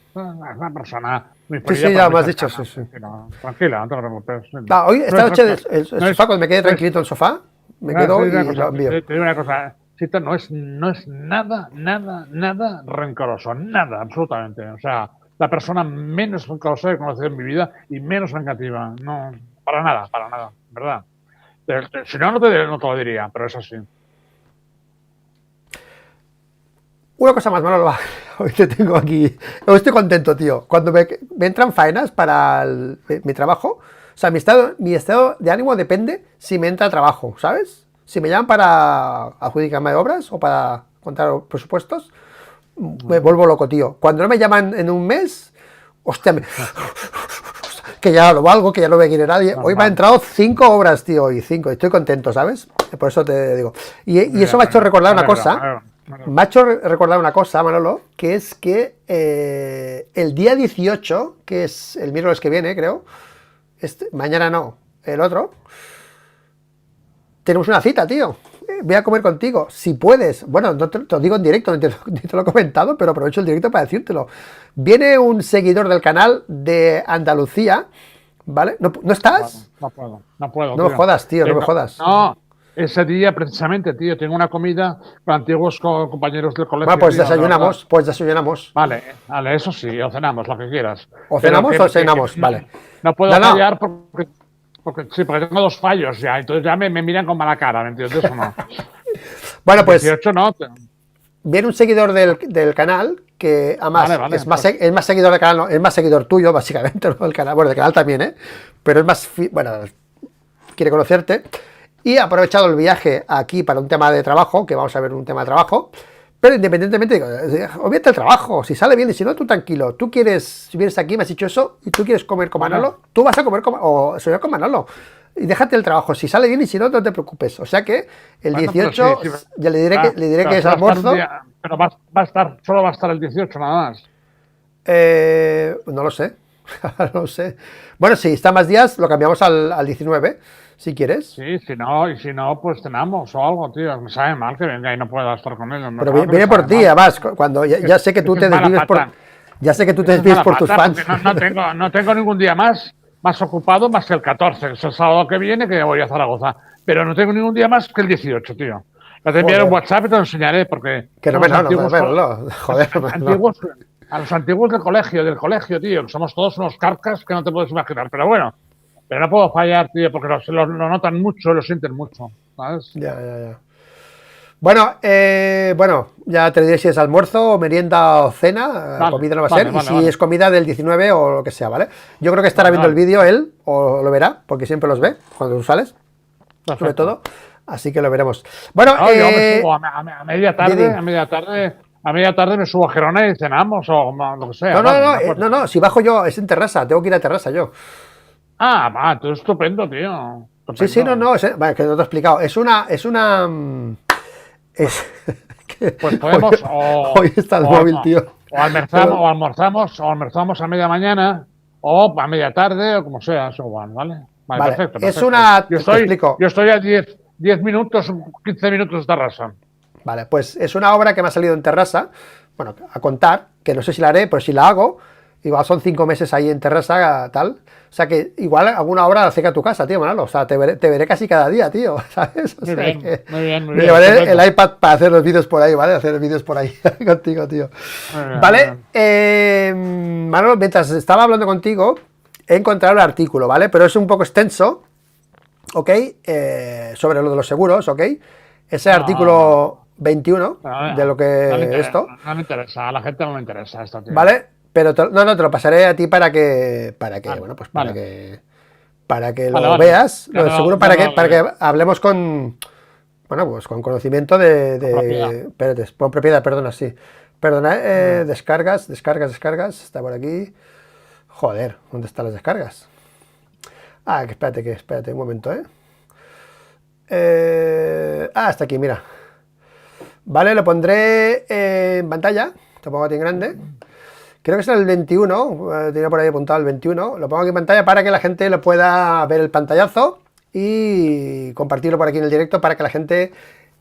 Es una persona muy Sí, ya me has dicho, sí. Tranquila, no te preocupes. Hoy, esta noche, el sofá, cuando me quede tranquilito en el sofá, me quedo y lo envío. Te digo una cosa, Sito no es nada rencoroso, nada, absolutamente. O sea, la persona menos rencorosa que he conocido en mi vida y menos vengativa. No, para nada, ¿verdad? Si no, no te lo diría, pero es así. Una cosa más, Manolo, hoy te tengo aquí. Hoy estoy contento, tío. Cuando me entran faenas para mi trabajo, o sea, mi estado de ánimo depende si me entra trabajo, ¿sabes? Si me llaman para adjudicarme obras o para contar presupuestos, me vuelvo loco, tío. Cuando no me llaman en un mes, hostia, que ya lo valgo, que ya no me quiere nadie. Hoy me han entrado 5 obras, tío, y 5. Estoy contento, ¿sabes? Por eso te digo. Y eso me ha hecho recordar una cosa. Me ha hecho recordar una cosa, Manolo, que es que el día 18, que es el miércoles que viene, creo, mañana no, el otro, tenemos una cita, tío. Voy a comer contigo, si puedes. Bueno, no te lo digo en directo, ni te lo he comentado, pero aprovecho el directo para decírtelo. Viene un seguidor del canal de Andalucía, ¿vale? ¿No estás? No puedo. No me jodas, tío, no me jodas. No, ese día precisamente, tío, tengo una comida con antiguos compañeros del colegio. Bueno, pues desayunamos. Vale, eso sí, o cenamos, lo que quieras. O cenamos o cenamos, vale. No puedo fallar porque tengo 2 fallos ya, entonces ya me miran con mala cara, ¿me entiendes o no? Bueno, pues 18 no. Viene un seguidor del canal que además vale, es más seguidor del canal, no, es más seguidor tuyo, básicamente, ¿no? Del canal. Bueno, del canal también, pero es más, quiere conocerte. Y ha aprovechado el viaje aquí para un tema de trabajo, que vamos a ver un tema de trabajo. Pero independientemente, digo, olvídate el trabajo, si sale bien y si no, tú tranquilo. Tú quieres, si vienes aquí, me has dicho eso, y tú quieres comer con Manolo, tú vas a comer o soñar con Manolo. Y déjate el trabajo, si sale bien y si no, no te preocupes. O sea que el 18, ya le diré que es almuerzo. Pero solo va a estar el 18 nada más. No lo sé. No sé. Bueno, si está más días, lo cambiamos al 19, si quieres. Sí, si no, pues cenamos o algo, tío. Me sabe mal que venga y no pueda estar con ellos. Pero viene por ti, además, cuando ya sé que tú te desvives por... Ya sé que tú te desvives por tus fans. No tengo ningún día más ocupado más que el 14, que es el sábado que viene, que voy a Zaragoza. Pero no tengo ningún día más que el 18, tío. Ya te enviaré un WhatsApp y te lo enseñaré, porque... Que no, joder. A los antiguos del colegio, tío, que somos todos unos carcas que no te puedes imaginar. Pero bueno, no puedo fallar, tío, porque lo notan mucho, lo sienten mucho, ¿sabes? Ya. Bueno, ya te diré si es almuerzo, merienda o cena, comida no va a ser, y si es comida del 19 o lo que sea, ¿vale? Yo creo que estará viendo el vídeo él, o lo verá, porque siempre los ve cuando tú sales, sobre todo, así que lo veremos. Bueno, yo me subo a media tarde me subo a Gerona y cenamos o lo que sea. No, si bajo yo, es en terraza, tengo que ir a terraza yo. Tú estupendo, tío. Estupendo. Sí, vale, que no te he explicado, pues podemos... Hoy está el móvil, tío. O almorzamos a media mañana, o a media tarde, o como sea, eso igual, ¿vale? Vale, Vale, perfecto, es perfecto. una... Te explico. Yo estoy a 10 minutos, 15 minutos de Tarrasa. Vale, pues es una obra que me ha salido en Terrassa, bueno, a contar, que no sé si la haré, pero si la hago, igual son 5 meses ahí en Terrassa, tal. O sea que igual alguna obra la cerca a tu casa, tío, Manolo. O sea, te veré casi cada día, tío, ¿sabes? O Muy sea bien, que muy bien, muy me bien. llevaré Perfecto. el iPad para hacer los vídeos por ahí, ¿vale? Hacer vídeos por ahí contigo, tío. Muy bien, muy Vale, bien. Manolo, mientras estaba hablando contigo, he encontrado el artículo, ¿vale? Pero es un poco extenso, ¿ok? Sobre lo de los seguros, ¿ok? Ese No, artículo 21 de lo no le que interesa, esto, no le interesa, a la gente no le interesa esto, tío. ¿vale? Pero no, te lo pasaré a ti Vale, bueno, pues vale, para que vale, lo vale. veas, lo de seguro, Ya no lo para que leeré. hablemos con, bueno, pues con conocimiento Con propiedad. espérate, con propiedad, perdona, sí. Perdona, Ah, descargas, está por aquí. Joder, ¿dónde están las descargas? Ah, que espérate un momento, ¿eh? Está aquí, mira. Vale, lo pondré en pantalla, te pongo aquí en grande. Creo que es el 21, tenía por ahí apuntado el 21. Lo pongo aquí en pantalla para que la gente lo pueda ver el pantallazo y compartirlo por aquí en el directo para que la gente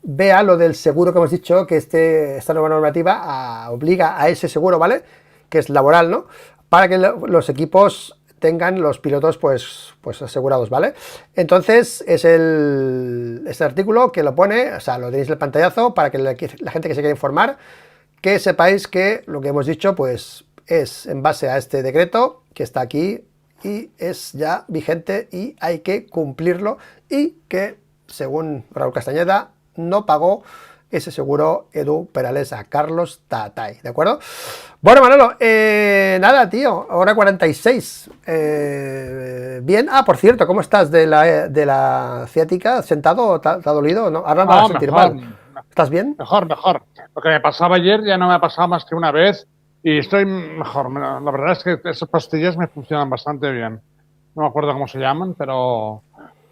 vea lo del seguro que hemos dicho, que esta nueva normativa obliga a ese seguro, ¿vale? Que es laboral, ¿no? Para que los equipos tengan los pilotos pues asegurados, ¿vale? Entonces es este artículo que lo pone, o sea, lo tenéis en el pantallazo para que la gente que se quiera informar, que sepáis que lo que hemos dicho pues es en base a este decreto que está aquí y es ya vigente y hay que cumplirlo y que según Raúl Castañeda no pagó ese seguro Edu Perales a Carlos Tatay, ¿de acuerdo? Bueno, Manolo, nada, tío, hora 46. Bien, por cierto, ¿cómo estás de la ciática? ¿Sentado? ¿Te ha dolido? ¿No? Ahora no me vas no, a sentir mejor, mal. ¿Estás bien? mejor. Lo que me pasaba ayer ya no me ha pasado más que una vez y estoy mejor. La verdad es que esas pastillas me funcionan bastante bien. No me acuerdo cómo se llaman, pero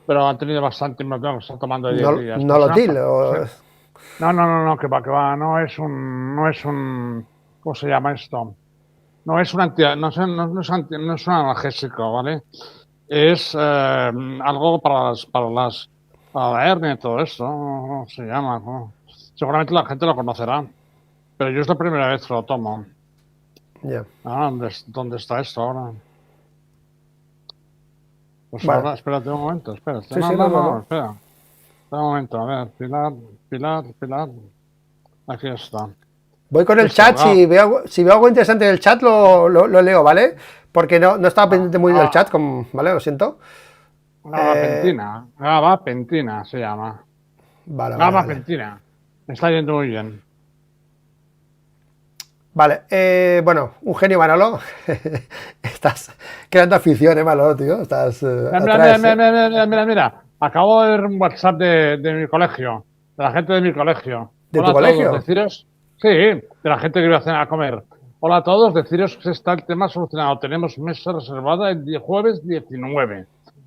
han tenido bastante, me lo estoy tomando 10 días. Pero Nolotil. no, que va, no es un, ¿cómo se llama esto? No es un no es un analgésico, ¿vale? Es algo para la hernia y todo esto, ¿no? Se llama, ¿no? Seguramente la gente lo conocerá, pero yo es la primera vez que lo tomo. Ya. ¿Dónde está esto ahora? Pues Bueno, ahora, espérate un momento, espérate. sí, sí, no. Espera. Espera un momento, a ver, Pilar. Aquí está. Voy con el chat, Descargado. si veo algo interesante en el chat lo leo, ¿vale? Porque no estaba Ah, pendiente muy del chat, ah, ¿vale? Lo siento. Eh, Gabapentina se llama. vale. Gabapentina. Me está yendo muy bien. Vale, bueno, un genio Manolo. Estás creando afición, Manolo, tío. Estás atrás, ¿eh? Mira. Acabo de ver un WhatsApp de mi colegio, de la gente de mi colegio. ¿De Hola tu a todos, colegio? deciros. Sí, de la gente que iba a cenar a comer. Hola a todos, deciros que está el tema solucionado. Tenemos mesa reservada el día jueves 19.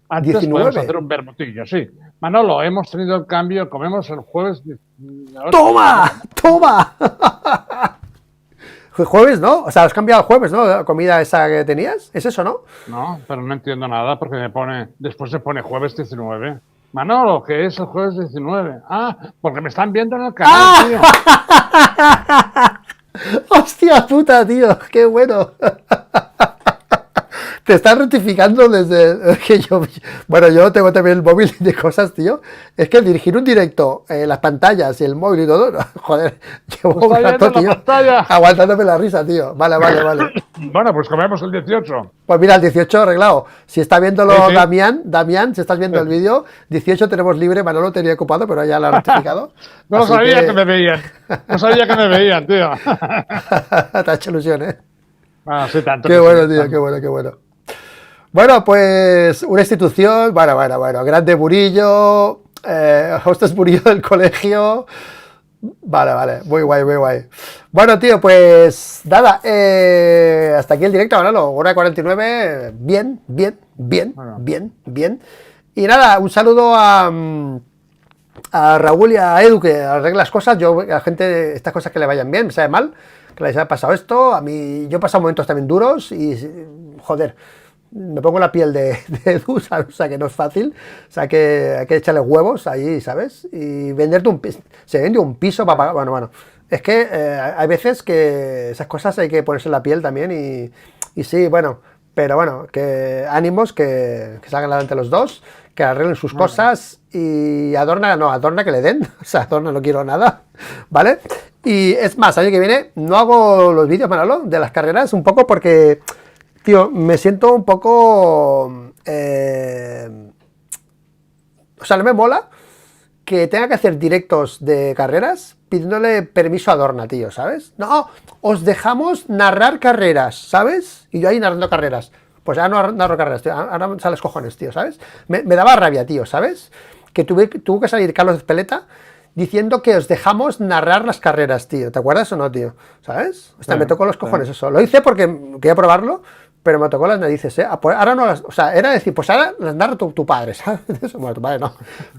Antes podemos 19. hacer un vermutillo, sí. Manolo, hemos tenido el cambio, comemos el jueves 18. ¡Toma! ¡Toma! Jueves, ¿no? O sea, has cambiado el jueves, ¿no? La comida esa que tenías. ¿Es eso, no? No, pero no entiendo nada porque después se pone jueves 19. Manolo, ¿qué es el jueves 19? Ah, porque me están viendo en el canal, ¡Ah! tío. ¡Hostia puta, tío! ¡Qué bueno! Te estás rectificando desde que bueno, yo tengo también el móvil de cosas, tío. Es que dirigir un directo, las pantallas y el móvil y todo, joder, llevo Me un está viendo rato, en la tío, pantalla. aguantándome la risa, tío. Vale. Bueno, pues comemos el 18. Pues mira, el 18 arreglado. Si está viéndolo Sí, sí. Damián, si estás viendo el vídeo, 18 tenemos libre, Manolo tenía ocupado, pero ya lo ha rectificado. No Así sabía que que me veían. No sabía que me veían, tío. te ha hecho ilusión, ¿eh? Ah, sí, tanto Qué que bueno, sí. tío, Tanto. qué bueno. Bueno, pues una institución, bueno, Grande Murillo, Hostes Murillo del colegio. Vale, muy guay. Bueno, tío, pues nada, hasta aquí el directo, Manolo, hora 49, bien. Bueno, Y nada, un saludo a Raúl y a Edu que arregla las cosas, yo a la gente, estas cosas que le vayan bien, me sabe mal, que les haya pasado esto. A mí, yo he pasado momentos también duros y, joder, me pongo la piel de Edu, ¿sabes? O sea, que no es fácil. O sea, que hay que echarle huevos ahí, ¿sabes? Y venderte un piso. Se vende un piso para pagar. Bueno. Es que hay veces que esas cosas hay que ponerse en la piel también y sí, bueno. Pero bueno, que ánimos, que salgan adelante los dos, que arreglen sus cosas y Adorna que le den. O sea, Adorna no quiero nada, ¿vale? Y es más, año que viene no hago los vídeos, Manolo, de las carreras, un poco porque, tío, me siento un poco... o sea, no me mola que tenga que hacer directos de carreras pidiéndole permiso a Adorna, tío, ¿sabes? No, os dejamos narrar carreras, ¿sabes? Y yo ahí narrando carreras. Pues ahora no narro carreras, tío, ahora me salen los cojones, tío, ¿sabes? Me daba rabia, tío, ¿sabes? Que tuvo que salir Carlos Espeleta diciendo que os dejamos narrar las carreras, tío. ¿Te acuerdas o no, tío? ¿Sabes? O sea, me tocó los cojones eso. Lo hice porque quería probarlo, pero me tocó las narices, ¿eh? Pues ahora no las... O sea, era decir, pues ahora las narra tu padre, ¿sabes? Bueno, tu padre no,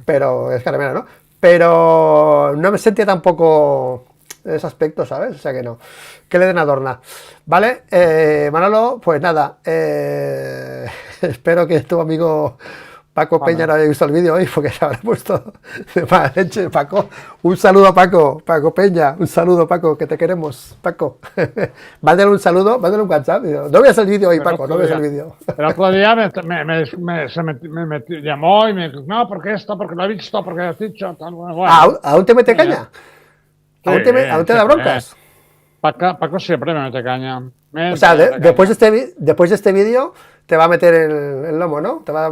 pero es caramelo, ¿no? Pero no me sentía tampoco en ese aspecto, ¿sabes? O sea que no. Que le den Adorna. ¿Vale? Manolo, pues nada. Espero que tu amigo Paco Peña no haya visto el vídeo hoy porque se habrá puesto de mala leche. Paco, un saludo a Paco Peña, un saludo, Paco, que te queremos, Paco. Mándale un saludo, mándale un WhatsApp. No veas el vídeo hoy, Paco, no veas el vídeo. El otro día me llamó y me dijo, no, porque esto, porque lo he visto, porque lo has dicho, tal, bueno. ¿Aún te mete caña? ¿Aún te da broncas? Paco siempre me mete caña. O sea, después de este vídeo te va a meter el lomo, ¿no? Te va a...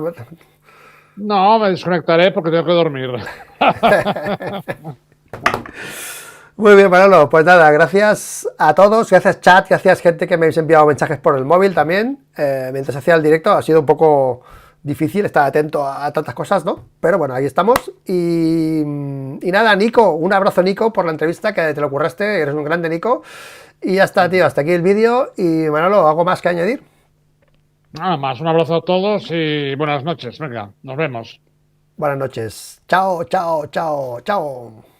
No, me desconectaré porque tengo que dormir. Muy bien, Manolo, pues nada, gracias a todos, gracias chat, gracias gente que me habéis enviado mensajes por el móvil también, mientras hacía el directo. Ha sido un poco difícil estar atento a tantas cosas, ¿no? Pero bueno, ahí estamos. Y nada, Nico, un abrazo, Nico, por la entrevista, que te lo curraste, eres un grande, Nico. Y ya está, tío, hasta aquí el vídeo. Y Manolo, ¿algo más que añadir? Nada más, un abrazo a todos y buenas noches. Venga, nos vemos. Buenas noches. Chao, chao, chao, chao.